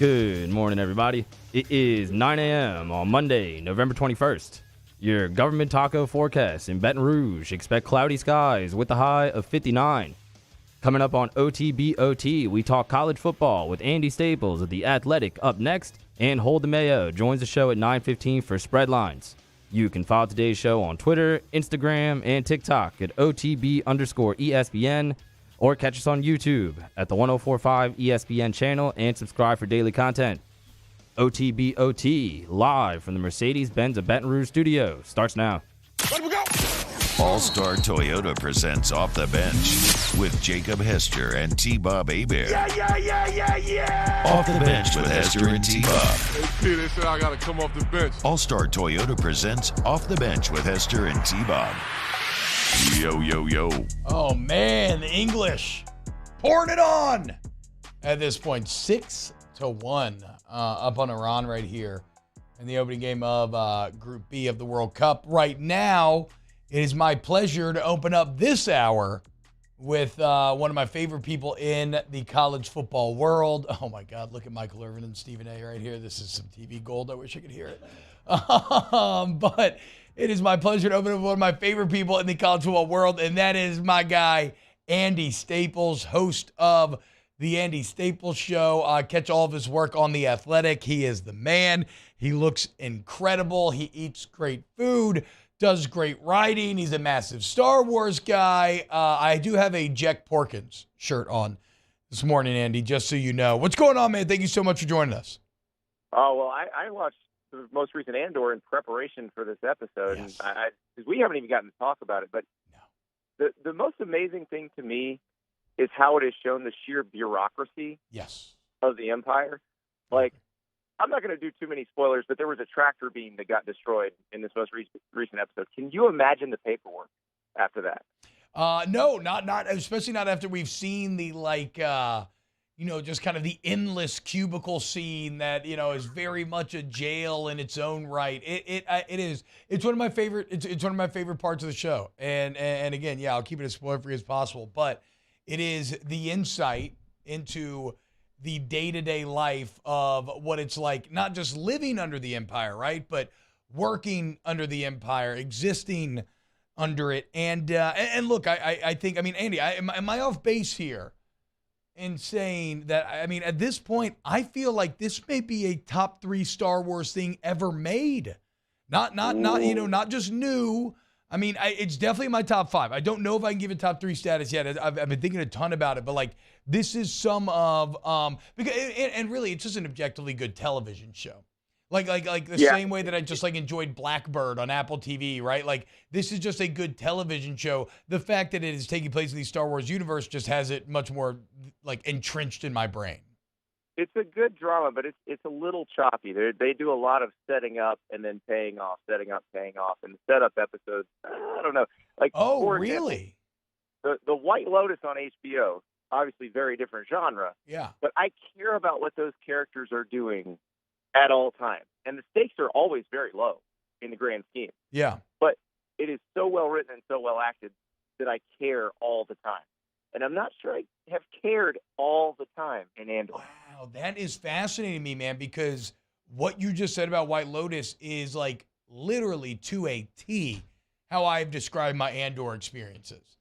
Good morning, everybody. It is 9 a.m. on Monday, November 21st. Your government taco forecast in Baton Rouge. Expect cloudy skies with a high of 59. Coming up on OTBOT, we talk college football with Andy Staples of The Athletic up next, and Hold the Mayo joins the show at 9:15 for Spread Lines. You can follow today's show on Twitter, Instagram, and TikTok at OTB_ESPN. Or catch us on YouTube at the 1045 ESPN channel and subscribe for daily content. OTBOT, live from the Mercedes-Benz of Baton Rouge studio, starts now. All-Star Toyota presents Off the Bench with Jacob Hester and T-Bob Hebert. Yeah. Off the Bench with Hester and T-Bob. Hey, P, they said I got to come off the bench. All-Star Toyota presents Off the Bench with Hester and T-Bob. Yo, yo, yo. Oh, man, the English pouring it on. At this point, 6-1 up on Iran right here in the opening game of Group B of the World Cup. Right now, it is my pleasure to open up this hour with one of my favorite people in the college football world. Oh, my God, look at Michael Irvin and Stephen A. right here. This is some TV gold. I wish I could hear it. But it is my pleasure to open up one of my favorite people in the college football world, and that is my guy, Andy Staples, host of The Andy Staples Show. Catch all of his work on The Athletic. He is the man. He looks incredible. He eats great food, does great writing. He's a massive Star Wars guy. I do have a Jack Porkins shirt on this morning, Andy, just so you know. What's going on, man? Thank you so much for joining us. Oh, well, I watched the most recent Andor in preparation for this episode, yes. And because we haven't even gotten to talk about it, but the most amazing thing to me is how it has shown the sheer bureaucracy of the Empire. Like, I'm not going to do too many spoilers, but there was a tractor beam that got destroyed in this most recent episode. Can you imagine the paperwork after that? No, not especially not after we've seen the just kind of the endless cubicle scene that, is very much a jail in its own right. It's one of my favorite. It's one of my favorite parts of the show. And again, I'll keep it as spoiler-free as possible. But it is the insight into the day-to-day life of what it's like, not just living under the Empire, right? But working under the Empire, existing under it. And look, I think, Andy, am I off base here in saying that, at this point, I feel like this may be a top 3 Star Wars thing ever made. Not just new. It's definitely my top 5. I don't know if I can give it top 3 status yet. I've been thinking a ton about it, but this is some of, because really it's just an objectively good television show. Like the same way that I just enjoyed Blackbird on Apple TV, right? This is just a good television show. The fact that it is taking place in the Star Wars universe just has it much more entrenched in my brain. It's a good drama, but it's a little choppy. They do a lot of setting up and then paying off, setting up, paying off, and the setup episodes. I don't know. For really? Example, the White Lotus on HBO, obviously very different genre. Yeah. But I care about what those characters are doing at all times. And the stakes are always very low in the grand scheme. Yeah. But it is so well written and so well acted that I care all the time. And I'm not sure I have cared all the time in Andor. Wow, that is fascinating to me, man, because what you just said about White Lotus is literally to a T how I've described my Andor experiences.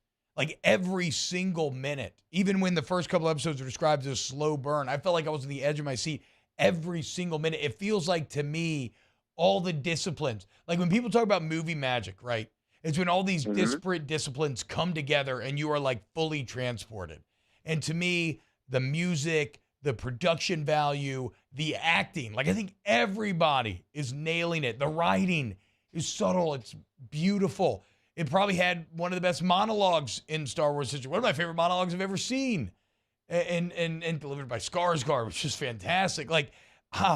Every single minute, even when the first couple episodes were described as a slow burn, I felt like I was on the edge of my seat. Every single minute. It feels like, to me, all the disciplines. When people talk about movie magic, right? It's when all these disparate disciplines come together and you are fully transported. And to me, the music, the production value, the acting, I think everybody is nailing it. The writing It's subtle. It's beautiful. It probably had one of the best monologues in Star Wars history. One of my favorite monologues I've ever seen. And delivered by Skarsgård, which is fantastic. Like,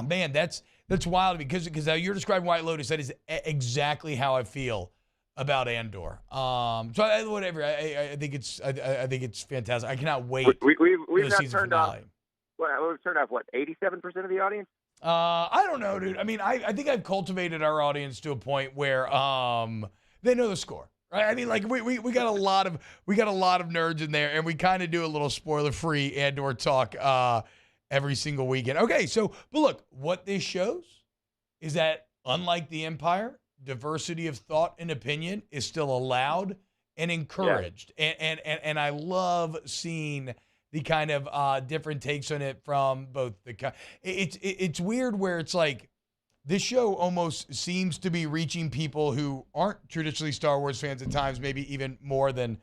man, that's wild because how you're describing White Lotus, that is exactly how I feel about Andor. So whatever. I think it's fantastic. I cannot wait We've for the not season turned finale. off. Well, we've turned off 87% of the audience. I don't know, dude. I mean, I think I've cultivated our audience to a point where they know the score. Right? I mean, like we got a lot of nerds in there, and we kind of do a little spoiler-free Andor talk every single weekend. Okay, so but look, what this shows is that unlike the Empire, diversity of thought and opinion is still allowed and encouraged, and I love seeing the kind of different takes on it from both the. It's weird where it's like. This show almost seems to be reaching people who aren't traditionally Star Wars fans at times, maybe even more than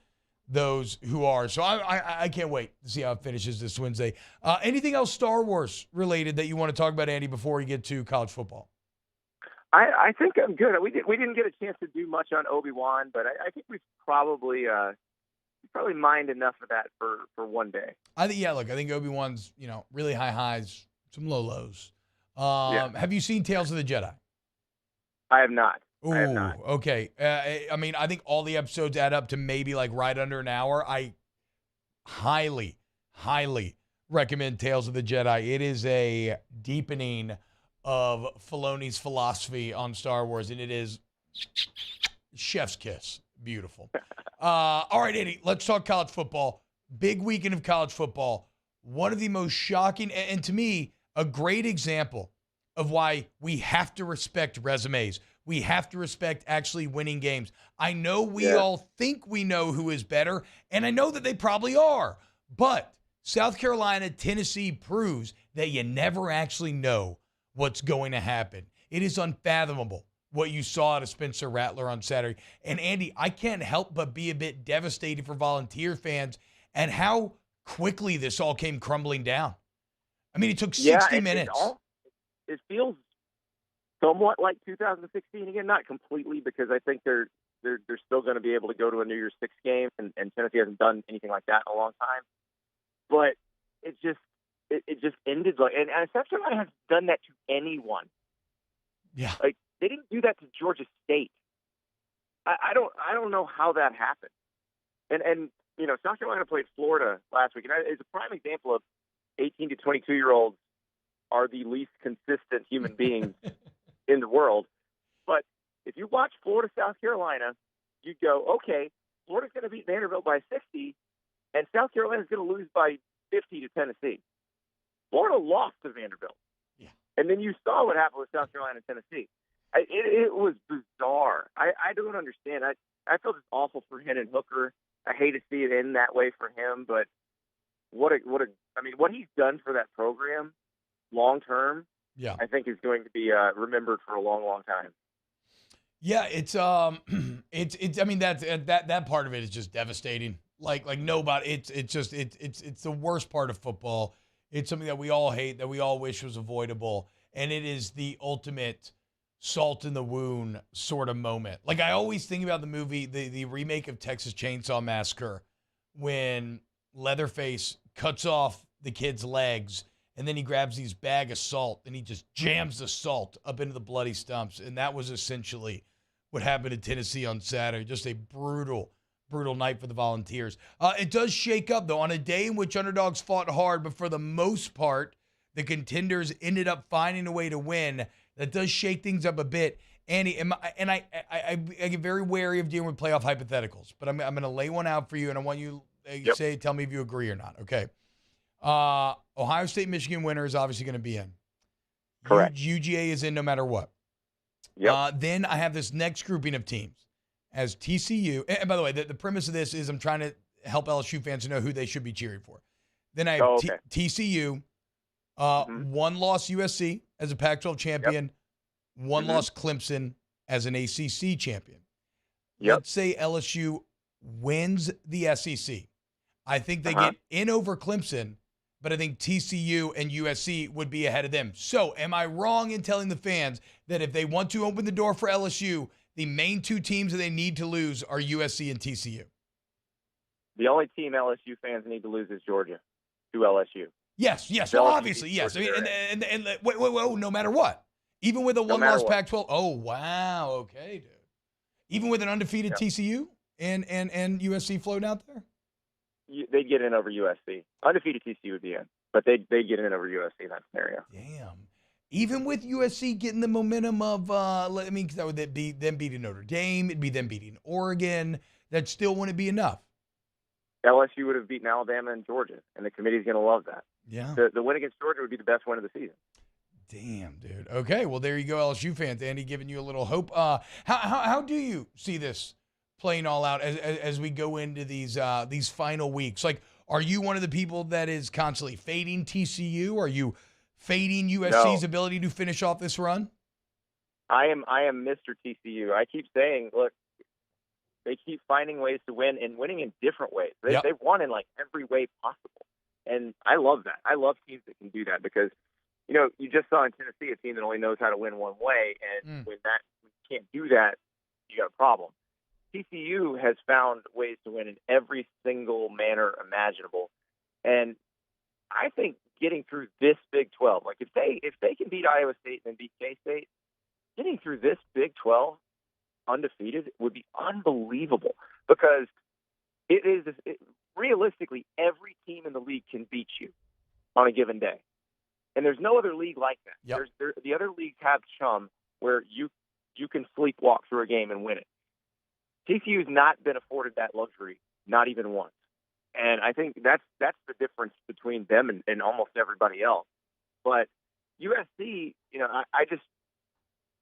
those who are. So I can't wait to see how it finishes this Wednesday. Anything else Star Wars related that you want to talk about, Andy, before we get to college football? I think I'm good. We didn't get a chance to do much on Obi-Wan, but I think we've probably mined enough of that for one day. I think Obi-Wan's really high highs, some low lows. Have you seen Tales of the Jedi? I have not. Ooh, I have not. Okay. I mean, I think all the episodes add up to maybe like right under an hour. I highly, highly recommend Tales of the Jedi. It is a deepening of Filoni's philosophy on Star Wars, and it is chef's kiss. Beautiful. All right, Andy, let's talk college football. Big weekend of college football. One of the most shocking, and to me, a great example of why we have to respect resumes. We have to respect actually winning games. I know we all think we know who is better, and I know that they probably are. But South Carolina, Tennessee proves that you never actually know what's going to happen. It is unfathomable what you saw out of Spencer Rattler on Saturday. And Andy, I can't help but be a bit devastated for Volunteer fans and how quickly this all came crumbling down. I mean, it took 60 minutes. It feels somewhat like 2016 again, not completely, because I think they're still going to be able to go to a New Year's Six game, and Tennessee hasn't done anything like that in a long time. But it just ended like, and South Carolina hasn't done that to anyone. Yeah, like they didn't do that to Georgia State. I don't know how that happened. And South Carolina played Florida last week, and it's a prime example of 18 to 22-year-olds are the least consistent human beings in the world. But if you watch Florida, South Carolina, you'd go, okay, Florida's going to beat Vanderbilt by 60, and South Carolina's going to lose by 50 to Tennessee. Florida lost to Vanderbilt. Yeah. And then you saw what happened with South Carolina and Tennessee. It was bizarre. I don't understand. I feel just awful for Hendon Hooker. I hate to see it end that way for him, but what he's done for that program long term, I think is going to be remembered for a long, long time. Yeah, it's I mean that part of it is just devastating. Like nobody, it's the worst part of football. It's something that we all hate, that we all wish was avoidable, and it is the ultimate salt in the wound sort of moment. Like I always think about the movie, the remake of Texas Chainsaw Massacre, when Leatherface cuts off the kid's legs and then he grabs these bag of salt and he just jams the salt up into the bloody stumps. And that was essentially what happened in Tennessee on Saturday. Just a brutal night for the Volunteers. It does shake up, though, on a day in which underdogs fought hard, but for the most part, the contenders ended up finding a way to win. That does shake things up a bit. Andy, I get very wary of dealing with playoff hypotheticals, but I'm going to lay one out for you, and I want you to tell me if you agree or not. Okay. Ohio State, Michigan winner is obviously going to be in. Correct. UGA is in no matter what. Yep. Then I have this next grouping of teams as TCU. And by the way, the premise of this is I'm trying to help LSU fans to know who they should be cheering for. Then I have TCU, one loss USC as a Pac-12 champion, one loss Clemson as an ACC champion. Let's say LSU wins the SEC. I think they get in over Clemson, but I think TCU and USC would be ahead of them. So am I wrong in telling the fans that if they want to open the door for LSU, the main two teams that they need to lose are USC and TCU. The only team LSU fans need to lose is Georgia to LSU. Yes. Well, obviously, yes. I mean, and wait, no matter what. Even with a one-loss Pac-12. Oh, wow. Okay, dude. Even with an undefeated TCU and USC floating out there? They'd get in over USC. Undefeated TCU would be in, but they'd get in over USC in that scenario. Damn. Even with USC getting the momentum of, that would be them beating Notre Dame. It'd be them beating Oregon. That still wouldn't be enough. LSU would have beaten Alabama and Georgia, and the committee's going to love that. Yeah. The win against Georgia would be the best win of the season. Damn, dude. Okay, well, there you go, LSU fans. Andy giving you a little hope. How do you see this playing all out as we go into these final weeks? Like, are you one of the people that is constantly fading TCU? Are you fading USC's ability to finish off this run? I am Mr. TCU. I keep saying, look, they keep finding ways to win and winning in different ways. They've won in like every way possible. And I love that. I love teams that can do that because, you just saw in Tennessee a team that only knows how to win one way. And when you can't do that, you got a problem. TCU has found ways to win in every single manner imaginable. And I think getting through this Big 12, like if they can beat Iowa State and beat K-State, getting through this Big 12 undefeated would be unbelievable because realistically, every team in the league can beat you on a given day. And there's no other league like that. Yep. The other leagues have chum where you can sleepwalk through a game and win it. TCU's not been afforded that luxury, not even once. And I think that's the difference between them and almost everybody else. But USC,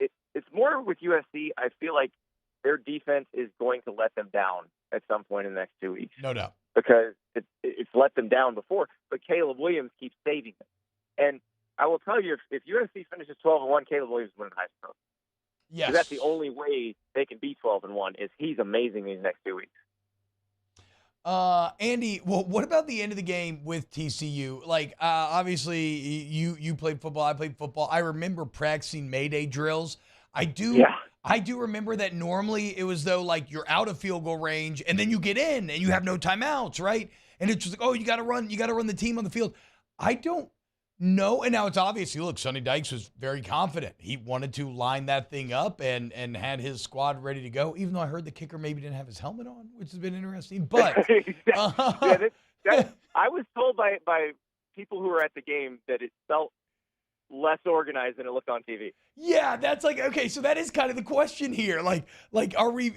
it's more with USC. I feel like their defense is going to let them down at some point in the next 2 weeks. No doubt. Because it's let them down before. But Caleb Williams keeps saving them. And I will tell you, if USC finishes 12-1, Caleb Williams wins the Heisman Trophy. Yes. That's the only way they can be 12-1 is he's amazing these next 2 weeks. Andy, well, what about the end of the game with TCU? Like, obviously, you played football. I played football. I remember practicing Mayday drills. I do remember that normally it was though like you're out of field goal range and then you get in and you have no timeouts, right? And it's just like, oh, you got to run the team on the field. I don't know. And now it's obviously, look, Sonny Dykes was very confident. He wanted to line that thing up and had his squad ready to go, even though I heard the kicker maybe didn't have his helmet on, which has been interesting. But I was told by people who were at the game that it felt less organized than it looked on TV. Yeah, that's like, okay, so that is kind of the question here. Like are we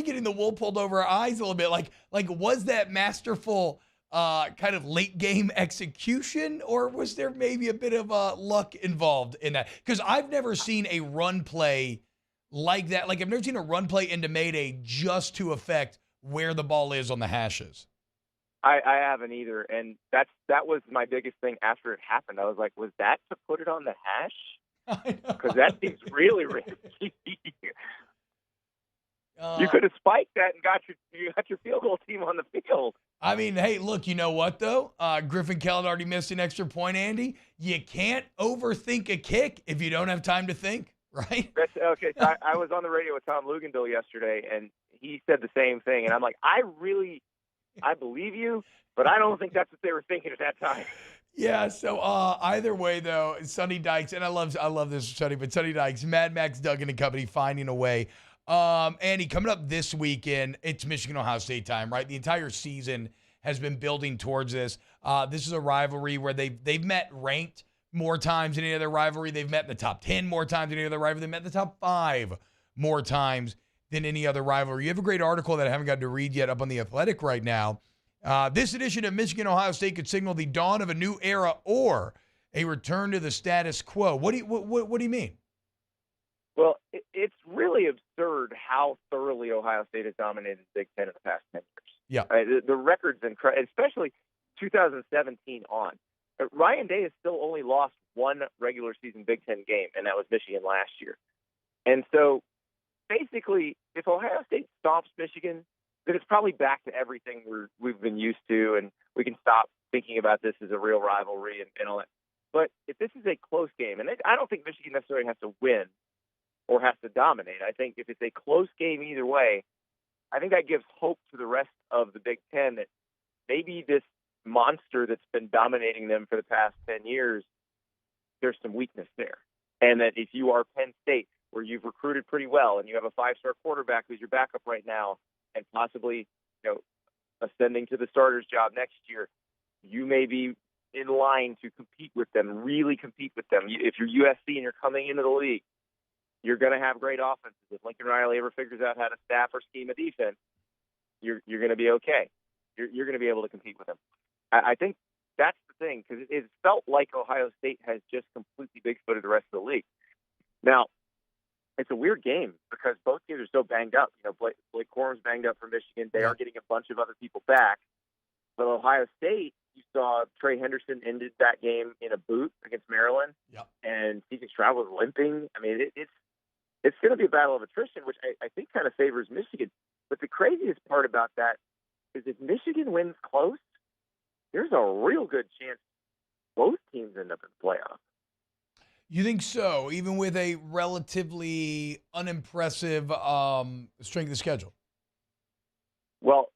getting the wool pulled over our eyes a little bit? Like was that masterful kind of late game execution, or was there maybe a bit of luck involved in that? Because I've never seen a run play like that. Like I've never seen a run play into Mayday just to affect where the ball is on the hashes. I haven't either, and that was my biggest thing after it happened. I was like, was that to put it on the hash? Because that seems really risky. You could have spiked that and got your field goal team on the field. I mean, hey, look, you know what, though? Griffin Kellett already missed an extra point, Andy. You can't overthink a kick if you don't have time to think, right? Okay, so I was on the radio with Tom Luganville yesterday, and he said the same thing. And I'm like, I believe you, but I don't think that's what they were thinking at that time. Yeah, so either way, though, Sonny Dykes, and I love this, Sonny, but Sonny Dykes, Mad Max Duggan and company finding a way. Andy, coming up this weekend, it's Michigan-Ohio State time, right? The entire season has been building towards this. This is a rivalry where they've met ranked more times than any other rivalry. They've met in the top 10 more times than any other rivalry. They've met in the top 5 more times than any other rivalry. You have a great article that I haven't gotten to read yet up on The Athletic right now. This edition of Michigan-Ohio State could signal the dawn of a new era or a return to the status quo. What do you mean? Well, it's really absurd how thoroughly Ohio State has dominated the Big Ten in the past 10 years. Yeah. The record's incredible, especially 2017 on. Ryan Day has still only lost one regular season Big Ten game, and that was Michigan last year. And so, basically, if Ohio State stomps Michigan, then it's probably back to everything we've been used to, and we can stop thinking about this as a real rivalry and all that. But if this is a close game, and I don't think Michigan necessarily has to win, or has to dominate. I think if it's a close game either way, I think that gives hope to the rest of the Big Ten that maybe this monster that's been dominating them for the past 10 years, there's some weakness there. And that if you are Penn State, where you've recruited pretty well and you have a 5-star quarterback who's your backup right now and possibly, ascending to the starter's job next year, you may be in line to compete with them, really compete with them. If you're USC and you're coming into the league, you're going to have great offenses. If Lincoln Riley ever figures out how to staff or scheme a defense, you're going to be okay. You're going to be able to compete with them. I think that's the thing, because it felt like Ohio State has just completely big-footed the rest of the league. Now, it's a weird game because both teams are so banged up. Blake Corum's banged up for Michigan. They are getting a bunch of other people back. But Ohio State, you saw Trey Henderson ended that game in a boot against Maryland. Yep. And C.J. Stroud was limping. I mean, it's going to be a battle of attrition, which I think kind of favors Michigan. But the craziest part about that is if Michigan wins close, there's a real good chance both teams end up in the playoff. You think so, even with a relatively unimpressive strength of schedule? Well,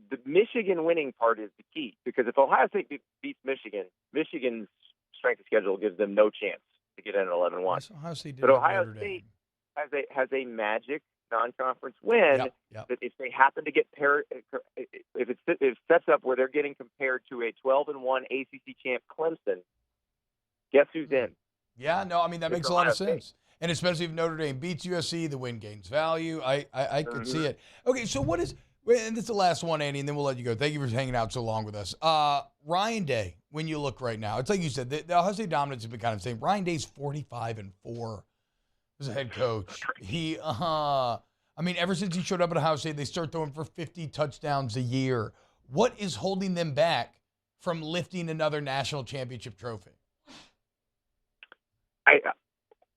the Michigan winning part is the key, because if Ohio State beats Michigan, Michigan's strength of schedule gives them no chance to get in at 11-1. Ohio State did but Ohio State has a magic non-conference win that if they happen to get paired, if it sets up where they're getting compared to a 12-1 ACC champ Clemson, guess who's in? Yeah, no, I mean, that makes a lot of sense. And especially if Notre Dame beats USC, the win gains value. I could see it. Okay, so what is, and this is the last one, Andy, and then we'll let you go. Thank you for hanging out so long with us. Ryan Day, when you look right now, it's like you said, the Ohio State dominance has been kind of the same. Ryan Day's 45-4 as a head coach. He, I mean, ever since he showed up at Ohio State, they start throwing for 50 touchdowns a year. What is holding them back from lifting another national championship trophy?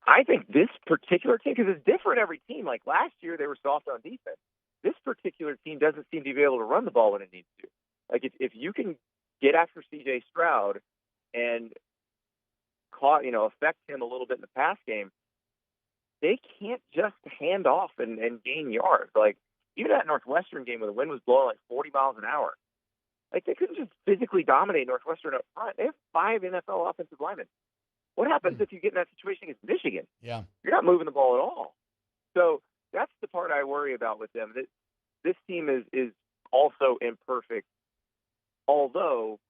I think this particular team, because it's different every team. Like last year, they were soft on defense. This particular team doesn't seem to be able to run the ball when it needs to. Like if you can get after C.J. Stroud and affect him a little bit in the pass game, they can't just hand off and gain yards. Like even that Northwestern game where the wind was blowing like 40 miles an hour, like they couldn't just physically dominate Northwestern up front. They have 5 NFL offensive linemen. What happens if you get in that situation against Michigan? Yeah. You're not moving the ball at all. So that's the part I worry about with them. That this team is also imperfect, although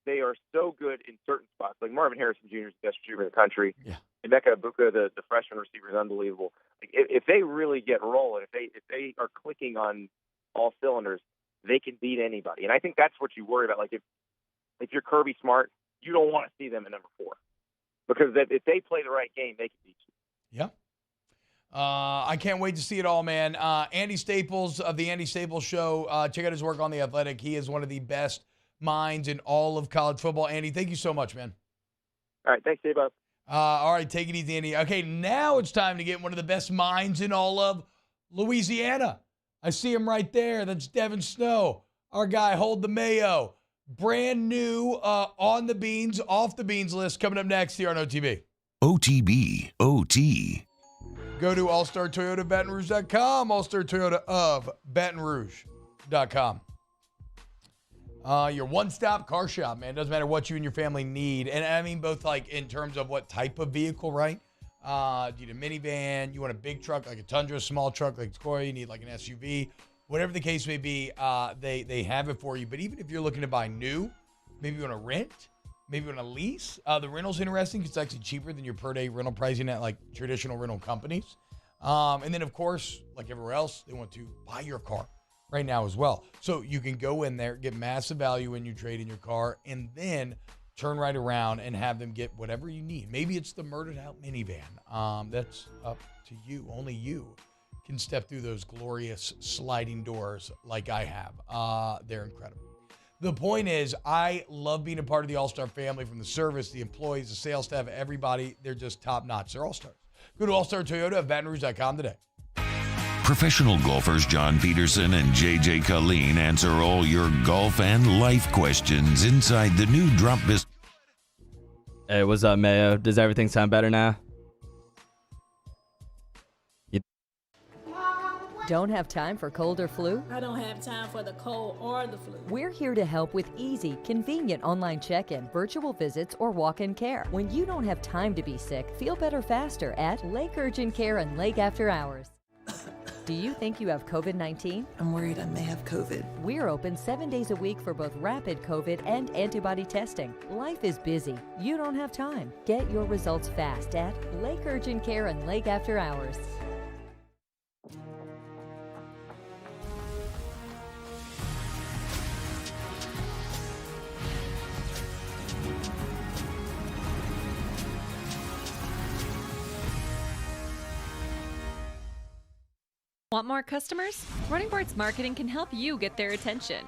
they are so good in certain spots. Like Marvin Harrison Jr. is the best receiver in the country. Yeah. Emeka Egbuka, the freshman receiver, is unbelievable. Like if they really get rolling, if they are clicking on all cylinders, they can beat anybody. And I think that's what you worry about. Like if you're Kirby Smart, you don't want to see them at number 4. Because if they play the right game, they can beat you. Yeah. I can't wait to see it all, man. Andy Staples of the Andy Staples Show. Check out his work on The Athletic. He is one of the best minds in all of college football. Andy, thank you so much, man. All right. Thanks, Dave. All right. Take it easy, Andy. Okay, now it's time to get one of the best minds in all of Louisiana. I see him right there. That's Devin Snow, our guy, Hold the Mayo. Brand new on the beans, off the beans list coming up next here on OTB. OTB, OT. Go to allstartoyotabatonrouge.com, All-Star Toyota of BatonRouge.com. Your one-stop car shop, man. Doesn't matter what you and your family need. And I mean both like in terms of what type of vehicle, right? You need a minivan, you want a big truck like a Tundra, a small truck like Sequoia, you need like an SUV. Whatever the case may be, they have it for you. But even if you're looking to buy new, maybe you want to rent, maybe you want to lease, the rental's interesting because it's actually cheaper than your per-day rental pricing at like traditional rental companies. And then, of course, like everywhere else, they want to buy your car right now as well. So you can go in there, get massive value when you trade in your car, and then turn right around and have them get whatever you need. Maybe it's the murdered-out minivan. That's up to you. Only you can step through those glorious sliding doors like I have. They're incredible. The point is, I love being a part of the All-Star family, from the service, the employees, the sales staff, everybody. They're just top-notch. They're all-stars. Go to All-Star Toyota at BatonRouge.com today. Professional golfers John Peterson and JJ Colleen answer all your golf and life questions inside the new Drop Biscuit. Hey, what's up, Mayo? Does everything sound better now? Don't have time for cold or flu? I don't have time for the cold or the flu. We're here to help with easy, convenient online check-in, virtual visits, or walk-in care. When you don't have time to be sick, feel better faster at Lake Urgent Care and Lake After Hours. Do you think you have COVID-19? I'm worried I may have COVID. We're open 7 days a week for both rapid COVID and antibody testing. Life is busy. You don't have time. Get your results fast at Lake Urgent Care and Lake After Hours. Want more customers? Running Boards Marketing can help you get their attention.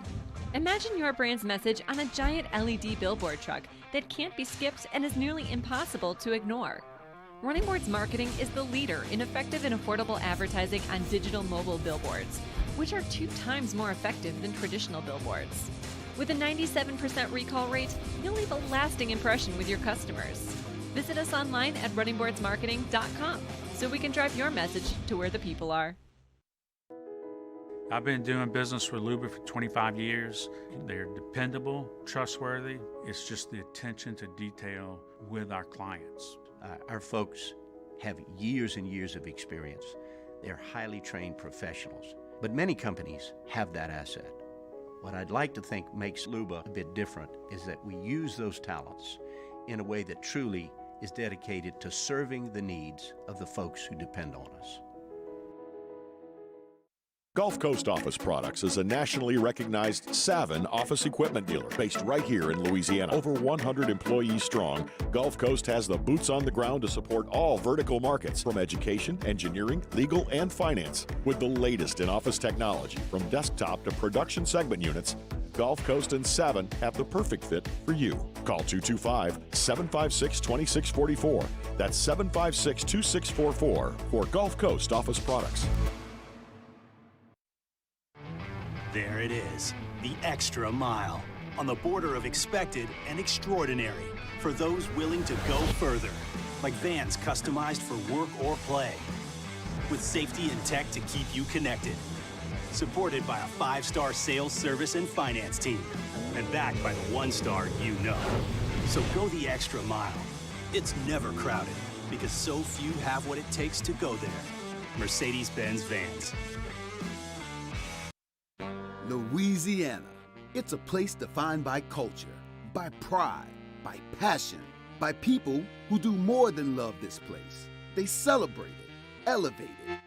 Imagine your brand's message on a giant LED billboard truck that can't be skipped and is nearly impossible to ignore. Running Boards Marketing is the leader in effective and affordable advertising on digital mobile billboards, which are 2 times more effective than traditional billboards. With a 97% recall rate, you'll leave a lasting impression with your customers. Visit us online at runningboardsmarketing.com so we can drive your message to where the people are. I've been doing business with Luba for 25 years. They're dependable, trustworthy. It's just the attention to detail with our clients. Our folks have years and years of experience. They're highly trained professionals, but many companies have that asset. What I'd like to think makes Luba a bit different is that we use those talents in a way that truly is dedicated to serving the needs of the folks who depend on us. Gulf Coast Office Products is a nationally recognized Savin office equipment dealer based right here in Louisiana. Over 100 employees strong, Gulf Coast has the boots on the ground to support all vertical markets from education, engineering, legal, and finance. With the latest in office technology from desktop to production segment units, Gulf Coast and Savin have the perfect fit for you. Call 225-756-2644. That's 756-2644 for Gulf Coast Office Products. There it is, the extra mile, on the border of expected and extraordinary, for those willing to go further, like vans customized for work or play, with safety and tech to keep you connected, supported by a 5-star sales, service, and finance team, and backed by the 1-star you know. So go the extra mile. It's never crowded, because so few have what it takes to go there. Mercedes-Benz Vans. Louisiana. It's a place defined by culture, by pride, by passion, by people who do more than love this place. They celebrate it, elevate it.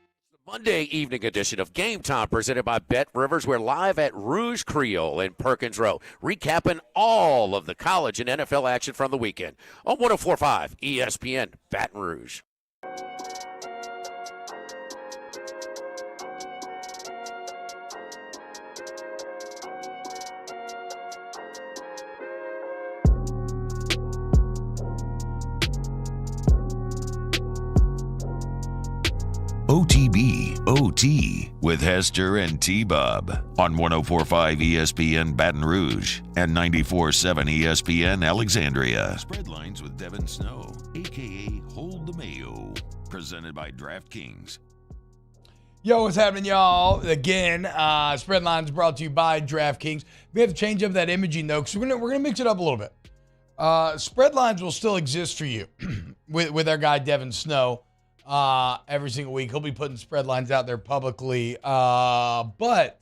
Monday evening edition of Game Time presented by Bet Rivers. We're live at Rouge Creole in Perkins Row, recapping all of the college and NFL action from the weekend on 104.5 ESPN Baton Rouge. OTB OT with Hester and T-Bob on 104.5 ESPN Baton Rouge and 94.7 ESPN Alexandria. Spread lines with Devin Snow, a.k.a. Hold the Mayo, presented by DraftKings. Yo, what's happening, y'all? Again, Spread Lines brought to you by DraftKings. We have to change up that imaging, though, because we're gonna mix it up a little bit. Spread Lines will still exist for you with our guy, Devin Snow. Every single week. He'll be putting spread lines out there publicly. But I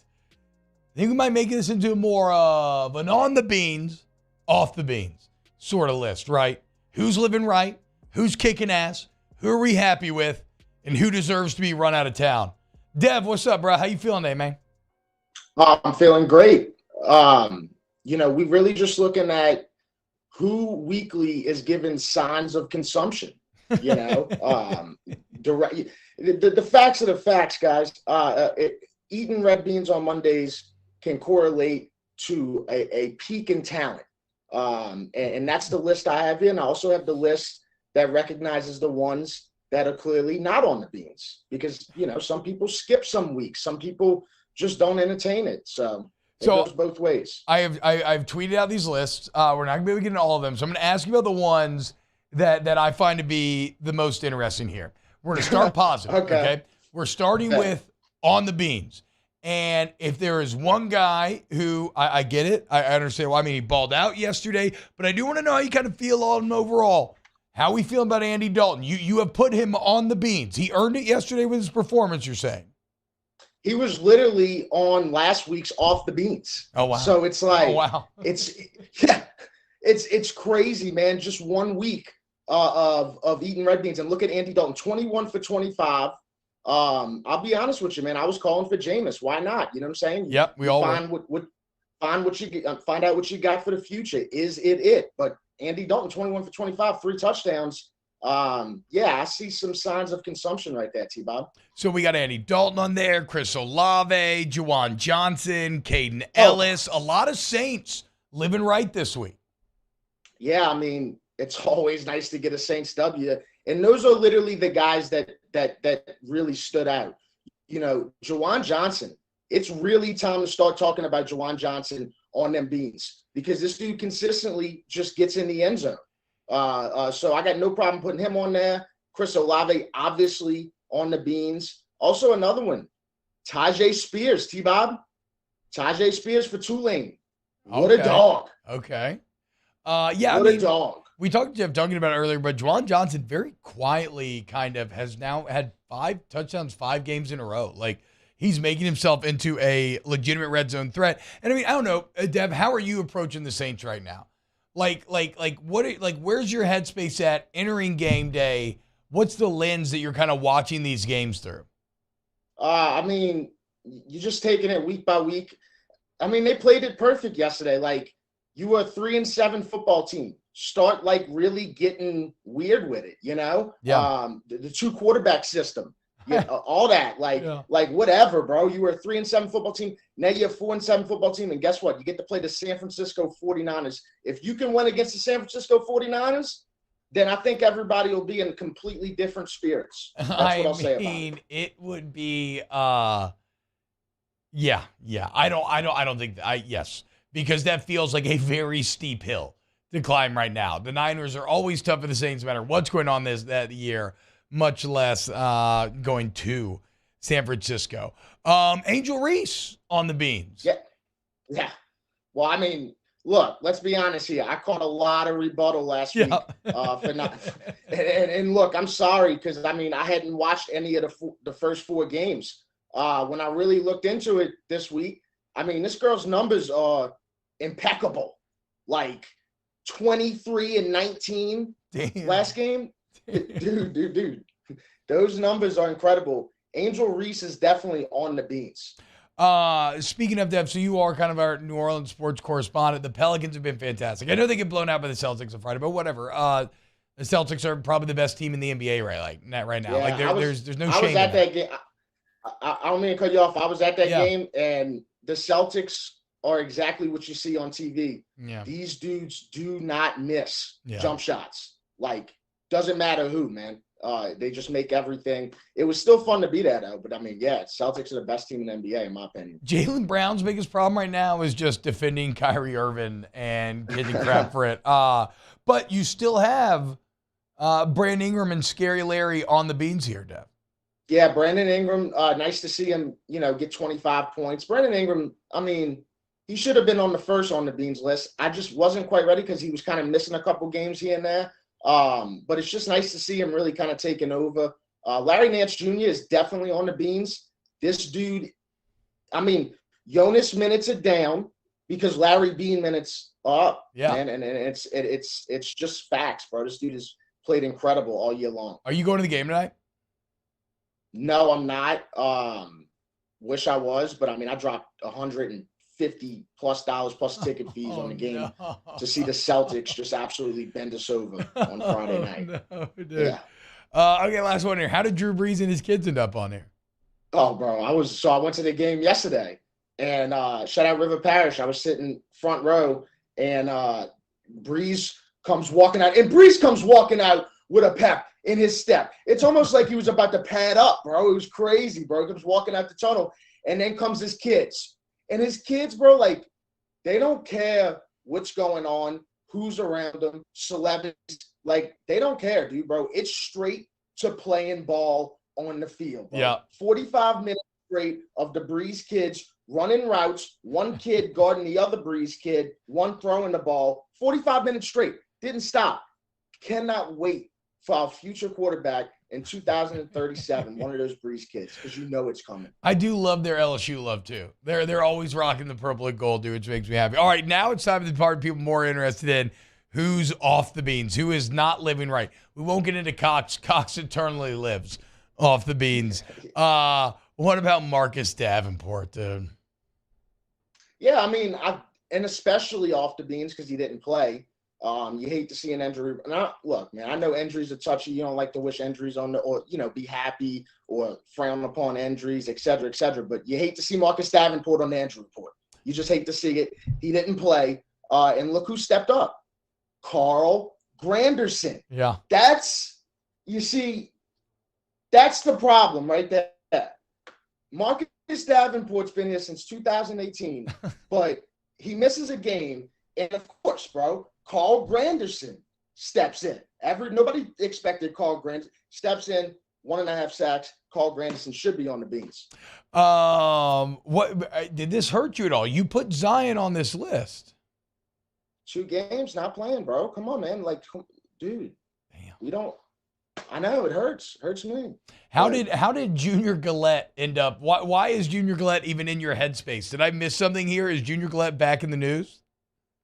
think we might make this into more of an on the beans, off the beans sort of list, right? Who's living right? Who's kicking ass? Who are we happy with? And who deserves to be run out of town? Dev, what's up, bro? How you feeling today, man? I'm feeling great. We're really just looking at who weekly is given signs of consumption. The facts are the facts, guys. Eating red beans on Mondays can correlate to a peak in talent. And that's the list I have in. I also have the list that recognizes the ones that are clearly not on the beans because, some people skip some weeks. Some people just don't entertain it. So it goes both ways. I've tweeted out these lists. We're not going to be able to get into all of them. So I'm going to ask you about the ones that I find to be the most interesting here. We're going to start positive, okay? We're starting with on the beans. And if there is one guy who, I get it, I understand why. I mean, he balled out yesterday, but I do want to know how you kind of feel on him overall. How we feel about Andy Dalton? You have put him on the beans. He earned it yesterday with his performance, you're saying? He was literally on last week's Off the Beans. Oh, wow. So it's like, oh, wow. it's crazy, man. Just 1 week of eating red beans. And look at Andy Dalton, 21 for 25. I'll be honest with you, man. I was calling for Jameis. Why not? You know what I'm saying? Yep, we all find find out what you got for the future. Is it? But Andy Dalton, 21 for 25, 3 touchdowns. I see some signs of consumption right there, T-Bob. So we got Andy Dalton on there, Chris Olave, Juwan Johnson, Caden Ellis, a lot of Saints living right this week. Yeah, I mean, it's always nice to get a Saints W. And those are literally the guys that really stood out. You know, Juwan Johnson, it's really time to start talking about Juwan Johnson on them beans because this dude consistently just gets in the end zone. So I got no problem putting him on there. Chris Olave, obviously, on the beans. Also another one, Tajay Spears, T-Bob. Tajay Spears for Tulane. What a dog. Okay. What a dog. We talked to Jeff Duncan about it earlier, but Juwan Johnson very quietly kind of has now had 5 touchdowns, 5 games in a row. Like, he's making himself into a legitimate red zone threat. And I mean, I don't know, Dev, how are you approaching the Saints right now? Like, where's your headspace at entering game day? What's the lens that you're kind of watching these games through? I mean, you're just taking it week by week. I mean, they played it perfect yesterday. Like, you were a 3-7 football team. Start like really getting weird with it, you know? Yeah. The 2 quarterback system. Yeah, all that, like whatever, bro. You were a 3-7 football team. Now you're a 4-7 football team, and guess what? You get to play the San Francisco 49ers. If you can win against the San Francisco 49ers, then I think everybody will be in completely different spirits. That's what I'll say about it. It would be, I don't think yes, because that feels like a very steep hill to climb right now. The Niners are always tough for the Saints, no matter what's going on that year. Much less going to San Francisco. Angel Reese on the beans. Yeah. Well, I mean, look, let's be honest here. I caught a lot of rebuttal last week for not. And look, I'm sorry because I mean I hadn't watched any of the first 4 games. When I really looked into it this week, I mean this girl's numbers are impeccable. Like 23 and 19 last game. Dude. Those numbers are incredible. Angel Reese is definitely on the beans. Speaking of Dev, so you are kind of our New Orleans sports correspondent. The Pelicans have been fantastic. I know they get blown out by the Celtics on Friday, but whatever. The Celtics are probably the best team in the NBA right now. Yeah, there's no shame. I was at that game. I don't mean to cut you off. I was at that game, and the Celtics are exactly what you see on TV. Yeah. These dudes do not miss jump shots. Like, doesn't matter who, man. They just make everything. It was still fun to be there, though. But, I mean, Celtics are the best team in the NBA, in my opinion. Jaylen Brown's biggest problem right now is just defending Kyrie Irving and getting crap for it. But you still have Brandon Ingram and Scary Larry on the beans here, Dev. Yeah, Brandon Ingram, nice to see him, get 25 points. Brandon Ingram, I mean, he should have been on the first on the beans list. I just wasn't quite ready because he was kind of missing a couple games here and there. But it's just nice to see him really kind of taking over. Larry Nance Jr. is definitely on the beans. This dude, I mean, Jonas minutes are down because Larry Bean minutes are up. Yeah. Man, and it's just facts, bro. This dude has played incredible all year long. Are you going to the game tonight? No, I'm not. Wish I was, but I mean, I dropped $150+ plus ticket fees on the game to see the Celtics just absolutely bend us over on Friday night. No, dude. Yeah. Okay, last one here. How did Drew Brees and his kids end up on here? Oh, bro, I went to the game yesterday, and shout out River Parish. I was sitting front row, and Brees comes walking out with a pep in his step. It's almost like he was about to pad up, bro. It was crazy, bro. He comes walking out the tunnel, and then comes his kids. And his kids, bro, like, they don't care what's going on, who's around them, celebrities. Like, they don't care, dude, bro. It's straight to playing ball on the field, bro. Yeah. 45 minutes straight of the Breeze kids running routes, one kid guarding the other Breeze kid, one throwing the ball, 45 minutes straight. Didn't stop. Cannot wait for our future quarterback in 2037, one of those Breeze kids, because you know it's coming. I do love their LSU love, too. They're always rocking the purple and gold, dude, which makes me happy. All right, now it's time for the part people more interested in who's off the beans, who is not living right. We won't get into Cox. Cox eternally lives off the beans. What about Marcus Davenport, dude? Yeah, I mean, and especially off the beans because he didn't play. You hate to see an injury. Look, man, I know injuries are touchy. You don't like to wish injuries on or be happy or frown upon injuries, et cetera, et cetera. But you hate to see Marcus Davenport on the injury report. You just hate to see it. He didn't play. And look who stepped up. Carl Granderson. Yeah. That's the problem right there. Marcus Davenport's been here since 2018, but he misses a game. And of course, bro, Carl Granderson steps in. Nobody expected Carl Granderson. Steps in, 1.5 sacks. Carl Granderson should be on the beans. What did this hurt you at all? You put Zion on this list. 2 games, not playing, bro. Come on, man. Like, dude, we don't. I know it hurts. Hurts me. How did Junior Gillette end up? Why is Junior Gillette even in your headspace? Did I miss something here? Is Junior Gillette back in the news?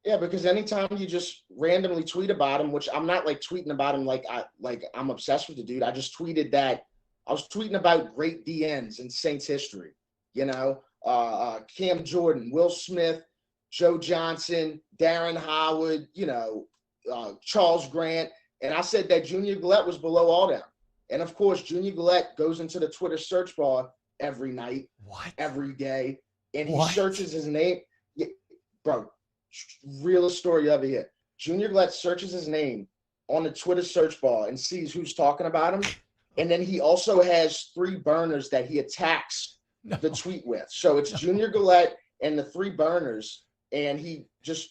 Yeah, because anytime you just randomly tweet about him, which I'm not like tweeting about him like I'm obsessed with the dude. I just tweeted that I was tweeting about great DNs in Saints history. Cam Jordan, Will Smith, Joe Johnson, Darren Howard, Charles Grant. And I said that Junior Gillette was below all them. And of course, Junior Gillette goes into the Twitter search bar every night, every day, and he searches his name. Yeah, bro, realest story ever here. Junior Gillette searches his name on the Twitter search bar and sees who's talking about him. And then he also has 3 burners that he attacks the tweet with. So it's Junior Gillette and the 3 burners. And he just,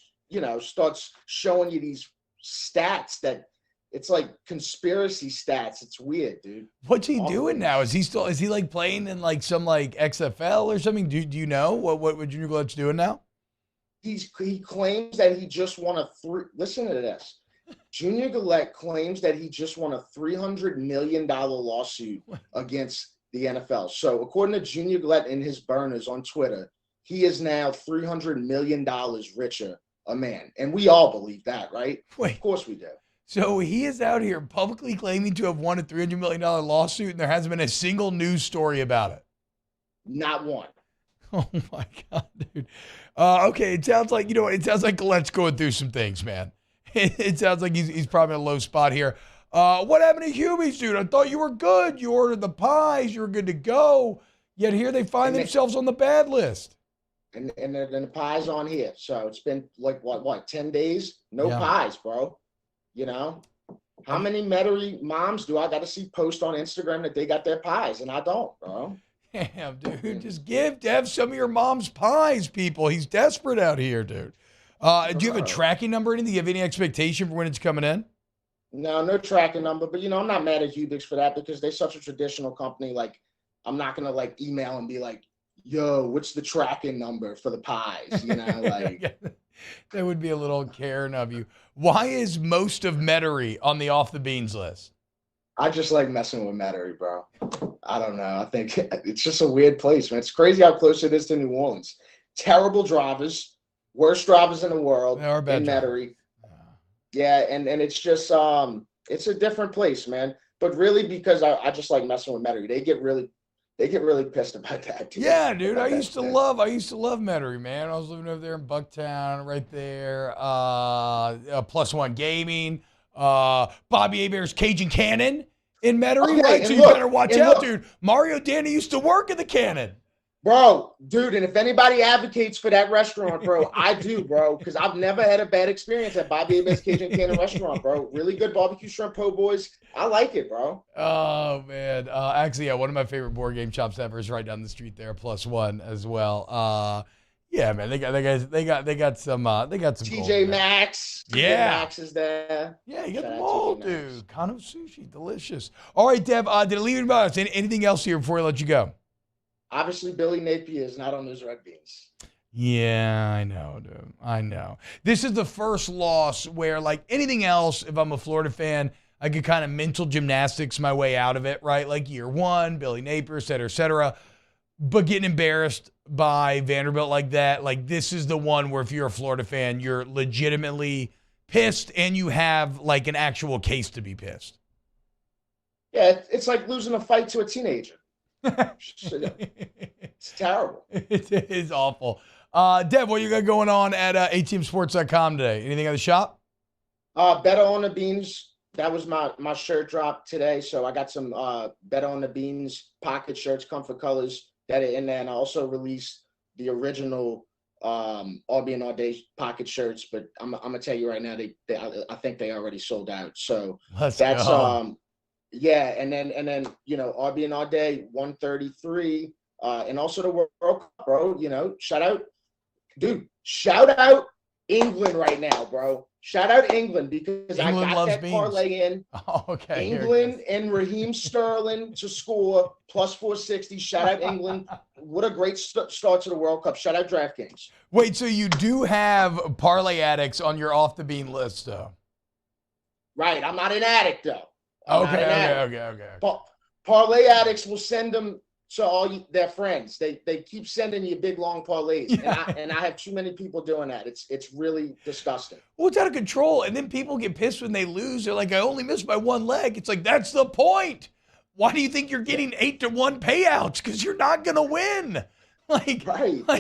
starts showing you these stats that it's like conspiracy stats. It's weird, dude. What's he doing now? Is he like playing in like some like XFL or something? Do you know what Junior Gillette's doing now? He claims that he just won listen to this. Junior Gillette claims that he just won a $300 million lawsuit against the NFL. So according to Junior Gillette and his burners on Twitter, he is now $300 million richer a man. And we all believe that, right? Wait. Of course we do. So he is out here publicly claiming to have won a $300 million lawsuit, and there hasn't been a single news story about it. Not one. Oh, my God, dude. Okay, it sounds like, it sounds like Gillette's going through some things, man. It sounds like he's probably in a low spot here. What happened to Hubies, dude? I thought you were good. You ordered the pies. You were good to go. Yet here they find themselves on the bad list. And the pies on here. So it's been like, what 10 days? No pies, bro. How many Metairie moms do I got to see post on Instagram that they got their pies and I don't, bro? Damn, dude. Just give Dev some of your mom's pies, people. He's desperate out here, dude. Do you have a tracking number? Do you have any expectation for when it's coming in? No tracking number. But, I'm not mad at Hubix for that because they're such a traditional company. Like, I'm not going to, email and be like, yo, what's the tracking number for the pies? That would be a little caring of you. Why is most of Metairie on the off the beans list? I just like messing with Metairie, bro. I don't know. I think it's just a weird place, man. It's crazy how close it is to New Orleans. Terrible drivers, worst drivers in the world in Metairie. Yeah, and it's just it's a different place, man. But really, because I just like messing with Metairie. They get really pissed about that. Dude. Yeah, dude. I used to love Metairie, man. I was living over there in Bucktown, right there. Plus One Gaming. Bobby Hebert's Cajun Cannon in Metairie, right? So you better watch out, dude. Mario Danny used to work in the Cannon. Bro, dude, and if anybody advocates for that restaurant, bro, I do, bro, because I've never had a bad experience at Bobby Hebert's Cajun Cannon restaurant, bro. Really good barbecue shrimp po' boys. I like it, bro. Oh, man. Actually, yeah, one of my favorite board game shops ever is right down the street there, Plus One as well. Yeah, man, they got some TJ Maxx. Yeah, TJ Maxx is there. Yeah, you got them all, dude. Kano sushi, delicious. All right, Dev. Did I leave it about us? Anything else here before I let you go? Obviously, Billy Napier is not on those red beans. Yeah, I know, dude. I know. This is the first loss where, like anything else, if I'm a Florida fan, I could kind of mental gymnastics my way out of it, right? Like year one, Billy Napier, et cetera, et cetera. But getting embarrassed by Vanderbilt like that, like this is the one where if you're a Florida fan, you're legitimately pissed and you have like an actual case to be pissed. Yeah, it's like losing a fight to a teenager. It's terrible. It is awful. Dev, what you got going on at atmsports.com today? Anything at the shop? Better on the Beans. That was my shirt drop today. So I got some Better on the Beans pocket shirts, comfort colors that are in there. And I also released the original All Being All Day pocket shirts. But I'm gonna tell you right now, I think they already sold out. So that's go. Yeah, and then All Being All Day 133, and also the World Cup, bro. Shout out England right now, bro. Shout out England because England I got that beans. parlay in. Oh, okay. England and Raheem Sterling to score plus 460. Shout out England. What a great start to the World Cup. Shout out DraftKings. Wait, so you do have parlay addicts on your off the bean list, though? Right. I'm not an addict, though. Okay. Parlay addicts will send them to all their friends. They keep sending you big long parlays, and I have too many people doing that. It's really disgusting. Well, it's out of control, and then people get pissed when they lose. They're like, "I only missed by one leg." It's like that's the point. Why do you think you're getting 8-1 payouts? Because you're not gonna win. Like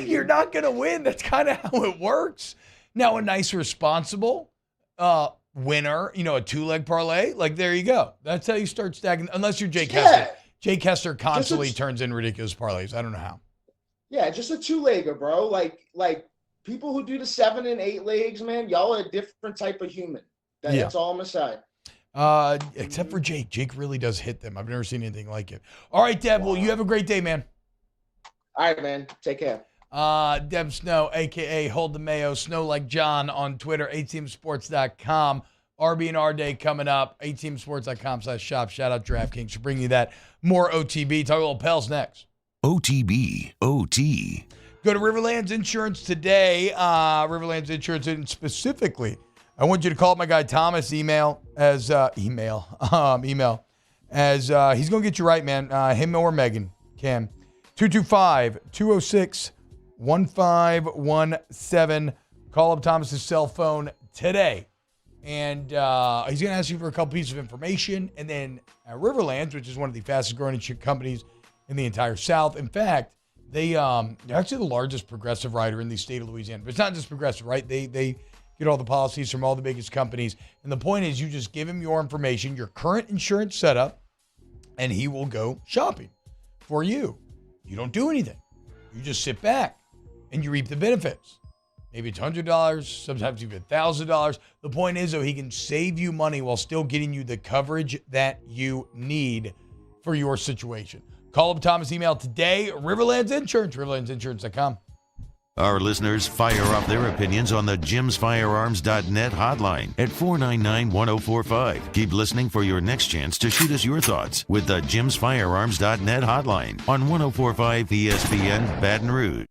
you're not gonna win. That's kind of how it works. Now, a nice, responsible winner, a 2-leg parlay, like there you go. That's how you start stacking. Unless you're Jake Hester. Jake Hester constantly turns in ridiculous parlays. I don't know how. Yeah, just a 2-legger, bro. Like people who do the 7 and 8 legs, man, y'all are a different type of human. That's all I'm gonna say. Except for Jake. Jake really does hit them. I've never seen anything like it. All right, Deb. Well, you have a great day, man. All right, man. Take care. Deb Snow, a.k.a. Hold the Mayo, Snow Like John on Twitter, atmsports.com. RB&R Day coming up, atmsports.com/shop. Shout out DraftKings for bringing you that. More OTB. Talk a little Pels next. OTB, OT. Go to Riverlands Insurance today. Riverlands Insurance, and specifically, I want you to call up my guy Thomas email as he's going to get you right, man. Him or Megan can. 225-206-1517. Call up Thomas's cell phone today. And he's going to ask you for a couple pieces of information. And then at Riverlands, which is one of the fastest growing insurance companies in the entire South. In fact, they're actually the largest progressive writer in the state of Louisiana. But it's not just progressive, right? They get all the policies from all the biggest companies. And the point is you just give him your information, your current insurance setup, and he will go shopping for you. You don't do anything. You just sit back and you reap the benefits. Maybe it's $100, sometimes even $1,000. The point is, though, he can save you money while still getting you the coverage that you need for your situation. Call up Thomas' email today, Riverlands Insurance, riverlandsinsurance.com. Our listeners fire off their opinions on the jimsfirearms.net hotline at 499-1045. Keep listening for your next chance to shoot us your thoughts with the jimsfirearms.net hotline on 1045 ESPN Baton Rouge.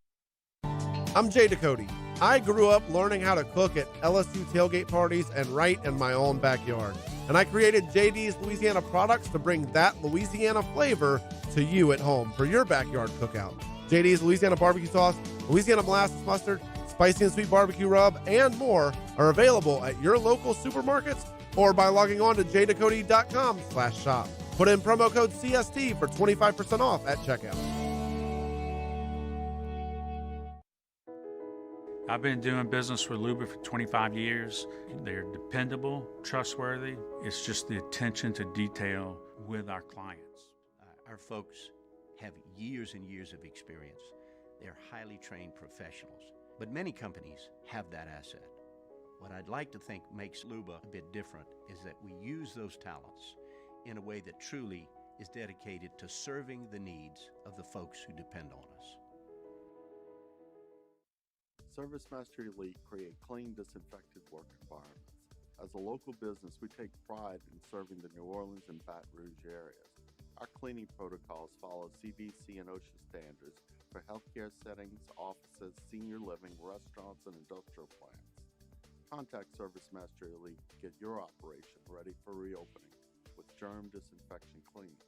I'm Jay Ducote. I grew up learning how to cook at LSU tailgate parties and right in my own backyard. And I created JD's Louisiana products to bring that Louisiana flavor to you at home for your backyard cookout. JD's Louisiana barbecue sauce, Louisiana molasses mustard, spicy and sweet barbecue rub, and more are available at your local supermarkets or by logging on to jducote.com/shop. Put in promo code CST for 25% off at checkout. I've been doing business with Luba for 25 years. They're dependable, trustworthy. It's just the attention to detail with our clients. Our folks have years and years of experience. They're highly trained professionals, but many companies have that asset. What I'd like to think makes Luba a bit different is that we use those talents in a way that truly is dedicated to serving the needs of the folks who depend on us. ServiceMaster Elite create clean, disinfected work environments. As a local business, we take pride in serving the New Orleans and Baton Rouge areas. Our cleaning protocols follow CDC and OSHA standards for healthcare settings, offices, senior living, restaurants, and industrial plants. Contact Service Master Elite to get your operation ready for reopening with germ disinfection cleaning.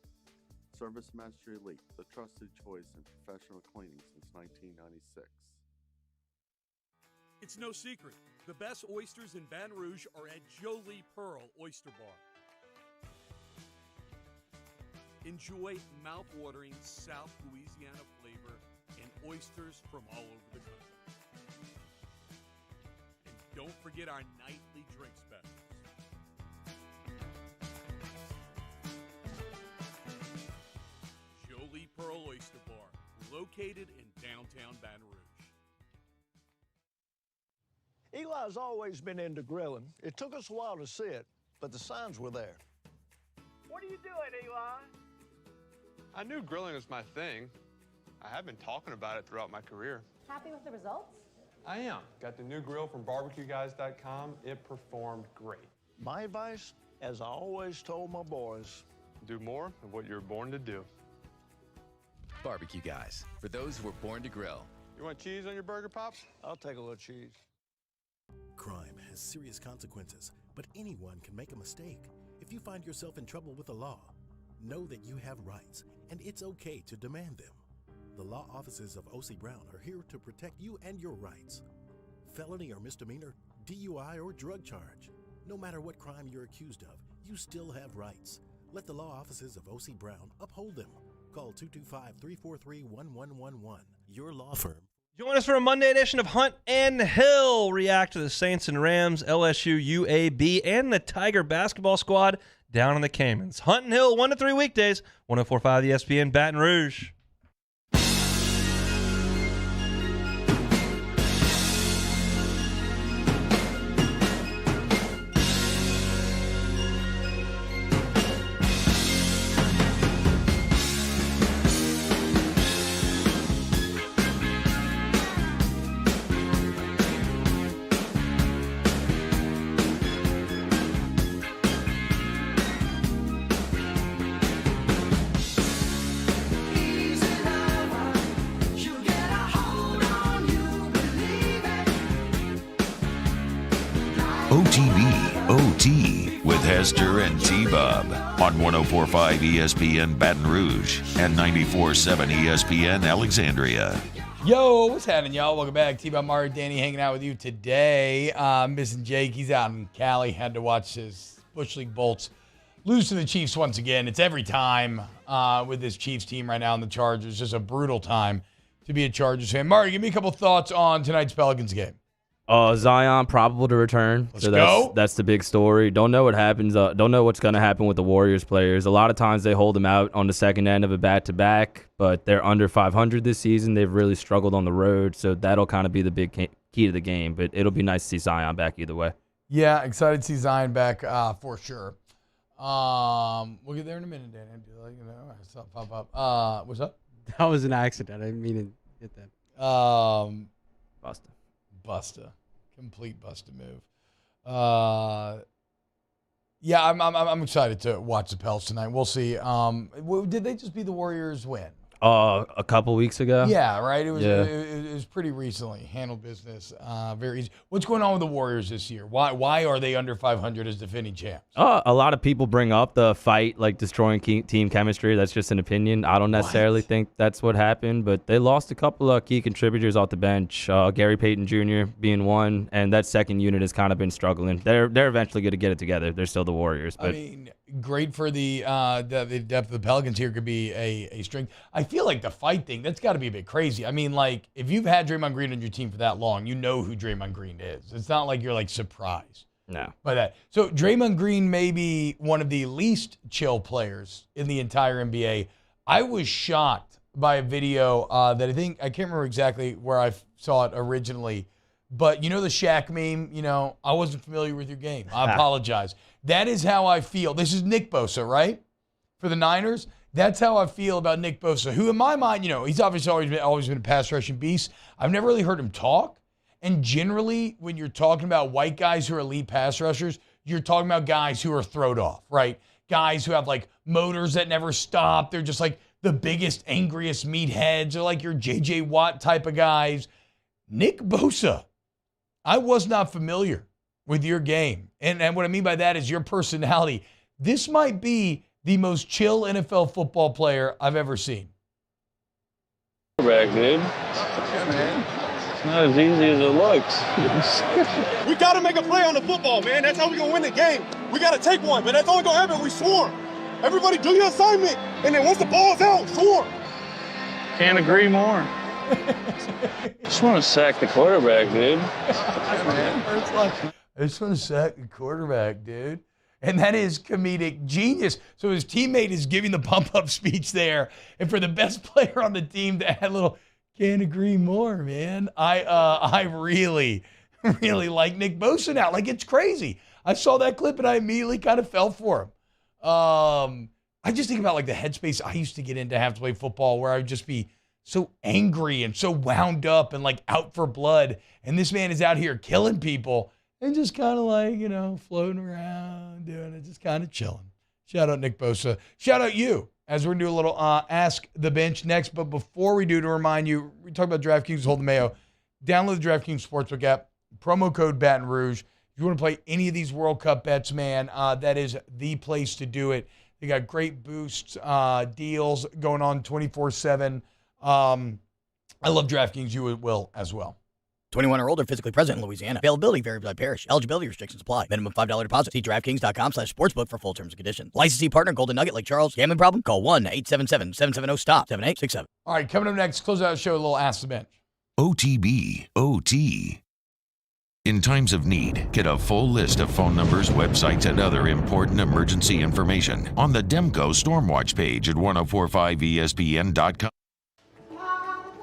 Service Master Elite, the trusted choice in professional cleaning since 1996. It's no secret. The best oysters in Baton Rouge are at Jolie Pearl Oyster Bar. Enjoy mouth-watering South Louisiana flavor and oysters from all over the country. And don't forget our nightly drink specials. Jolie Pearl Oyster Bar, located in downtown Baton Rouge. Eli's always been into grilling. It took us a while to see it, but the signs were there. What are you doing, Eli? I knew grilling was my thing. I have been talking about it throughout my career. Happy with the results? I am. Got the new grill from barbecueguys.com. It performed great. My advice, as I always told my boys, do more of what you're born to do. Barbecue Guys, for those who were born to grill. You want cheese on your burger, Pops? I'll take a little cheese. Crime has serious consequences, but anyone can make a mistake. If you find yourself in trouble with the law, know that you have rights, and it's okay to demand them. The law offices of O.C. Brown are here to protect you and your rights. Felony or misdemeanor, DUI or drug charge. No matter what crime you're accused of, you still have rights. Let the law offices of O.C. Brown uphold them. Call 225-343-1111. Your law firm. Join us for a Monday edition of Hunt and Hill. React to the Saints and Rams, LSU UAB, and the Tiger basketball squad down in the Caymans. Hunt and Hill, 1 to 3 weekdays, 104.5 ESPN, Baton Rouge. OTB OT with Hester and T-Bob on 104.5 ESPN Baton Rouge and 94.7 ESPN Alexandria. Yo, what's happening, y'all? Welcome back. T-Bob, Mario, Danny hanging out with you today. Missing Jake. He's out in Cali. Had to watch his Bush League Bolts lose to the Chiefs once again. It's every time with this Chiefs team right now in the Chargers. Just a brutal time to be a Chargers fan. Mario, give me a couple thoughts on tonight's Pelicans game. Zion probable to return. Let's go. That's the big story. Don't know what happens. Don't know what's going to happen with the Warriors players. A lot of times they hold them out on the second end of a back-to-back, but they're under 500 this season. They've really struggled on the road, so that'll kind of be the big key to the game. But it'll be nice to see Zion back either way. Yeah, excited to see Zion back for sure. We'll get there in a minute, Danny. Pop up. What's up? That was an accident. I didn't mean to hit that. Busta. Complete Busta move. Yeah, I'm excited to watch the Pels tonight. We'll see. Did they just beat the Warriors win? A couple weeks ago. Yeah, right. It was pretty recently. Handled business very easy. What's going on with the Warriors this year? Why are they under 500 as defending champs? A lot of people bring up the fight, like destroying team chemistry. That's just an opinion. I don't necessarily think that's what happened, but they lost a couple of key contributors off the bench. Gary Payton Jr. being one, and that second unit has kind of been struggling. They're eventually going to get it together. They're still the Warriors. But I mean, great for the depth of the Pelicans here could be a strength. I feel like the fight thing, that's got to be a bit crazy. I mean, like, if you've had Draymond Green on your team for that long, you know who Draymond Green is. It's not like you're, like, surprised by that. So Draymond Green may be one of the least chill players in the entire NBA. I was shocked by a video that I can't remember exactly where I saw it originally, but you know the Shaq meme, I wasn't familiar with your game. I apologize. That is how I feel. This is Nick Bosa, right? For the Niners. That's how I feel about Nick Bosa, who in my mind, he's obviously always been a pass rushing beast. I've never really heard him talk. And generally, when you're talking about white guys who are elite pass rushers, you're talking about guys who are throwed off, right? guys who have like motors that never stop. They're just like the biggest, angriest meatheads. They're like your J.J. Watt type of guys. Nick Bosa, I was not familiar with your game. And what I mean by that is your personality. This might be the most chill NFL football player I've ever seen. Back, dude. It's not as easy as it looks. We got to make a play on the football, man. That's how we going to win the game. We got to take one, but that's only going to happen if we swarm. Everybody do your assignment, and then once the ball's out, swarm. Can't agree more. Just want to sack the quarterback, dude. I just want to sack the quarterback, dude. And that is comedic genius. So his teammate is giving the pump-up speech there. And for the best player on the team to add a little, can't agree more, man. I really, really like Nick Bosa now. Like, it's crazy. I saw that clip and I immediately kind of fell for him. I just think about like the headspace I used to get in to have to play football, where I would just be so angry and so wound up and like out for blood. And this man is out here killing people and just kind of like, you know, floating around, doing it, just kind of chilling. Shout out Nick Bosa. Shout out you, as we're going to do a little Ask the Bench next. But before we do, to remind you, we talk about DraftKings Hold the Mayo. Download the DraftKings Sportsbook app, promo code Baton Rouge. If you want to play any of these World Cup bets, man, that is the place to do it. They got great boosts, deals going on 24/7. I love DraftKings. You will as well. 21 or older, physically present in Louisiana. Availability varies by parish. Eligibility restrictions apply. Minimum $5 deposit. See DraftKings.com/sportsbook for full terms and conditions. Licensee partner, Golden Nugget, Lake Charles. Gambling problem? Call 1-877-770-STOP. 7867. All right, coming up next, close out the show, a little Ask the Bench. OTB, OT. In times of need, get a full list of phone numbers, websites, and other important emergency information on the Demco Stormwatch page at 1045ESPN.com.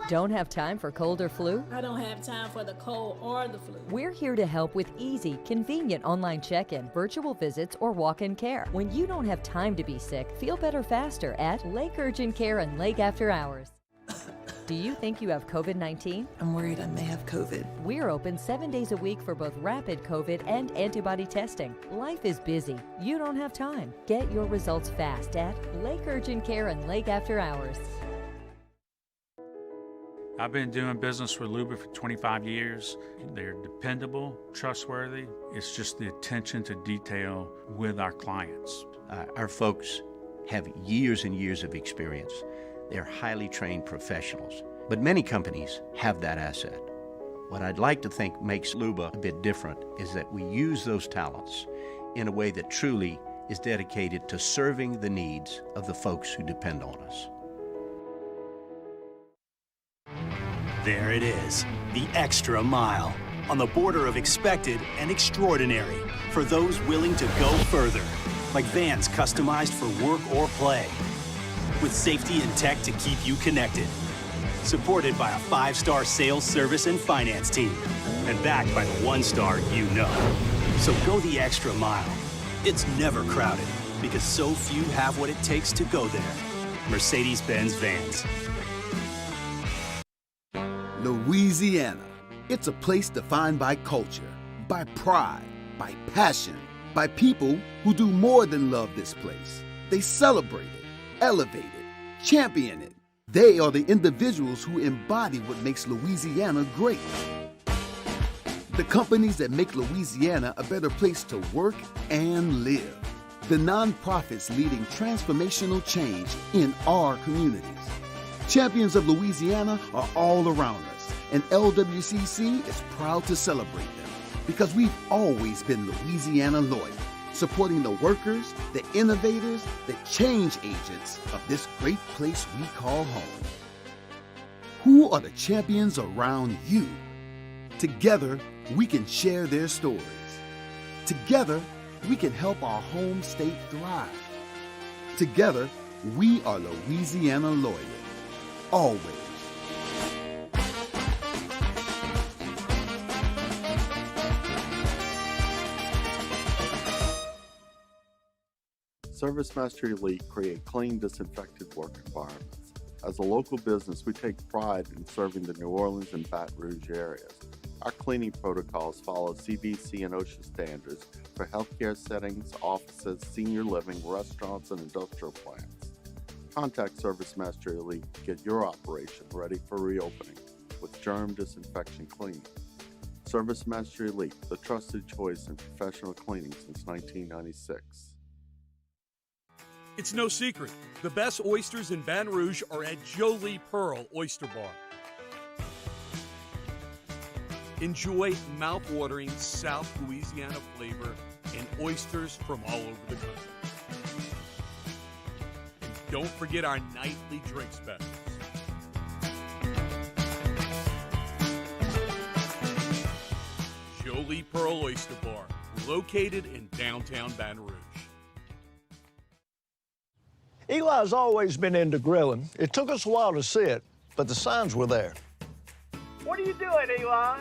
Don't have time for cold or flu? I don't have time for the cold or the flu. We're here to help with easy, convenient online check-in, virtual visits, or walk-in care. When you don't have time to be sick, feel better faster at Lake Urgent Care and Lake After Hours. Do you think you have COVID-19? I'm worried I may have COVID. We're open 7 days a week for both rapid COVID and antibody testing. Life is busy. You don't have time. Get your results fast at Lake Urgent Care and Lake After Hours. I've been doing business with Luba for 25 years. They're dependable, trustworthy. It's just the attention to detail with our clients. Our folks have years and years of experience. They're highly trained professionals, but many companies have that asset. What I'd like to think makes Luba a bit different is that we use those talents in a way that truly is dedicated to serving the needs of the folks who depend on us. There it is, the extra mile, on the border of expected and extraordinary, for those willing to go further, like vans customized for work or play, with safety and tech to keep you connected, supported by a 5-star sales, service, and finance team, and backed by the 1-star you know. So go the extra mile. It's never crowded, because so few have what it takes to go there. Mercedes-Benz Vans. Louisiana. It's a place defined by culture, by pride, by passion, by people who do more than love this place. They celebrate it, elevate it, champion it. They are the individuals who embody what makes Louisiana great. The companies that make Louisiana a better place to work and live. The nonprofits leading transformational change in our communities. Champions of Louisiana are all around us, and LWCC is proud to celebrate them because we've always been Louisiana loyal, supporting the workers, the innovators, the change agents of this great place we call home. Who are the champions around you? Together, we can share their stories. Together, we can help our home state thrive. Together, we are Louisiana loyal. Always. Service Mastery Elite create clean, disinfected work environments. As a local business, we take pride in serving the New Orleans and Baton Rouge areas. Our cleaning protocols follow CDC and OSHA standards for healthcare settings, offices, senior living, restaurants, and industrial plants. Contact Service Master Elite to get your operation ready for reopening with germ disinfection cleaning. Service Master Elite, the trusted choice in professional cleaning since 1996. It's no secret. The best oysters in Baton Rouge are at Jolie Pearl Oyster Bar. Enjoy mouth-watering South Louisiana flavor and oysters from all over the country. And don't forget our nightly drink specials. Jolie Pearl Oyster Bar, located in downtown Baton Rouge. Eli's always been into grilling. It took us a while to see it, but the signs were there. What are you doing, Eli?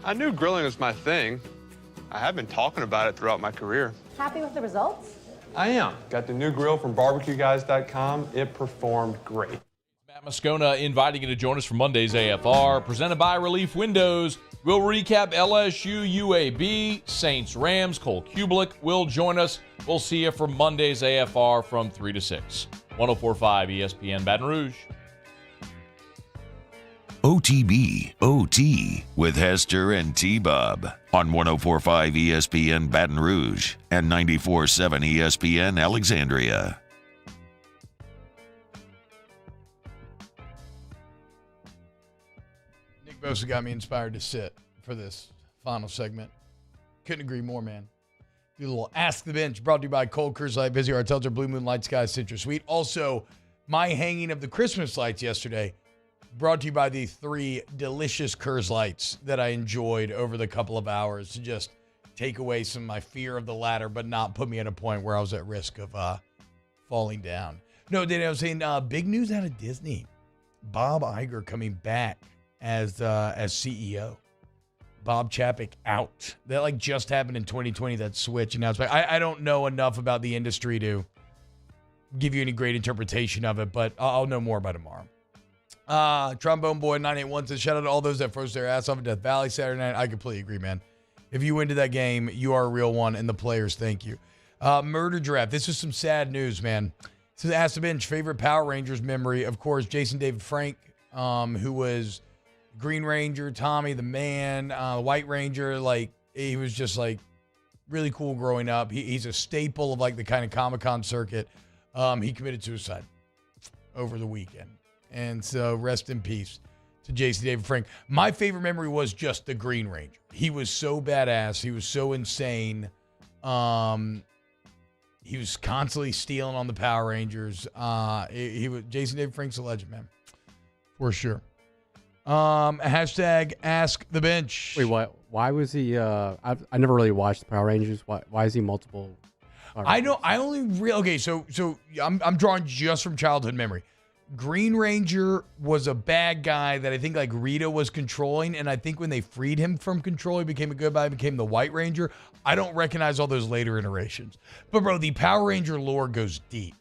I knew grilling was my thing. I have been talking about it throughout my career. Happy with the results? I am. Got the new grill from barbecueguys.com. It performed great. Matt Moscona inviting you to join us for Monday's AFR, presented by Relief Windows. We'll recap LSU UAB, Saints Rams. Cole Kubelik will join us. We'll see you for Monday's AFR from 3 to 6. 104.5 ESPN Baton Rouge. OTB OT with Hester and T-Bob on 104.5 ESPN Baton Rouge and 94.7 ESPN Alexandria. Nick Bosa got me inspired to sit for this final segment. Couldn't agree more, man. Do a little Ask the Bench, brought to you by Cold Curse Light, Busy Hotels, Blue Moon Light Sky Citrus Suite. Also, my hanging of the Christmas lights yesterday, brought to you by the 3 delicious Curse lights that I enjoyed over the couple of hours to just take away some of my fear of the ladder, but not put me at a point where I was at risk of falling down. No, Danny, I was saying big news out of Disney. Bob Iger coming back as CEO. Bob Chapek out. That just happened in 2020, that switch. And now it's back. I don't know enough about the industry to give you any great interpretation of it, but I'll know more by tomorrow. Trombone Boy 981 says, shout out to all those that froze their ass off at Death Valley Saturday night. I completely agree, man. If you went to that game, you are a real one, and the players thank you. Murder Draft. This is some sad news, man. This is Ask the Bench. Favorite Power Rangers memory, of course, Jason David Frank, who was Green Ranger, Tommy the Man, White Ranger. He was just really cool growing up. He's a staple of the kind of Comic-Con circuit. He committed suicide over the weekend. And so rest in peace to Jason David Frank. My favorite memory was just the Green Ranger. He was so badass. He was so insane. He was constantly stealing on the Power Rangers. Jason David Frank's a legend, man. For sure. Hashtag Ask the Bench. Wait, what? Why was he? I never really watched the Power Rangers. Why is he multiple? I know. I only okay. So I'm drawing just from childhood memory. Green Ranger was a bad guy that I think Rita was controlling, and I think when they freed him from control, he became a good guy, became the White Ranger. I don't recognize all those later iterations. But bro, the Power Ranger lore goes deep.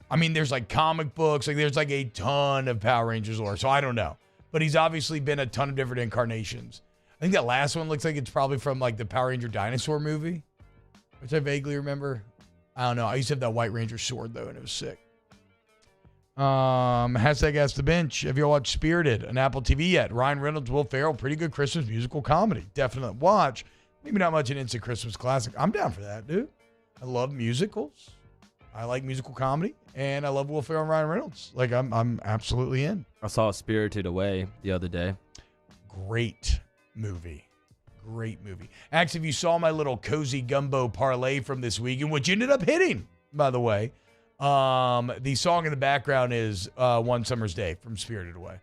I mean, there's comic books, there's a ton of Power Rangers lore. So I don't know. But he's obviously been a ton of different incarnations. I think that last one looks like it's probably from the Power Ranger dinosaur movie, which I vaguely remember. I don't know. I used to have that White Ranger sword though, and it was sick. Hashtag Ask the Bench. Have you all watched Spirited on Apple TV yet? Ryan Reynolds, Will Ferrell, pretty good Christmas musical comedy. Definite watch. Maybe not much an instant Christmas classic. I'm down for that, dude. I love musicals. I like musical comedy, and I love Will Ferrell and Ryan Reynolds. I'm absolutely in. I saw Spirited Away the other day. Great movie. Actually, if you saw my little cozy gumbo parlay from this weekend, which ended up hitting, by the way, the song in the background is One Summer's Day from Spirited Away.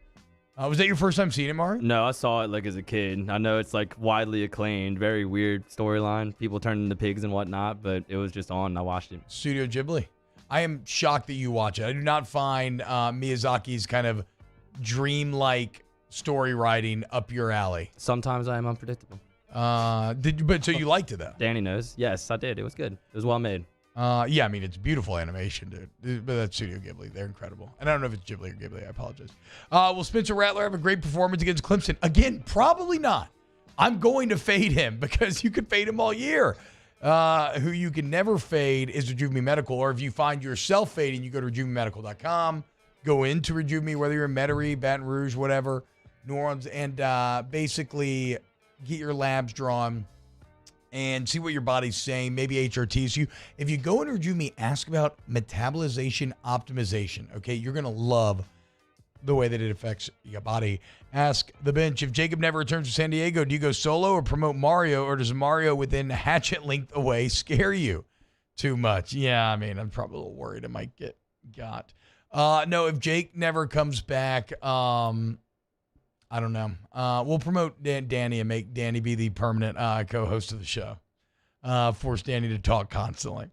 Was that your first time seeing it, Mari? No, I saw it as a kid. I know it's widely acclaimed, very weird storyline, people turning into pigs and whatnot, but it was just on and I watched it. Studio Ghibli. I am shocked that you watch it. I do not find Miyazaki's kind of dreamlike story writing up your alley. Sometimes I am unpredictable. So you liked it though? Danny knows. Yes, I did. It was good. It was well made. Yeah, I mean, it's beautiful animation, dude. But that's Studio Ghibli. They're incredible. And I don't know if it's Ghibli or Ghibli. I apologize. Will Spencer Rattler have a great performance against Clemson? Again, probably not. I'm going to fade him because you could fade him all year. Who you can never fade is Rejuve Me Medical. Or if you find yourself fading, you go to RejuveMeMedical.com. Go into Rejuve Me, whether you're in Metairie, Baton Rouge, whatever, New Orleans, and basically get your labs drawn and see what your body's saying, maybe HRTs you. If you go into Rejuve Me, ask about metabolization optimization, okay? You're going to love the way that it affects your body. Ask the bench, if Jacob never returns to San Diego, do you go solo or promote Mario, or does Mario within hatchet length away scare you too much? Yeah, I mean, I'm probably a little worried I might get got. No, if Jake never comes back, I don't know. We'll promote Danny and make Danny be the permanent co-host of the show. Force Danny to talk constantly.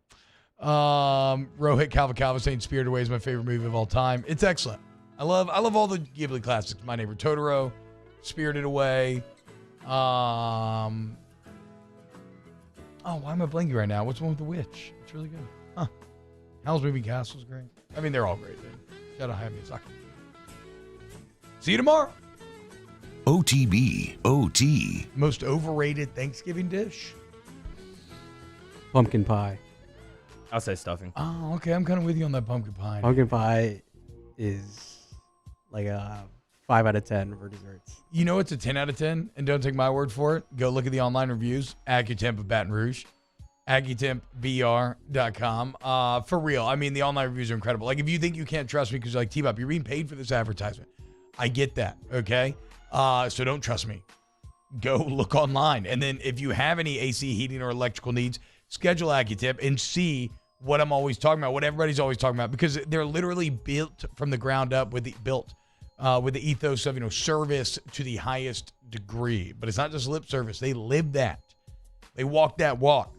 Rohit Calva saying Spirited Away is my favorite movie of all time. It's excellent. I love all the Ghibli classics. My Neighbor Totoro, Spirited Away. Oh, why am I blanking right now? What's the one with the witch? It's really good. Huh. Howl's Moving Castle's great. I mean, they're all great, dude. Shout out Hayao Miyazaki. See you tomorrow. OTB, OT. Most overrated Thanksgiving dish? Pumpkin pie. I'll say stuffing. Oh, okay. I'm kind of with you on that pumpkin pie. Pumpkin pie is like a 5 out of 10 for desserts. You know it's a 10 out of 10, and don't take my word for it. Go look at the online reviews. AccuTemp of Baton Rouge. AccuTempBR.com. For real. I mean, the online reviews are incredible. Like, if you think you can't trust me because you're like, T-Bop, you're being paid for this advertisement. I get that, okay? So don't trust me. Go look online. And then if you have any AC, heating, or electrical needs, schedule AccuTemp and see what I'm always talking about, what everybody's always talking about, because they're literally built from the ground up with the ethos of, service to the highest degree. But it's not just lip service. They live that. They walk that walk.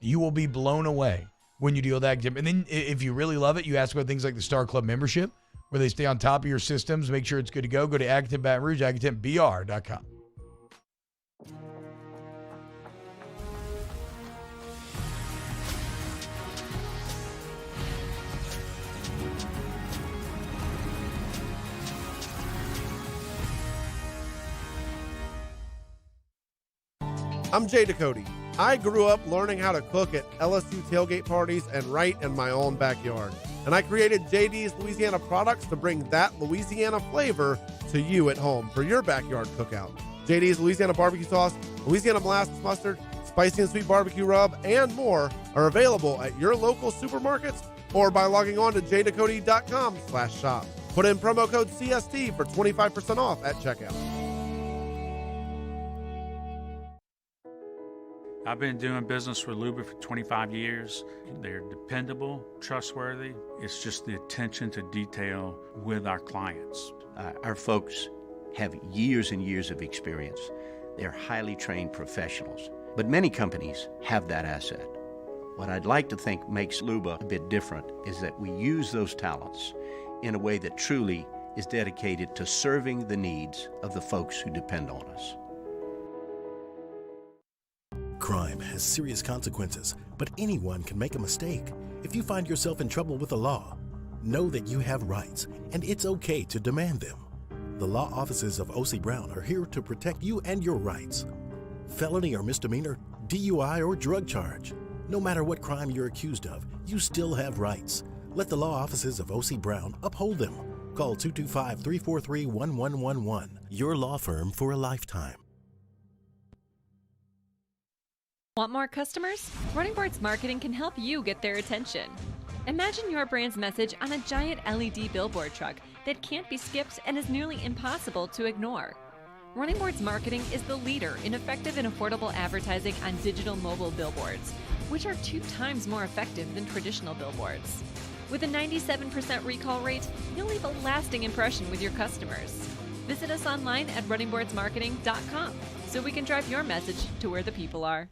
You will be blown away when you deal with AccuTemp. And then if you really love it, you ask about things like the Star Club membership, where they stay on top of your systems, make sure it's good to go. Go to AccuTemp Baton Rouge, AccuTempBR.com. I'm Jay Ducote. I grew up learning how to cook at LSU tailgate parties and right in my own backyard. And I created JD's Louisiana products to bring that Louisiana flavor to you at home for your backyard cookout. JD's Louisiana barbecue sauce, Louisiana molasses mustard, spicy and sweet barbecue rub, and more are available at your local supermarkets or by logging on to jducote.com/shop. Put in promo code CST for 25% off at checkout. I've been doing business with Luba for 25 years. They're dependable, trustworthy. It's just the attention to detail with our clients. Our folks have years and years of experience. They're highly trained professionals. But many companies have that asset. What I'd like to think makes Luba a bit different is that we use those talents in a way that truly is dedicated to serving the needs of the folks who depend on us. Crime has serious consequences, but anyone can make a mistake. If you find yourself in trouble with the law, know that you have rights, and it's okay to demand them. The law offices of O.C. Brown are here to protect you and your rights. Felony or misdemeanor, DUI or drug charge. No matter what crime you're accused of, you still have rights. Let the law offices of O.C. Brown uphold them. Call 225-343-1111. Your law firm for a lifetime. Want more customers? Running Boards Marketing can help you get their attention. Imagine your brand's message on a giant LED billboard truck that can't be skipped and is nearly impossible to ignore. Running Boards Marketing is the leader in effective and affordable advertising on digital mobile billboards, which are 2 times more effective than traditional billboards. With a 97% recall rate, you'll leave a lasting impression with your customers. Visit us online at runningboardsmarketing.com so we can drive your message to where the people are.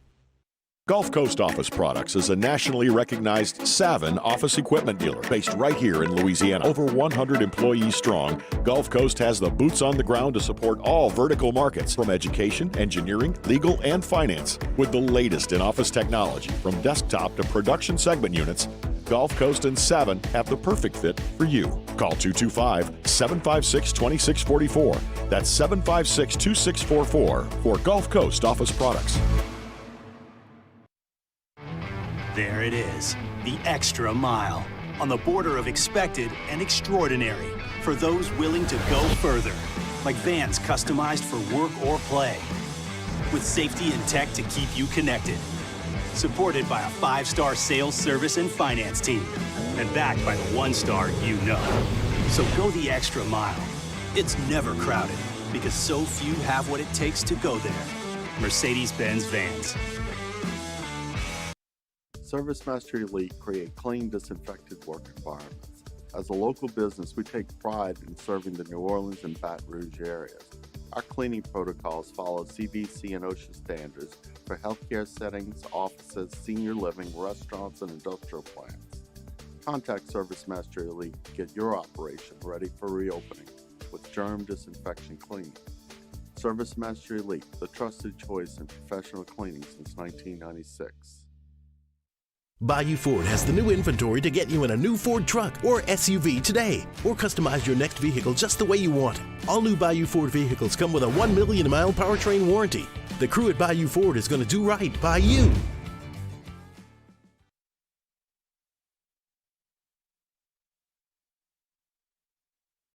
Gulf Coast Office Products is a nationally recognized Savin office equipment dealer based right here in Louisiana. Over 100 employees strong, Gulf Coast has the boots on the ground to support all vertical markets, from education, engineering, legal, and finance. With the latest in office technology, from desktop to production segment units, Gulf Coast and Savin have the perfect fit for you. Call 225-756-2644. That's 756-2644 for Gulf Coast Office Products. There it is, the extra mile, on the border of expected and extraordinary, for those willing to go further, like vans customized for work or play, with safety and tech to keep you connected, supported by a 5-star sales, service, and finance team, and backed by the 1-star you know. So go the extra mile. It's never crowded, because so few have what it takes to go there. Mercedes-Benz Vans. ServiceMaster Elite create clean, disinfected work environments. As a local business, we take pride in serving the New Orleans and Baton Rouge areas. Our cleaning protocols follow CDC and OSHA standards for healthcare settings, offices, senior living, restaurants, and industrial plants. Contact ServiceMaster Elite to get your operation ready for reopening with germ disinfection cleaning. ServiceMaster Elite, the trusted choice in professional cleaning since 1996. Bayou Ford has the new inventory to get you in a new Ford truck or SUV today, or customize your next vehicle just the way you want it. All new Bayou Ford vehicles come with a 1 million mile powertrain warranty. The crew at Bayou Ford is going to do right by you.